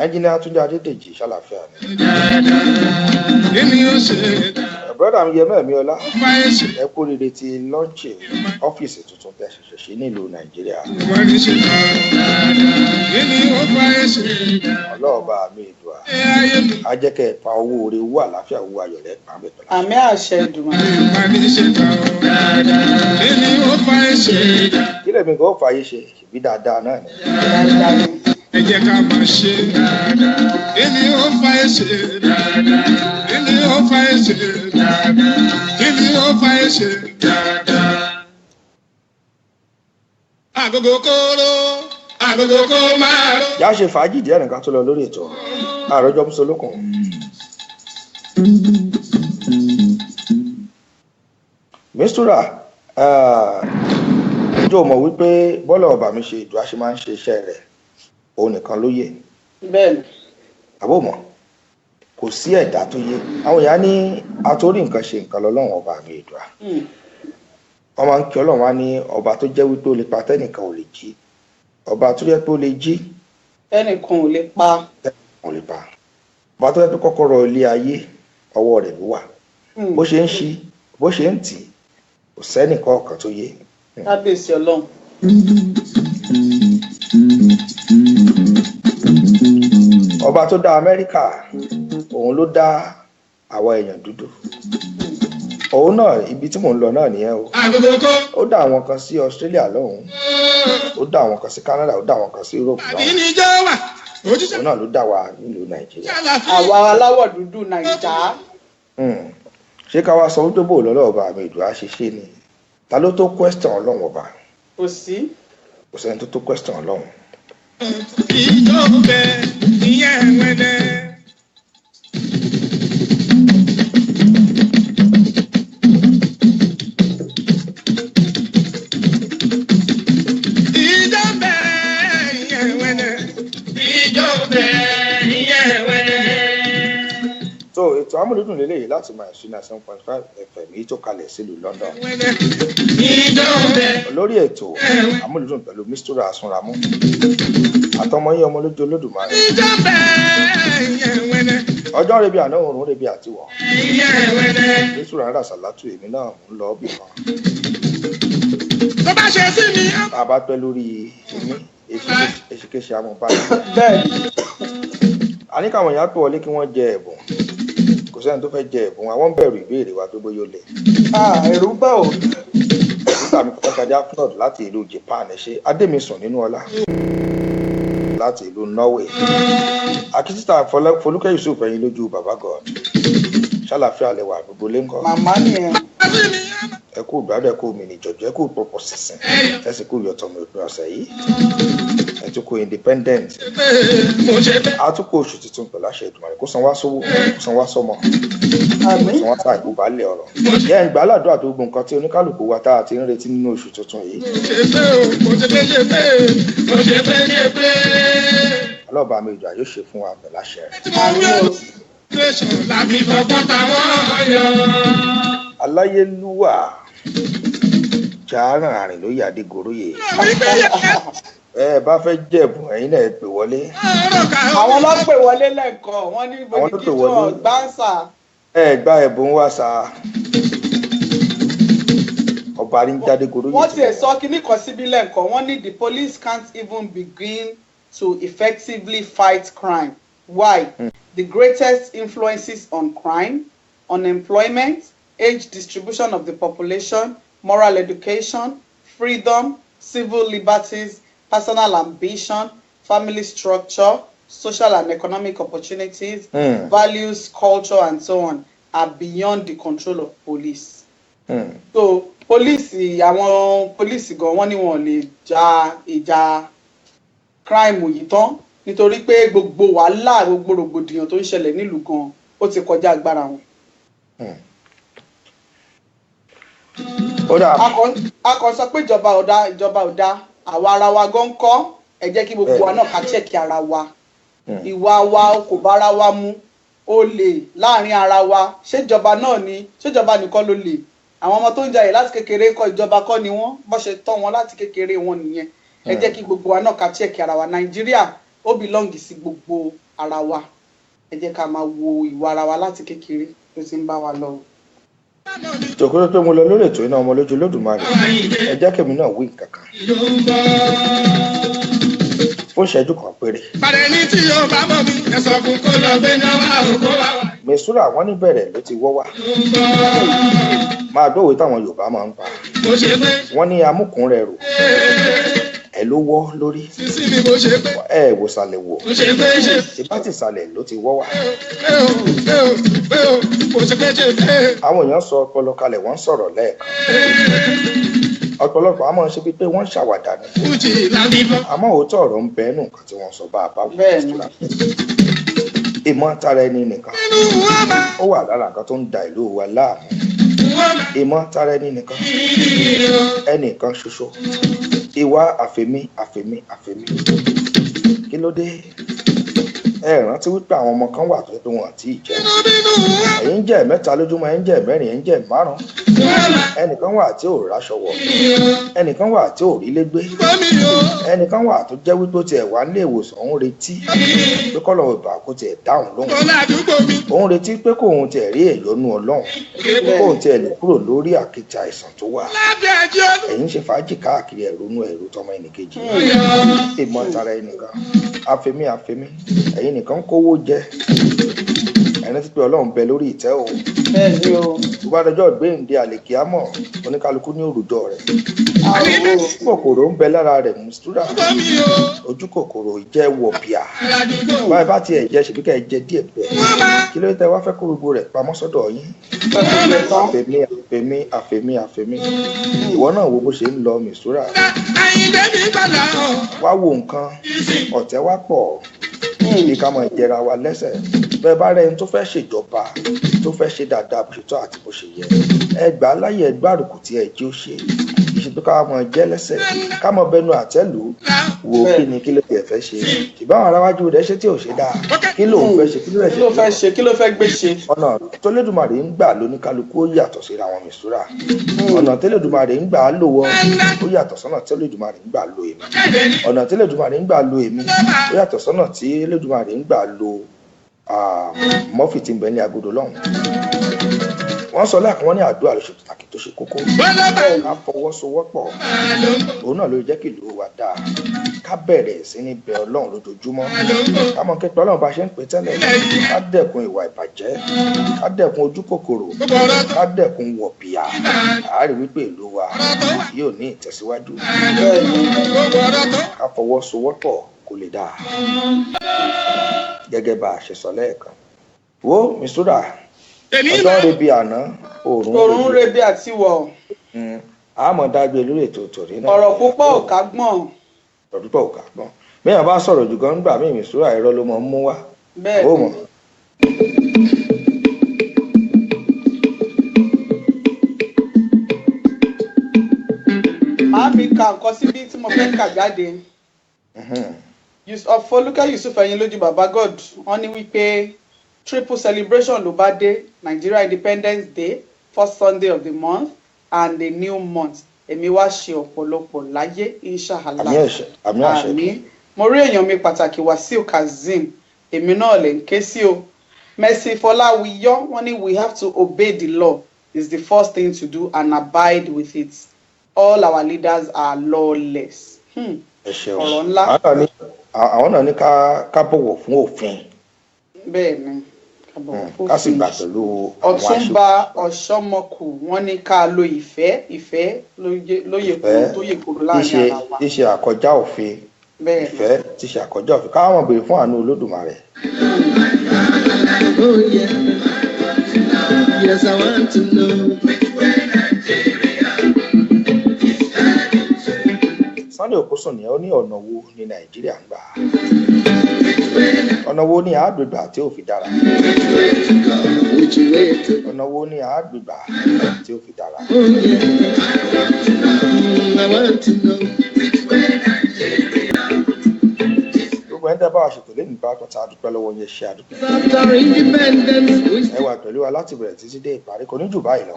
ẹnjìnìá Túnjí Adédèjì ṣàlàfíà ni. kí ni ó ṣe dáadáa. brọ́dà mi yẹmí ẹ̀mí ọlá ẹ̀kú rere ti lọ́ọ̀nchì ọ́fíìsì tuntun tẹ̀ ṣẹ̀ṣẹ̀ sí nílùú Nàìjíríà. wọ́n ní ṣe dáadáa. kí ni ó fa ẹ̀ṣẹ̀ dáadáa. ọlọ́ọ̀bá mi ìdùà ajẹ́kẹ́ pa owó orí owó àlàáfíà owó ayọ̀lẹ̀ pàmẹ́ pẹ̀lú. àmì àṣẹ ìdùnnú. kí ni ó fa ẹ̀ṣẹ̀ dáadáa. kí lèmi kò fààyè ṣe ìbí dáadáa náà ni. ẹ jẹ́ ká máa ṣe dáadáa. kí ni ó fa ẹ̀ṣẹ̀ dáadáa. kí ni ó fa ẹ̀ṣẹ̀ dáadáa. kí ni ó fa ẹ̀ṣẹ̀ dáadáa. agogo kóró agogo kó máa ró. yá ṣe fàájì díẹ̀ nìkan tó lọ lórí ètò àròjọ musolókun. mistura ìjọ mọ̀ wípé bọ́lá ọba mi ṣe ìdúrà ṣe máa ń ṣe iṣẹ́ rẹ̀ òun nìkan ló yẹ. bẹ́ẹ̀ni. àbó mọ̀ kò sí ẹ̀dá tó yẹ àwọn èèyàn ní àtórí nǹkan ṣe nǹkan lọ́lọ́run ọba mi ìdúrà. wọ́n máa ń kí ọlọ́run wá ní ọba tó jẹ́ wípé ó lè pa tẹ́nìkan ò lè jí ọba tó yẹ pé ó lè jí ẹnìkan ò lè pa. ò lè pa ọba tó yẹ pé kọ́kọ́rọ́ ilé ayé ọwọ́ rẹ̀ ló wà bó ṣe ń ṣí bó ṣe ń tì kò sẹ́nìkan ọ̀kan tó yé. kábíyèsí ọlọ́run. ọba tó dá Amẹ́ríkà òun ló dá àwa èèyàn dúdú òun náà ibi tí mò ń lọ náà nìyẹn o ó dá àwọn kan sí Australia lọ́hùn ó dá àwọn kan sí Canada ó dá àwọn kan sí Europe lọ́hùn òun náà ló dá wa nílùú Nàìjíríà. àwa aláwọ̀ dúdú Nàìjà. ṣé ká wá sọ wípé bò lọ́lọ́ ọba àmì ìdúrà ṣe ṣe ni ta ló tó question ọlọ́run ọba. kò sí. kò sẹ́ni tó tó question ọlọ́run. ìjọba ìyẹn wẹ́dẹ́. so ètò amúlùdùn lélẹ́yìí láti máa ṣí náà 7.5 FM yìí tó kalẹ̀ sílùú London. olórí ètò amúlùdùn pẹ̀lú mistura asunramu àtọmọ yín ọmọ lójú Olódùmarè. ọjọ́ rebi àná òórùn rebi àtiwọ̀ mistura ń rà sàlátù èmi náà ń lọ bì kan. tó bá ṣe sí mi. bàbá pẹ́ lórí èmi èsìkéṣe amúbáyé. a ní káwọn èèyàn tó wọlé kí wọ́n jẹ ẹ̀bùn kò sẹ́ni tó fẹ́ jẹ ẹ̀bùn àwọn bẹ̀rù ìbéèrè wa tó bóyá ó lẹ̀. ẹ̀rù bá o. nígbà mi pàtàkì afnod láti ìlú Japan ẹ ṣe Adémisùn nínú ọlá láti ìlú Norway akíntítà Folúkẹ́ Yusuf ẹ̀yin lójú baba God ṣàlàfíà lẹwà gbogbo lẹ́ńkọ́. màmá nìyẹn. ẹ kú ìgbádùn ẹ kú omi nìjọjọ ẹ kú pọpọ sísìn ẹ sì kú ìyọtọmọ ìpín ọ̀sẹ̀ yìí ẹ tún kú independent àtúkọ oṣù tuntun pẹ̀lú àṣẹ Èdùmàrè kó san wá sówó kó san wá sọ́mọ kó san wá sáà ìkú balẹ̀ ọ̀rọ̀ yẹn ìgbàládùn àti gbogbo nǹkan tí oníkálukú wa tá a ti ń retí nínú oṣù tuntun yìí. ọlọ́ọ̀bá mi ìjọ yóò ṣe fún wa pẹ̀lú àṣẹ aláyélúwà jàáràn àrìn ló yàdé goróyè ẹ bá fẹ́ jẹ̀bùn ẹ̀yin náà pè wọlé. àwọn ló pè wọlé lẹ́ẹ̀kan wọ́n ní bòlíkìtò gbáǹsà. ẹ gba ẹ̀bùn wá sa ọba rí ń jáde goróyè. wọ́n ti sọ kínní kan síbí lẹ́ẹ̀kan wọ́n ní the police can't even begin to effectively fight crime. Why? The greatest influences on crime, unemployment, age distribution of the population, moral education, freedom, civil liberties, personal ambition, family structure, social and economic opportunities, values, culture, and so on are beyond the control of police. so àwọn pólíìsì gan wọ́n ní wọn lè ja ìjà crime yìí tán nítorí pé gbogbo wàhálà gbogbo rògbòdìyàn tó ń ṣẹlẹ̀ nílùú gan ó ti kọjá agbára wọn. a kàn sọ pé ìjọba ò dá àwa ara wa gan kọ́ ẹ jẹ́ kí gbogbo wa náà ká chẹ́kì ara wa ìwà wa kò bára wa mu ó lè láàrin ara wa ṣèjọba nìkan ló lè àwọn ọmọ tó ń jayè láti kékeré kọ́ ìjọba kọ́ ni wọ́n bó ṣe tọ́ wọn láti kékeré wọn nìyẹn ẹ jẹ́ kí gbogbo wa náà ká chẹ́kì ara wa nàìjíríà ó bìlọ́ǹgì sí gbogbo ara wa ẹ jẹ́ ká máa wo ìwà ara wa láti kékeré tó ti ń bá wa lọ. tòkúrò pé mo lọ lórí ètò iná ọmọ lójú Olódùmarè ẹ jẹ́ kèmí náà wí kankan fún ìṣẹ́jú kan péré. Bàrẹ̀ ní tí yóò bá mọ̀ mi, ẹ sọ fún kó lọ gbé náà wá òkú wá wá. Mèsúrà wọ́n ní bẹ̀rẹ̀ ló ti wọ́ wá. Máa gbọ́wé táwọn Yorùbá máa ń pa. Wọ́n ní amúkùn rẹ̀ rò. Ẹ ló wọ́ lórí. Ẹ wò sàlẹ̀ wò. Ìbá ti sàlẹ̀ ló ti wọ́ wá. Àwọn èèyàn sọ ọpọlọ kalẹ̀ wọ́n sọ̀rọ̀ lẹ́ẹ̀kan. Ọ̀pọ̀lọpọ̀ a máa ń ṣe bíi pé wọ́n ń ṣàwàdà ni. Àmọ́ òótọ́ ọ̀rọ̀ ń bẹ nù nǹkan tí wọ́n sọ bá a bá wù. Ìmọ̀ tara ẹni nìkan ó wà lára nǹkan tó ń da ìlú wa láàmú. Ìmọ̀ tara ẹni nìkan ẹnìkan ṣoṣo ìwà àfẹ̀mí kí ló dé? Ẹ rántí wípé àwọn ọmọ kan wà tó yẹ pé wọn àti ìjẹ ẹ̀yin jẹ́ mẹ́ta lójúmọ́ ẹ̀yin jẹ́ mẹ́rin ẹ̀yin jẹ́ márùn-ún ẹnìkan wà tí ò ráṣọ wọ̀ ẹnìkan wà tí ò rí légbé ẹnìkan wà tó jẹ́ wípé ó tiẹ̀ wá nílé ìwòsàn òun retí pé kọ́ lọ́wọ́ ìbà kó tiẹ̀ dáhùn lóhùn òun retí pé kóun tiẹ̀ rí èyọ́nú Ọlọ́run kóun tiẹ̀ lè kúrò lórí àkìtì àìsàn tó wà ẹ̀yin ṣe fàájì káàkiri ẹ̀rú tọmọ ẹnìkejì ìmọ̀ tara ẹnìkan àfẹ̀mí ẹ̀yin nìkan kówó jẹ ẹni tí pé Ọlọ́run bẹ lórí ìtẹ́ o tó bá dọjọ́ gbéǹde àlèkíámọ̀ oníkálukú ní òrùjọ rẹ̀ kòkòrò ń bẹ lára rẹ̀ mùsùlùmí ojú kòkòrò jẹ́ wọ̀bìà báyìí bá tiẹ̀ jẹ́ ṣèbí ká ẹ jẹ díẹ̀ bẹ́ẹ̀ kí ló tẹ wá fẹ́ kó gbogbo rẹ̀ pamọ́ sọ́dọ̀ yín àfẹ̀mí ìwọ náà wo bó ṣe ń lọ mìsúrà wá wo nǹkan ọ̀tẹ̀ wá pọ̀ ní ká mọ ìjẹra wa lẹ́sẹ̀ bẹ́ẹ̀ bá rẹ̀ ń tó fẹ́ ṣèjọba tó fẹ́ ṣe dáadáa bó ṣe tọ́ àti bó ṣe yẹ ẹ gbà á láyè ẹ gbárùkù tí ẹ jẹ́ ó ṣe ìṣètò ká mọ jẹ́ lẹ́sẹ̀ ká mọ bẹnu àtẹ́lù wo kí ni kí ló tiẹ̀ fẹ́ ṣe ṣùgbọ́n àwọn aráwájú rẹ̀ ṣe tí ò ṣe dáa kí ló ń fẹ́ ṣe kí ló fẹ́ gbé ṣe. ọ̀nà tó lẹ́dùnmarè ń gbà lóníkálukú ó yàtọ̀ síra wọn mìsúrà ọ̀nà tó lẹ́dùnmarè ń gbà á lò wọ́n ó yàtọ̀ sọ́nà tó lẹ́dùnmarè ń gbà lo èmi ọ̀nà tó lẹ́dùnmarè ń gbà lo èmi ó yàtọ̀ sọ́nà tí lẹ́dùnmarè ń gbà lo mọ́fì tí ń bẹ ní agodo lọ́hùn. Wọ́n sọ láàkín wọ́n ní àdúrà ló ṣe pàtàkì tó ṣe kókó ká fọwọ́sowọ́pọ̀ òun náà ló jẹ́ kí ìlú wa dáa ká bẹ̀rẹ̀ sí ní bẹ Ọlọ́run lójoojúmọ́ ká mọ̀ képe Ọlọ́run bá ṣe ń pè tẹ́lẹ̀ ká dẹ̀kun ìwà ìbàjẹ́ ká dẹ̀kun ojú kòkòrò ká dẹ̀kun wọ̀bìà àárí wípé ìlú wa yóò ní ìtẹ̀síwájú ká fọwọ́sowọ́pọ̀ kó lè dáa gẹ́gẹ́ bá a ṣe sọ lẹ́ẹ̀kan wo Mistura ọjọ́ rebi àná òòrùn rebi àti wọ̀ àmọ́ dágbé lórí ètò tòrí náà ọ̀rọ̀ púpọ̀ ò ká gbọ̀n bẹ́ẹ̀ bá sọ̀rọ̀ jù gan nígbà míì Mistura irọ́ ló mọ̀ ń mú wá ó mọ̀. màá fi ka nǹkan síbí tí mo fẹ́ kà jáde. Fọlúkẹ́ Yusuf Ẹ̀yìnlójú Baba God wọ́n ní wípé triple celebration ló bá dé Nigeria Independence Day first Sunday of the month and the new month èmi wá ṣe ọ̀pọ̀lọpọ̀ láyé inshallah àmín mo rí èèyàn mi pàtàkì Wasiu Kazeem èmi náà lè ń ké sí o Mercy Fọláwíyọ wọ́n ní we have to obey the law is the first thing to do and abide with it all our leaders are lawless. Ọ̀rọ̀ ńlá. Àwọn náà ní ká bọ̀wọ̀ fún òfin. Bẹ́ẹ̀ni ká bọ̀wọ̀ fún òfin. Ká sì gbà pẹ̀lú àwọn aṣọ. Ọ̀túnba Ọ̀ṣọ́mọkù wọ́n ní ká lo ìfẹ́ lóye kúrò tó yè kúrò láàrin ara wa. Tíṣe àkọjá òfin. Ìfẹ́ tíṣe àkọjá òfin. Káwọn béèrè fún àánú Olódùmarè. Yes, I want to know which way Nigeria wọ́n ní òkúsùn ní ó ní ọ̀nà wo ní Nàìjíríà ń gbà ọ̀nà wo ní àgbègbà tí ó fi dára ọ̀nà wo ní àgbègbà tí ó fi dára. gbogbo ẹni tẹ́ bá wa ṣètò lẹ́yìn bá kọta àdúpẹ́ lọ́wọ́ yẹn ṣe àdúpẹ́. ẹ wà pẹ̀lú wa láti bẹ̀rẹ̀ títí dé ìparí kò ní jù báyìí lọ.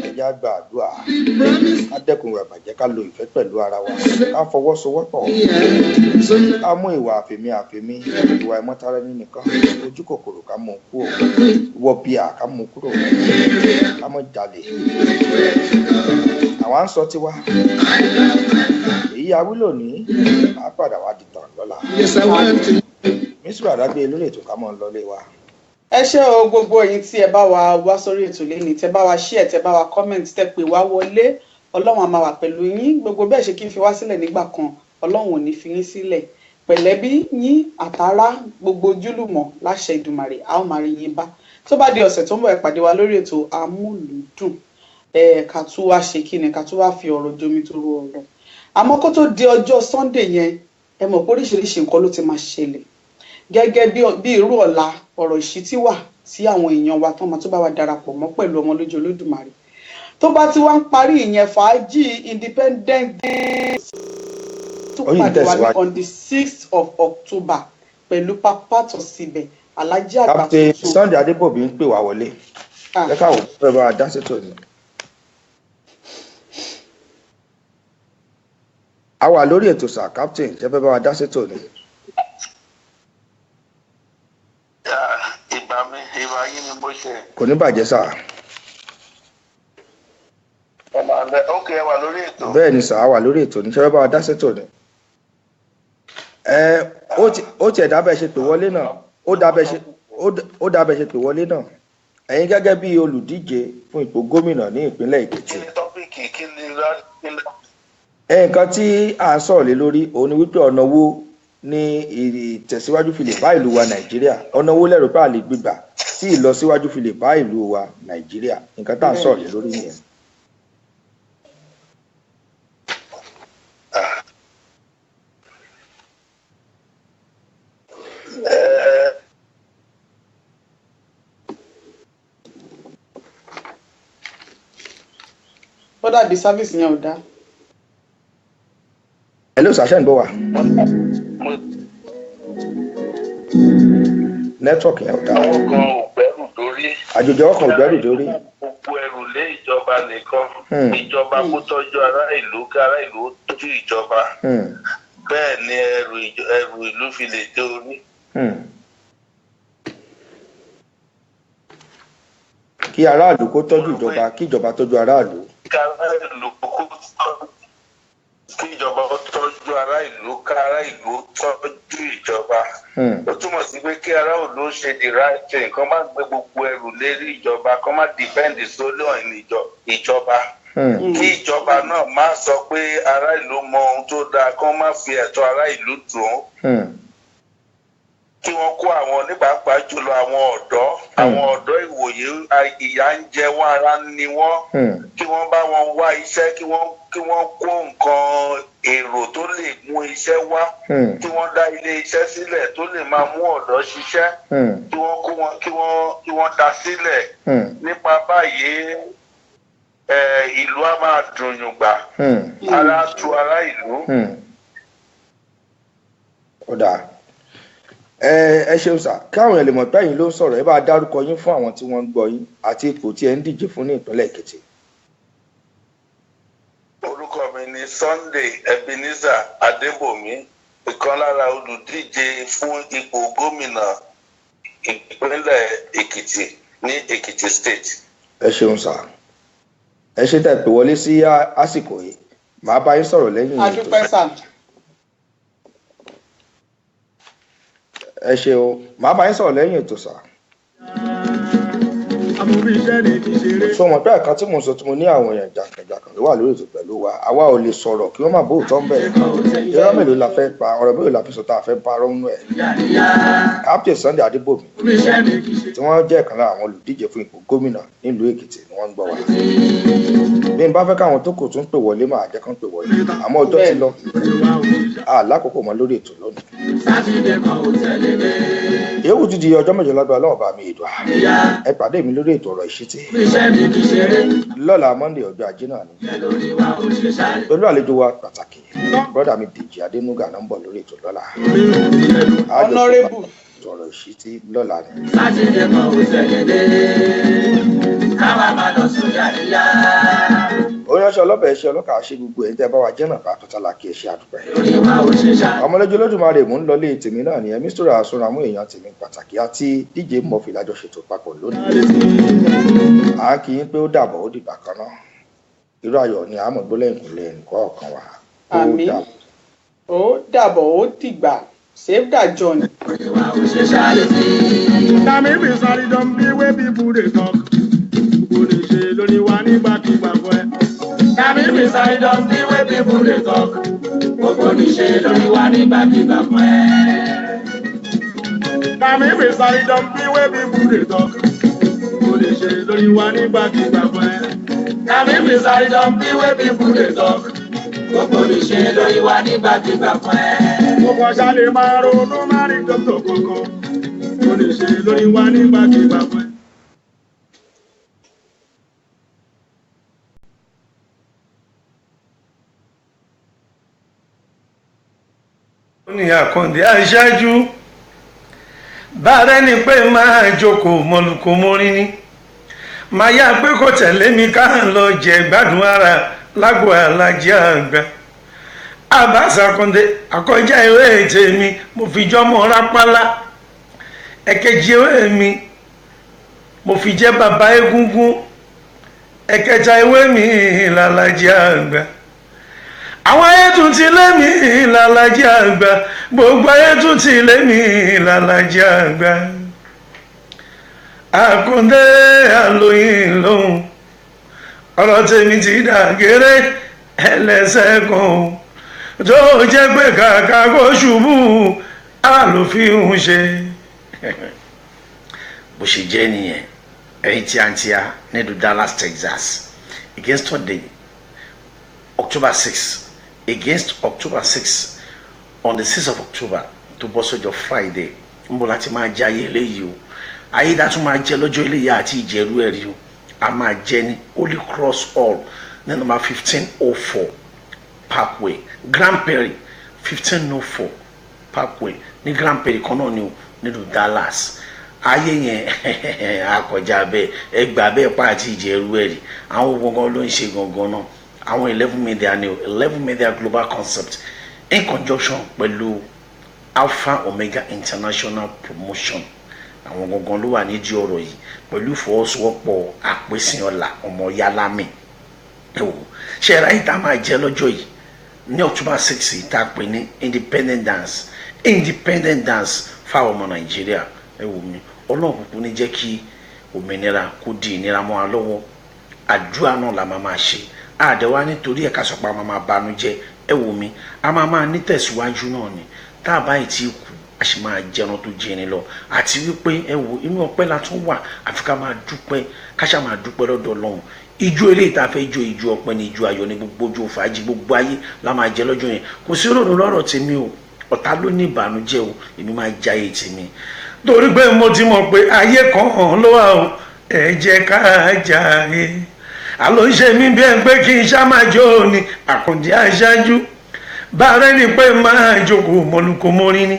ẹ̀yà gba àdúrà ká dẹ́kun ìwà ìbàjẹ́ ká lo ìfẹ́ pẹ̀lú ara wa ká fọwọ́sowọ́pọ̀ ká mú ìwà àfẹ̀mí ìwà ìmọ̀tara ẹni nìkan ojú kòkòrò ká mú kúrò wọ bíà ká mú kúrò ká mọ̀ jalè. àwa ń sọ tiwa èyí awúlò ní àpàdà wa dìtàn lọ́la. mísírà dágbé lórí ètò ká mọ̀ ń lọlé wa. ẹ ṣé o gbogbo ẹ̀yin tí ẹ bá wa wá sórí ètò lẹ́ni tẹ bá wa share tẹ bá wa comment tẹ pè wá wọlé ọlọ́run á máa wà pẹ̀lú yín gbogbo bẹ́ẹ̀ ṣe kí n fi wá sílẹ̀ nígbà kan ọlọ́run ò ní fi yín sílẹ̀ pẹ̀lẹ́bí yín àtàrà gbogbo ojúlùmọ̀ láṣẹ Ìdùmarè a ó máa rí yín bá tó bá di ọ̀sẹ̀ tó ń bọ̀ ẹ pàdé wa lórí ètò amúlùúdùn ká tún wá ṣe kí ni ká tún wá fi ọ̀rọ̀ jomi tó ro ọ̀rọ̀ àmọ́ kó tó di ọjọ́ Sunday yẹn ẹ mọ̀ pé oríṣiríṣi nǹkan ló ti máa ṣẹlẹ̀ gẹ́gẹ́ bí irú ọ̀la ọ̀rọ̀ ìṣítí wà tí àwọn èèyàn wa tán máa tó bá wa darapọ̀ mọ́ pẹ̀lú ọmọ lójú Olódùmarè tó bá ti wá ń parí ìyẹn fàájì independent day tó pàdé wa ní on the 6th of October pẹ̀lú Papa Tosibẹ̀ Alhaji àgbà tuntun. Captain Sunday Adébòbí ń pè wá wọlé lẹ́ka ò fẹ́ bá a dá sétò ni. a wà lórí ètò sà Captain jẹ́ fẹ́ bá wa dá sétò ni. ìbá yín ni bó ṣe. kò ní bàjẹ́ sà. ok ẹ wà lórí ètò. bẹ́ẹ̀ ni sà á wà lórí ètò ní ṣe fẹ́ bá wa dá sétò ni. ó tiẹ̀ dábẹ́ ṣe pè wọlé náà ó dábẹ́ ṣe pè wọlé náà ẹ̀yin gẹ́gẹ́ bí olùdíje fún ipò gómìnà ní ìpínlẹ̀ Èkìtì. nǹkan tí à ń sọ̀rọ̀ lé lórí òun ni wípé ọ̀nà wo ní ìtẹ̀síwájú fi lè bá ìlú wa Nàìjíríà ọ̀nà wo lẹ́rù pé a lè gbégbà tí ìlọsíwájú fi lè bá ìlú wa Nàìjíríà nǹkan tá à ń sọ̀rọ̀ lé lórí nìyẹn. ó dàbí sáfíìsì yẹn ò dá. hello sàṣẹ ń gbọ́ wa. nẹ́tíwọ̀kì yẹn ò dá. àwọn kan ò gbẹ́rù dórí. àjòjì ọkàn ò gbẹ́rù dórí. gbogbo ẹrù lé ìjọba nìkan ìjọba kó tọ́jú ará ìlú ká ará ìlú tọ́jú ìjọba bẹ́ẹ̀ ni ẹrù ìlú fi lè dé orí. kí aráàlú kó tọ́jú ìjọba kí ìjọba tọ́jú aráàlú. kí ìjọba tọ́jú ará ìlú ká ará ìlú tọ́jú ìjọba. ó túmọ̀ sí pé kí ará ìlú ṣe the right thing kó má gbé gbogbo ẹrù lérí ìjọba kó má depend solely on ìjọba. kí ìjọba náà má sọ pé ará ìlú mọ ohun tó dáa kó má fi ẹ̀tọ́ ará ìlú dùn. kí wọ́n kó àwọn onípàápàá jùlọ àwọn ọ̀dọ́ ìwòye ìyà ń jẹ wọ́n ara ni wọ́n kí wọ́n bá wọn wá iṣẹ́ kí wọ́n kó nǹkan èrò tó lè mú iṣẹ́ wá kí wọ́n dá ilé iṣẹ́ sílẹ̀ tó lè máa mú ọ̀dọ́ ṣiṣẹ́ kí wọ́n kó wọn kí wọ́n dá sílẹ̀ nípa báyìí ìlú á máa dùn yùngbà ara tu ará ìlú. ó dáa ẹ ṣeun sà káwọn èèyàn lè mọ̀ pé ẹ̀yin ló ń sọ̀rọ̀ ẹ bá dárúkọ yín fún àwọn tí wọ́n ń gbọ́ yín àti ipò tí ẹ ń díje fún ní ìpínlẹ̀ Èkìtì. orúkọ mi ni Sunday Ebenezer Adébòmí ìkan lára olùdíje fún ipò gómìnà ìpínlẹ̀ Èkìtì ní Èkìtì State. ẹ ṣeun sà ẹ ṣe tẹ́ pè wọlé sí àsìkò yìí màá bá yín sọ̀rọ̀ lẹ́yìn ètò. adúpẹ́ sà. ẹ ṣeun màá bá yín sọ̀rọ̀ lẹ́yìn ètò sà. sọ wọn pé ẹ̀ka tí mo sọ tí mo ní àwọn èèyàn jàǹkànjàǹkàn ló wà lórí ètò pẹ̀lú wa àwa ò lè sọ̀rọ̀ kí wọ́n má bóòtọ́ ń bẹ̀rẹ̀ irọ́ mélòó la fẹ́ pa ọ̀rọ̀ mélòó la fi sọ tá a fẹ́ parọ́ nínú ẹ̀. Captain Sunday Adébòmí tí wọ́n jẹ́ ìkan lára àwọn olùdíje fún ipò gómìnà nílùú Èkìtì ni wọ́n ń gbọ́ wa. bí n bá fẹ́ káwọn tó kù tún pè wọlé máa jẹ́ kán pè wọlé àmọ́ ọjọ́ ti lọ àlákòókò mọ́ lórí ètò lónìí. èyí tún di ọjọ́ mẹ́jọ lágbára Ọlọ́run bá mi ìdùà ẹ pàdé mi lórí ètò ọ̀rọ̀ ìṣítí lọ́la Monday ọjọ́ ajé náà ni pẹ̀lú àlejò wa pàtàkì brọ́dà mi Dèjì Adénúgà náà ń bọ̀ lórí ètò lọ́la Honorable ọ̀rọ̀ ìṣítí lọ́la ni. oyanṣẹ́ ọlọ́bẹ̀ ẹ̀ṣẹ́ ọlọ́kà ṣe gbogbo ẹ̀ ń tẹ́ bá wa jẹ́nà bá tọ́tàlá kí ẹ ṣe àdúpẹ́. ọmọlẹ́jọ́ Olódùmarè mú ń lọlé tèmi náà ni ẹ̀mí sọ̀rọ̀ àsọ̀ràmú èèyàn tèmi pàtàkì àti DJ Murphy lájọṣètò papọ̀ lónìí. à ń kí yín pé ó dàbọ̀ ó dìgbà kan náà irú ayọ̀ ni àmọ̀ gbólẹ́yìnkùnlé nǹkan ọ̀kan wa. àmín ó dàbọ̀ ó dìgbà save that John. na me be sorry don be wey people dey talk kò lè ṣe lórí wa nígbàkigbà fún ẹ. na me be sorry don be wey people dey talk kò lè ṣe lórí wa nígbàkigbà fún ẹ. na me be sorry don be wey people dey talk kò lè ṣe lórí wa nígbàkigbà fún ẹ. na me be sorry don be wey people dey talk kò lè ṣe lórí wa nígbàkigbà fún ẹ. mo kàn ṣàlè máa ronú má rí dókítà kankan kò lè ṣe lórí wa nígbàkigbà fún ẹ. ó ní Àkàndé aṣáájú bàárẹ̀ ni pé máa jókòó mọ̀lùkọ́ mórí ní máa yá pé kò tẹ̀lé mi ká lọ jẹ gbádùn ara lágbo Alájí Àgbà Abbas Àkàndé àkọjá ìwé tèmi mo fi jọmọ rápálá ẹ̀kejì ìwé mi mo fi jẹ́ bàbá egúngún ẹ̀kẹta ìwé mi l'Alájí Àgbà àwọn ayé tún ti lé mi l'Alájí Àgbà gbogbo ayé tún ti lé mi l'Alájí Àgbà Àkàndé àlóyìn lóhùn ọ̀rọ̀ tèmi ti dà gẹ́rẹ́ ẹlẹ́sẹ̀ kan tó jẹ́ pé kàkà kó ṣubú àlòfin ṣe. bó ṣe jẹ́ nìyẹn ẹ̀yìn tíátíá nílùú Dallas, Texas against Sunday October 6 against October 6 on the 6th of October tó bọ́ sọ́jọ́ Friday ń bọ̀ láti máa jẹ́ ayé eléyìí o ayé dátún máa jẹ́ lọ́jọ́ eléyìí àti ìjẹ́rú ẹ̀rí o a máa jẹ́ ní Holy Cross Hall ní number 1504 Parkway Grand Prairie 1504 Parkway ní Grand Prairie kan náà ni o nílùú Dallas ayé yẹn akọjá bẹ́ẹ̀ ẹgbà bẹ́ẹ̀ pa àti ìjẹ́rú ẹ̀rí àwọn gbọ̀ngàn ló ń ṣe gangan náà àwọn 11 Media ni o 11 Media Global Concept in conjunction pẹ̀lú Alpha Omega International Promotion àwọn gangan ló wà nídìí ọ̀rọ̀ yìí pẹ̀lú ìfọwọ́sowọ́pọ̀ Àpèsìnọlá ọmọ Yálámì ẹ wò ṣe ẹ̀rá yìí tá a máa jẹ́ lọ́jọ́ yìí ní October 6 yìí tá a pè ní independent dance fáwọn ọmọ Nàìjíríà ẹ wò mí Ọlọ́run kúkú ní jẹ́ kí òmìnira kó di ìnira mọ́ wa lọ́wọ́ àdúrà náà la máa ṣe àdẹ̀wá nítorí ẹ̀ka sọ̀pá máa banújẹ́ ẹ wò mí a máa ní tẹ̀síwájú náà ni tá a bá yìí ti kú a sì máa jẹun tó jẹni lọ àti wípé ẹ wò inú ọpẹ́ la tún wà àfi ká máa dúpẹ́ ká ṣá máa dúpẹ́ lọ́dọ̀ Ọlọ́run ijó eléyìí tá a fẹ́ jó ijó ọpẹ́ ní ijó ayọ̀ ní gbogbo ojú fàájì gbogbo ayé la máa jẹ lọ́jọ́ yẹn kò sí òróró lọ́rọ̀ tèmi o ọ̀tá ló ní ìbànújẹ́ o èmi máa jáyé tèmi torí pé mo ti mọ̀ pé ayé kan hàn ló wà o ẹ jẹ́ ká jayé àlọ́ ń ṣe mí bí ẹ pé kí n ṣá máa jó ni Àkàndé aṣáájú bàárẹ̀ ni pé máa jókòó mọ̀lùkọ́ mórí ní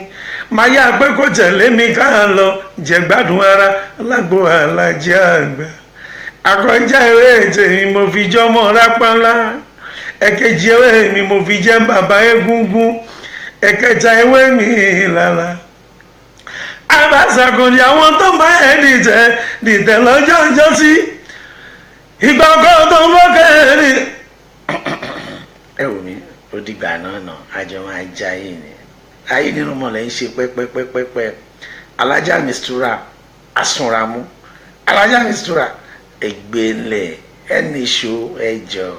máa yá pé kò tẹ̀lé mi ká lọ jẹ gbádùn ara lágbo Alájí Àgbà àkọjá ìwé tèmi mo fi jọmọ rápálá ẹ̀kejì ìwé mi mo fi jẹ́ bàbá egúngún ẹ̀kẹta ìwé mi lálá Abbas Àkàndé àwọn tó bá ẹ̀ dìtẹ̀ lọ́jọ́ ọjọ́ sí ìgbà ọkọ̀ tó ń bọ́ kẹ́rin. ẹ wò mí ó dìgbà náà àjọ máa já yìí ni ayé nínú mọ̀lẹ́ ń ṣe pẹ́pẹ́pẹ́pẹ́ Alájà Mistura Asunramu Alájà Mistura ẹgbẹ́lẹ̀ ẹni ṣó ẹjọ́.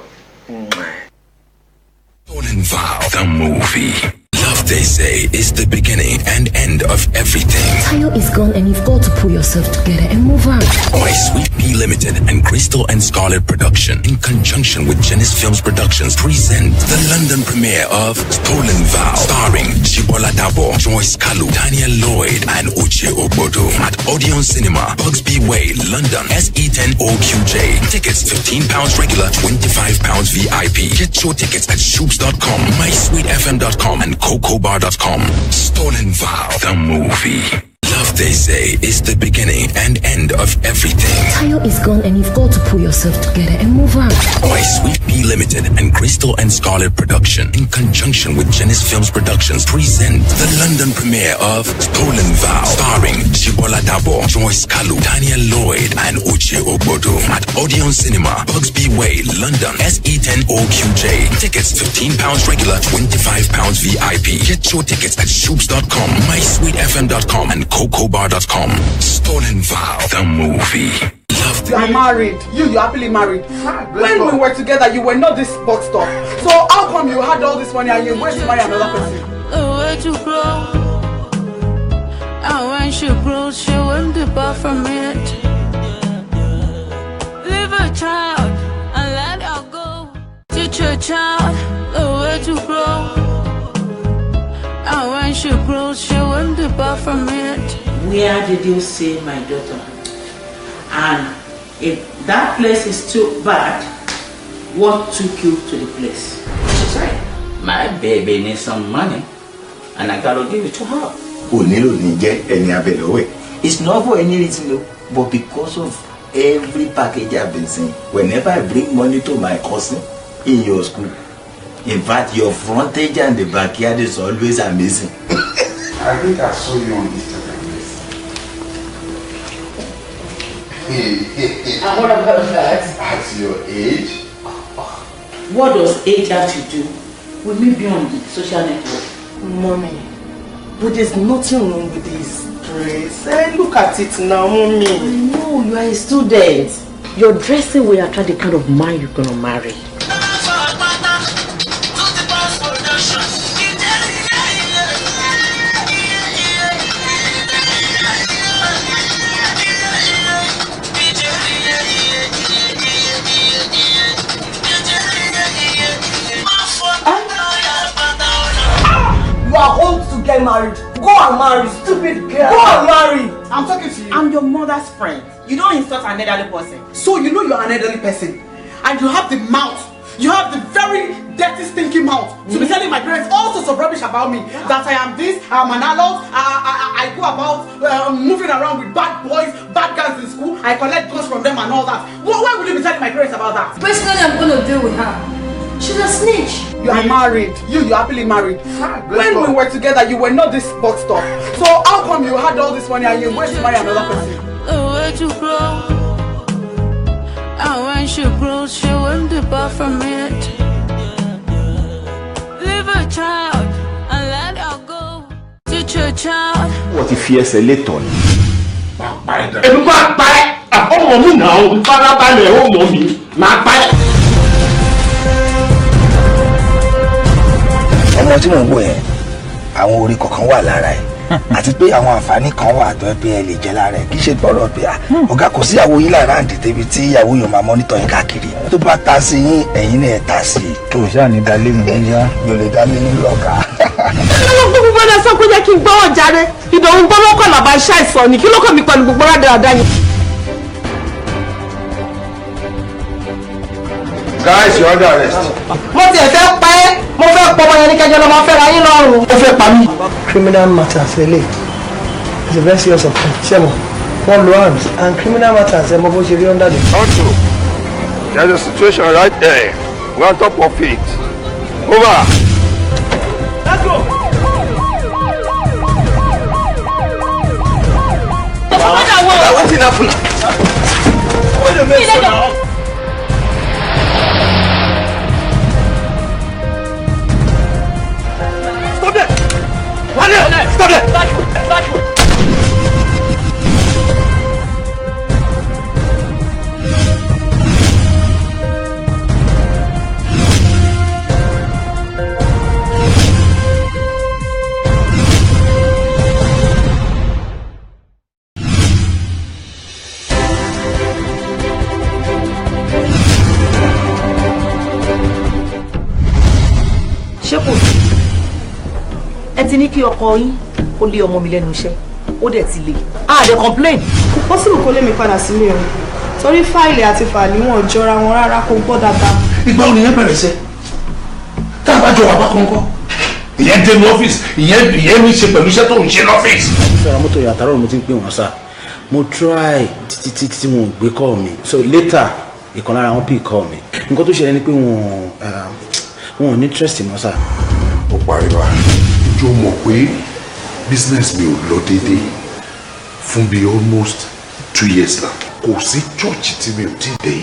Stolen Vow, the movie. Love, they say, is the beginning and end of everything. Tayo is gone and you've got to pull yourself together and move on. My Sweet Pea Limited and Crystal and Scarlet Production, in conjunction with Genesis Films Productions, present the London premiere of Stolen Vow, starring Jibola Dabo, Joyce Kalu, Daniel Lloyd, and Uche Obodo at Odeon Cinema, Bugsby Way, London, SE10OQJ. Tickets £15 regular, £25 VIP. Get your tickets at shoops.com, mysweetfm.com, and cocobar.com. Stolen Vow, the movie. Love, they say, is the beginning and end of everything. Tayo is gone and you've got to pull yourself together and move on. My Sweet Pea Limited and Crystal and Scarlet Production, in conjunction with Genesis Films Productions, present the London premiere of Stolen Vow, starring Jibola Dabo, Joyce Kalu, Daniel Lloyd, and Uche Obodo at Odeon Cinema, Bugsby Way, London, SE10OQJ. Tickets £15 regular, £25 VIP. Get your tickets at shoops.com, mysweetfm.com, and cocobar.com. Stolen Vow, the movie. You are married. You're happily married. When we were together, you were not this boxed up. So how come you had all this money and you went to marry another person? The way to grow. And when she grows, she won't depart from it. Leave a child and let her go. Teach your child the way to grow. And when she grows, she won't depart from it. Where did you see my daughter? And if that place is too bad, what took you to the place? She's right. My baby needs some money, and I gotta give it to her. It's not for any reason, but because of every package I've been seeing. Whenever I bring money to my cousin in your school, in fact, your frontage and the backyard is always amazing. I think I saw you on Instagram. And what about that? At your age? What does age have to do with me being on the social network? Mommy, but there's nothing wrong with this dress. Hey, look at it now, Mommy. No, you are a student. Your dressing will attract the kind of man you're gonna marry. You are old to get married. Go and marry, stupid girl. Go and marry. I'm talking to you. I'm your mother's friend. You don't insult an elderly person. So you know you're an elderly person. And you have the mouth. You have the very dirty, stinking mouth to be telling my parents all sorts of rubbish about me. That I am this, I am an adult, I go about moving around with bad boys, bad girls in school. I collect guns from them and all that. Why would you be telling my parents about that? Personally, I'm gonna deal with her. She's a snitch. You are married. You're happily married. When we were together, you were not this boxed up. So how come you had all this money and you went to marry another person? The way to grow. And when she grows, she won't depart from it. Leave a child and let her go. Teach your child. What if he is a little? Èmi máa pa ẹ́. Ọmọ mi náà farabalẹ̀ ọmọ mi máa pa ẹ́. Ọmọ tí mò ń wò yẹn àwọn orí kọ̀ọ̀kan wà lára ẹ̀ àti pé àwọn àǹfààní kan wà tó ẹ pé ẹ lè jẹ lára ẹ̀ kì í ṣe gbọ́dọ̀ pé ọ̀gá kò sí ìyàwó yín lára àǹdí débi tí ìyàwó yín máa mọ́nítọ̀ yín káàkiri tó bá ta sí yín ẹ̀yin náà ta sí i. tó o ṣáà ní dalé mi níyà. yóò lè dá mi nílò ọ̀gá. Ọlọ́run gbogbo gbọ́dọ̀ sọ pé jẹ́ kí n gbọ́ ọ̀jà rẹ̀. Ìdòwú gbọ́dọ̀ kọ̀ làbá iṣẹ́ àìsàn ni kí ló kọ́ mi pẹ̀lú gbogbo rádaràdá yẹn. Guys, you're under arrest. Mo tiẹ̀ fẹ́ pa ẹ́, mo fẹ́ pọ ọmọ yẹn ní kẹjọ lọ́mọ fẹ́ra yín lọ́rùn. Ó fẹ́ pa mí. Criminal matters eléyìí is a very serious offence. Ṣé mo? Wọ́n lo arms and criminal matters ẹ mọ bó ṣe rí under the. Also, there's a situation right there. We're on top of it. Over. Let's go. What's enough now? Wait a minute now. Stop there! Stop there! Backward! ti ní kí ọkọ yín ó lé ọmọ mi lẹ́nu iṣẹ́ ó dẹ̀ ti lè dẹ̀ complain. kò possible kó lé mi padà sílé o torí fáìlì àti fàlì wọn ò jọra wọn rárá kó gbọ́ dáadáa. ìgbà wo nìyẹn bẹ̀rẹ̀ sẹ́ tá a bá jọ àbá kọ̀ọ̀kan ìyẹn dé ní ọ́fíìsì ìyẹn ní ṣe pẹ̀lú iṣẹ́ tó ń ṣe lọ́fíìsì. fẹ́ràn mọ́tò yàtọ̀ mo ti ń pè wọ́n sá mo try títí tí wọn ò gbé call mi so later ìkan lára wọn pick call mi nǹkan tó ṣẹlẹ̀ ni pé wọn ò ní interest mọ́ sá. ó parí wa ìjọ mọ̀ pé business mi ò lọ déédéé fún bíi almost 2 years now kò sí church tí mi ò ti dé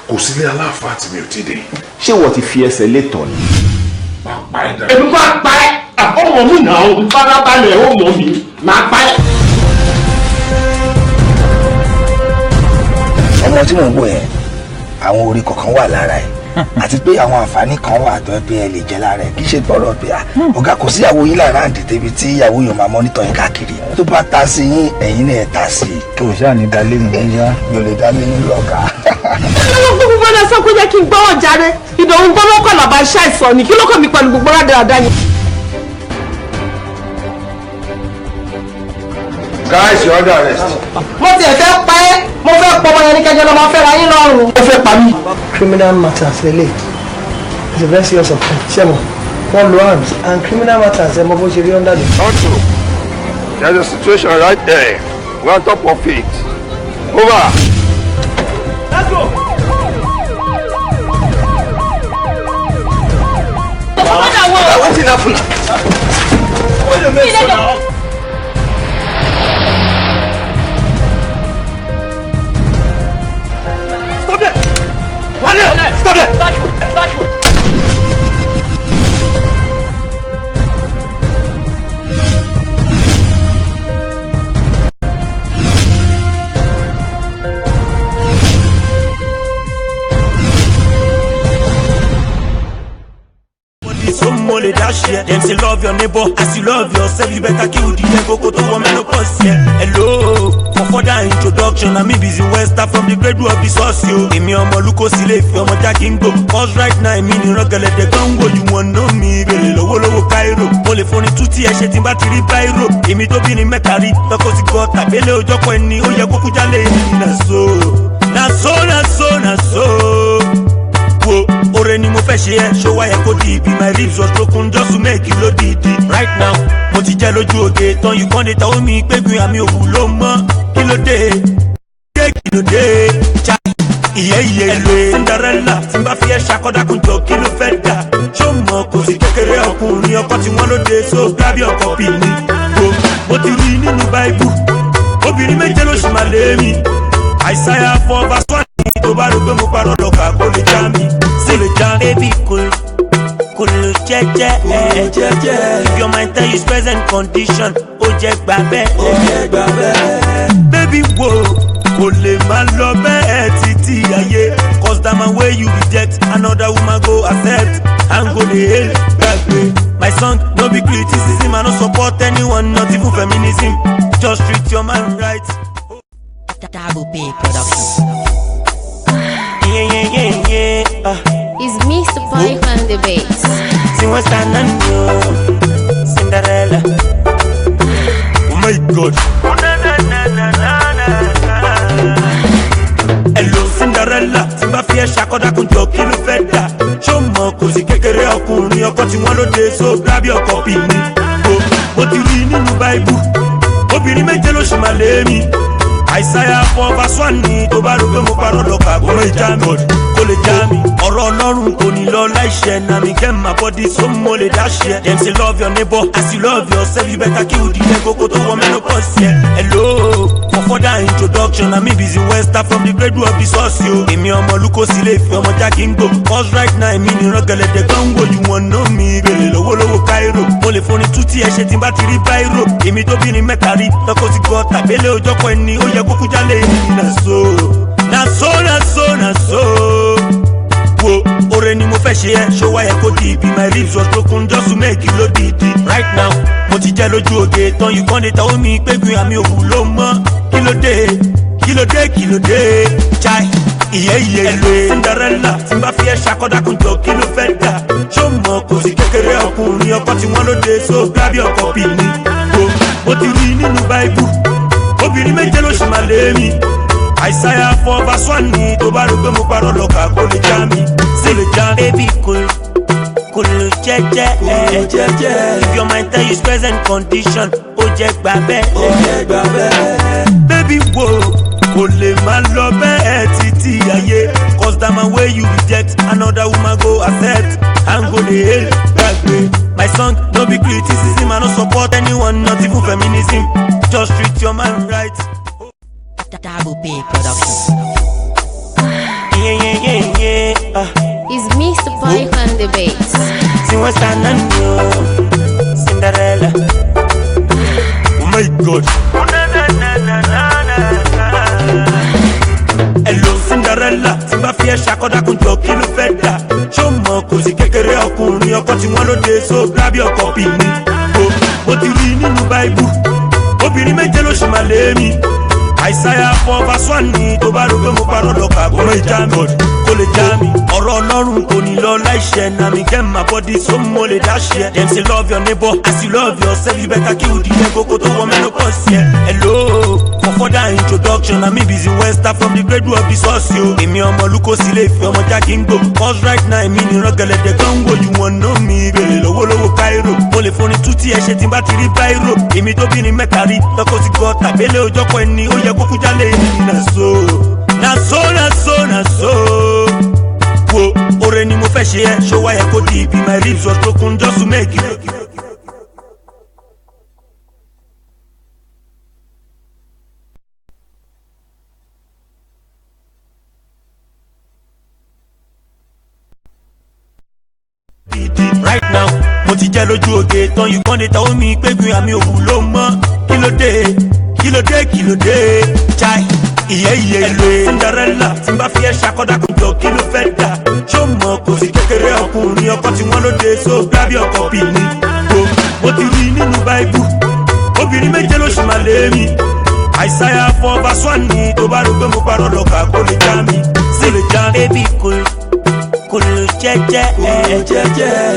kò sí ilé aláàfáà tí mi ò ti dé. ṣé wọ́n ti fi ẹsẹ̀ létọ̀ ni. èmi kò pa ẹ́ ọmọ mi náà ó farabalẹ̀ ó mọ̀ mi máa pa ẹ́. ọmọ tí mò ń wò yẹn àwọn orí kọ̀ọ̀kan wà lára ẹ̀ àti pé àwọn àǹfààní kan wà tó ẹ pé ẹ lè jẹ lára ẹ̀ kì í ṣe gbọ́dọ̀ pé ọ̀gá kò sí ìyàwó yín lára àǹdí débi tí ìyàwó yín máa mọ́nítọ̀ yín káàkiri tó bá ta sí yín ẹ̀yin náà ẹ̀ ta sí i. kò sáà ní dalé mi níyà mi ò lè dalé yín lọ́gàá. ọlọ́wọ́ gbogbo fẹ́lẹ́ sọ pé jẹ́ kí n gbọ́wọ́ jáde ìdòwú gbọ́wọ́ kọ̀ làbá iṣẹ́ àìsàn ni kí ló kọ́ mi pẹ̀lú gbogbo rádaràda yẹn. Guys, you are under arrest. mo tiẹ̀ fẹ́ pa ẹ́ mo fẹ́ pọ ọmọ yẹn ní kẹjọ lọ́mọ fẹ́ra yín lọ́rùn. ó fẹ́ pa mí. criminal matters lele is a very serious offence ṣé mo wọ́n lo arms and criminal matters ẹ mọ bó ṣe rí under the. Also, there's a situation right there. We're on top of it. Over. Let's go. What's enough now? Wait a minute now. Stop it! Stop it! Somebody dash here. Them say love your neighbor as you love yourself. You better kill the ego to woman no cause here. Hello, for further introduction, I'm busy Wester from the grade of the source. You give me a maluko sile if you're my jacking go. Cause right now I'm in Rogale de Congo. You want know me, really low Cairo. Only for the 2 years, sheting battery pyro. Imi to be in Metari, because it got a belly of Jokweni, oh, Yakuku Jale. So. Ore ni mo fẹ́ ṣe ẹ́ ṣó wáyé kó di ibi my ribs was broken just to make it lo didi. Right now mo ti jẹ́ lójú oge tán you kàn dé tàwọn mi gbégun àmì òwú ló mọ́ kí ló dé cha iye lo Cinderella tí n bá fi ẹ́ ṣàkọ́dàkùn jọ kí ló fẹ́ dà ṣó mọ̀ kò sí kékeré ọkùnrin ọkọ tí wọ́n ló dé so gbábí ọkọ bí mi mo ti rí nínú báíbù obìnrin méje ló ṣì máa lé mi Isaiah 4 verse 1 tó bá rò pé mo parọ́ lọ́kà kó lè já mi. Baby, cool jẹ́jẹ́. If your mind tell you present condition, ó jẹ́ gbà bẹ́ẹ̀. Baby, wo kò lè má lọ bẹ́ẹ̀ títí ayé. Cause that man wey you reject, another woman go accept. And go dey hail gbàgbé. My son no be criticism, I no support anyone, not even feminism. Just treat your man right. Double P Production. Yeah. It's Mr. Pipe and the bass. See what's standing Cinderella. Oh my God. Hello Cinderella. Tí n bá fi ẹ́ ṣàkọ́dàkùn jọ kí ló fẹ́ dà. Ṣó mọ̀ kò sí kékeré ọkùnrin ọkọ tí wọ́n ló dé so gbábí ọkọ bí mi. Mo ti rí nínú báíbù. Obìnrin méje ló ṣì máa lé mi. Isaiah 4 verse 1 ni tó bá rò pé mo parọ́ lọ́kà kó lè já mi. Kó lè já mi. Ọ̀rọ̀ Ọlọ́run kò ní lọ láìṣẹ́. Na mi get my body so mo lè dáṣẹ́. Dem say love your neighbor as you love yourself. You better kill the ego to wọ́n mẹ́nu pọ̀ sí ẹ. Hello, for further introduction, I'm busy Wester from the grade of the source. Èmi ọmọ Luko sílé ìfẹ́ ọmọ Jakingo. Cause right now èmi ní Rogale de Congo. You want know me, bèrè lọ́wọ́ Cairo. Mo lè fún ní 2 years, ṣe tí n bá ti rí báírò. Èmi tó bí ní Mẹ́tàrí, lọ́kọ̀ ti gọ́ tàbélé òjọ́pọ̀ ẹni ó yẹ kókó jálè. Na so. Wo ore ni mo fẹ́ ṣe ẹ́ ṣó wáyé kó di ibi my ribs was broken just to make it lo didi. Right now mo ti jẹ́ lójú oge tán you kàn dé tàwọn mi gbégun àmì òwú ló mọ́ kí ló dé chai iye lo Cinderella tí n bá fi ẹ́ ṣàkọ́dàkùn jọ kí ló fẹ́ dà ṣó mọ̀ kò sí kékeré. kékeré ọkùnrin ọkọ tí wọ́n lóde so grab your copy ni. Mo ti rí nínú báíbù obìnrin méje ló ṣì máa lé mi. Àìsáyà 4 verse 1 ni tó bá rí pé mo parọ́ lọ́kà kó lè já mi. Sì lè já mi. Baby kò lè jẹ́jẹ́ if your mind tell you present condition ó jẹ́ gbà bẹ́ẹ̀. Baby wo kò lè má lọ bẹ́ẹ̀ títí ayé cause that man wey you reject another woman go accept and go dey hail gbàgbé. My song no be criticism, I no support anyone, not even feminism, just treat your man right. Double P Production. It's Mr. Pipe and the Bass. See what's standing Cinderella. Oh my God. Hello Cinderella, tí bá fi ẹ́ ṣàkọ́dá kun jọ kí ló fẹ́ dà. Ṣó mọ̀ kò sí kékeré ọkùnrin ọkọ tí wọ́n lóde so grab your copy ni. Mo ti rí nínú báíbù obìnrin méje ló ṣì máa lé mi. Àìsáyà 4 verse 1 ni tó bá rí pé mo parọ́ lọ́kà kó lè já mi. Kó lè já mi. Ọ̀rọ̀ Ọlọ́run kò ní lọ láìṣẹ́ na mi get my body so mo lè dá ṣe. Dem say love your neighbor as you love yourself, you better kill the ego kó tó wọ menopause yẹn. Hello, for further introduction na me busy Wester from the grade of the source yo. Èmi ọmọ Luko sílé ìfẹ́ ọmọ jákè ń gbò. Cause right now èmi ni rọ́gẹ̀lẹ̀dẹ̀ kan ń wò you wan know me. Bèrè lọ́wọ́lọ́wọ́ Cairo. Mo lè fún ni tútí ẹ ṣe tí n bá ti rí báírò. Èmi tó bí ni mẹ́ta rí lọ́kọ̀ ti gọ tàbélé òjọ́pọ̀ ẹni ó yẹ kókó jálè ní na so. Wo ore ni mo fẹ́ ṣe ẹ́ ṣó wáyé kó di ibi my ribs was broken just to make it. Right now mo ti jẹ́ lójú oge tán you kàn dey tell me pé gbin àmì òwú ló mọ́ kí ló dé chai iye ẹlò Cinderella tí n bá fi ẹ́ ṣàkọ́dá kun jọ kí ló fẹ́ dà. Ṣó mọ̀ kò sí kékeré ọkùnrin ọkọ tí wọ́n lóde so grab your copy ni. Mo ti rí nínú báíbù obìnrin méje ló ṣì máa lé mi. Àìsáyà 4 verse 1 ni tó bá rí pé mo parọ́ lọ́kà kó lè já mi. Sì lè já mi. Baby kò lè jẹ́jẹ́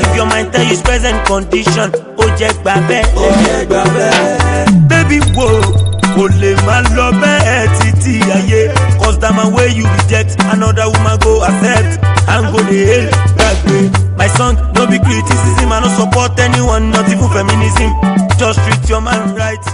if your mind tell you present condition ó jẹ́ gbà bẹ́ẹ̀. Baby wo kò lè má lọ bẹ́ẹ̀ títí ayé cause that man wey you reject another woman go accept and go dey hail gbàgbé. My song no be criticism, I no support anyone, not even feminism, just treat your man right.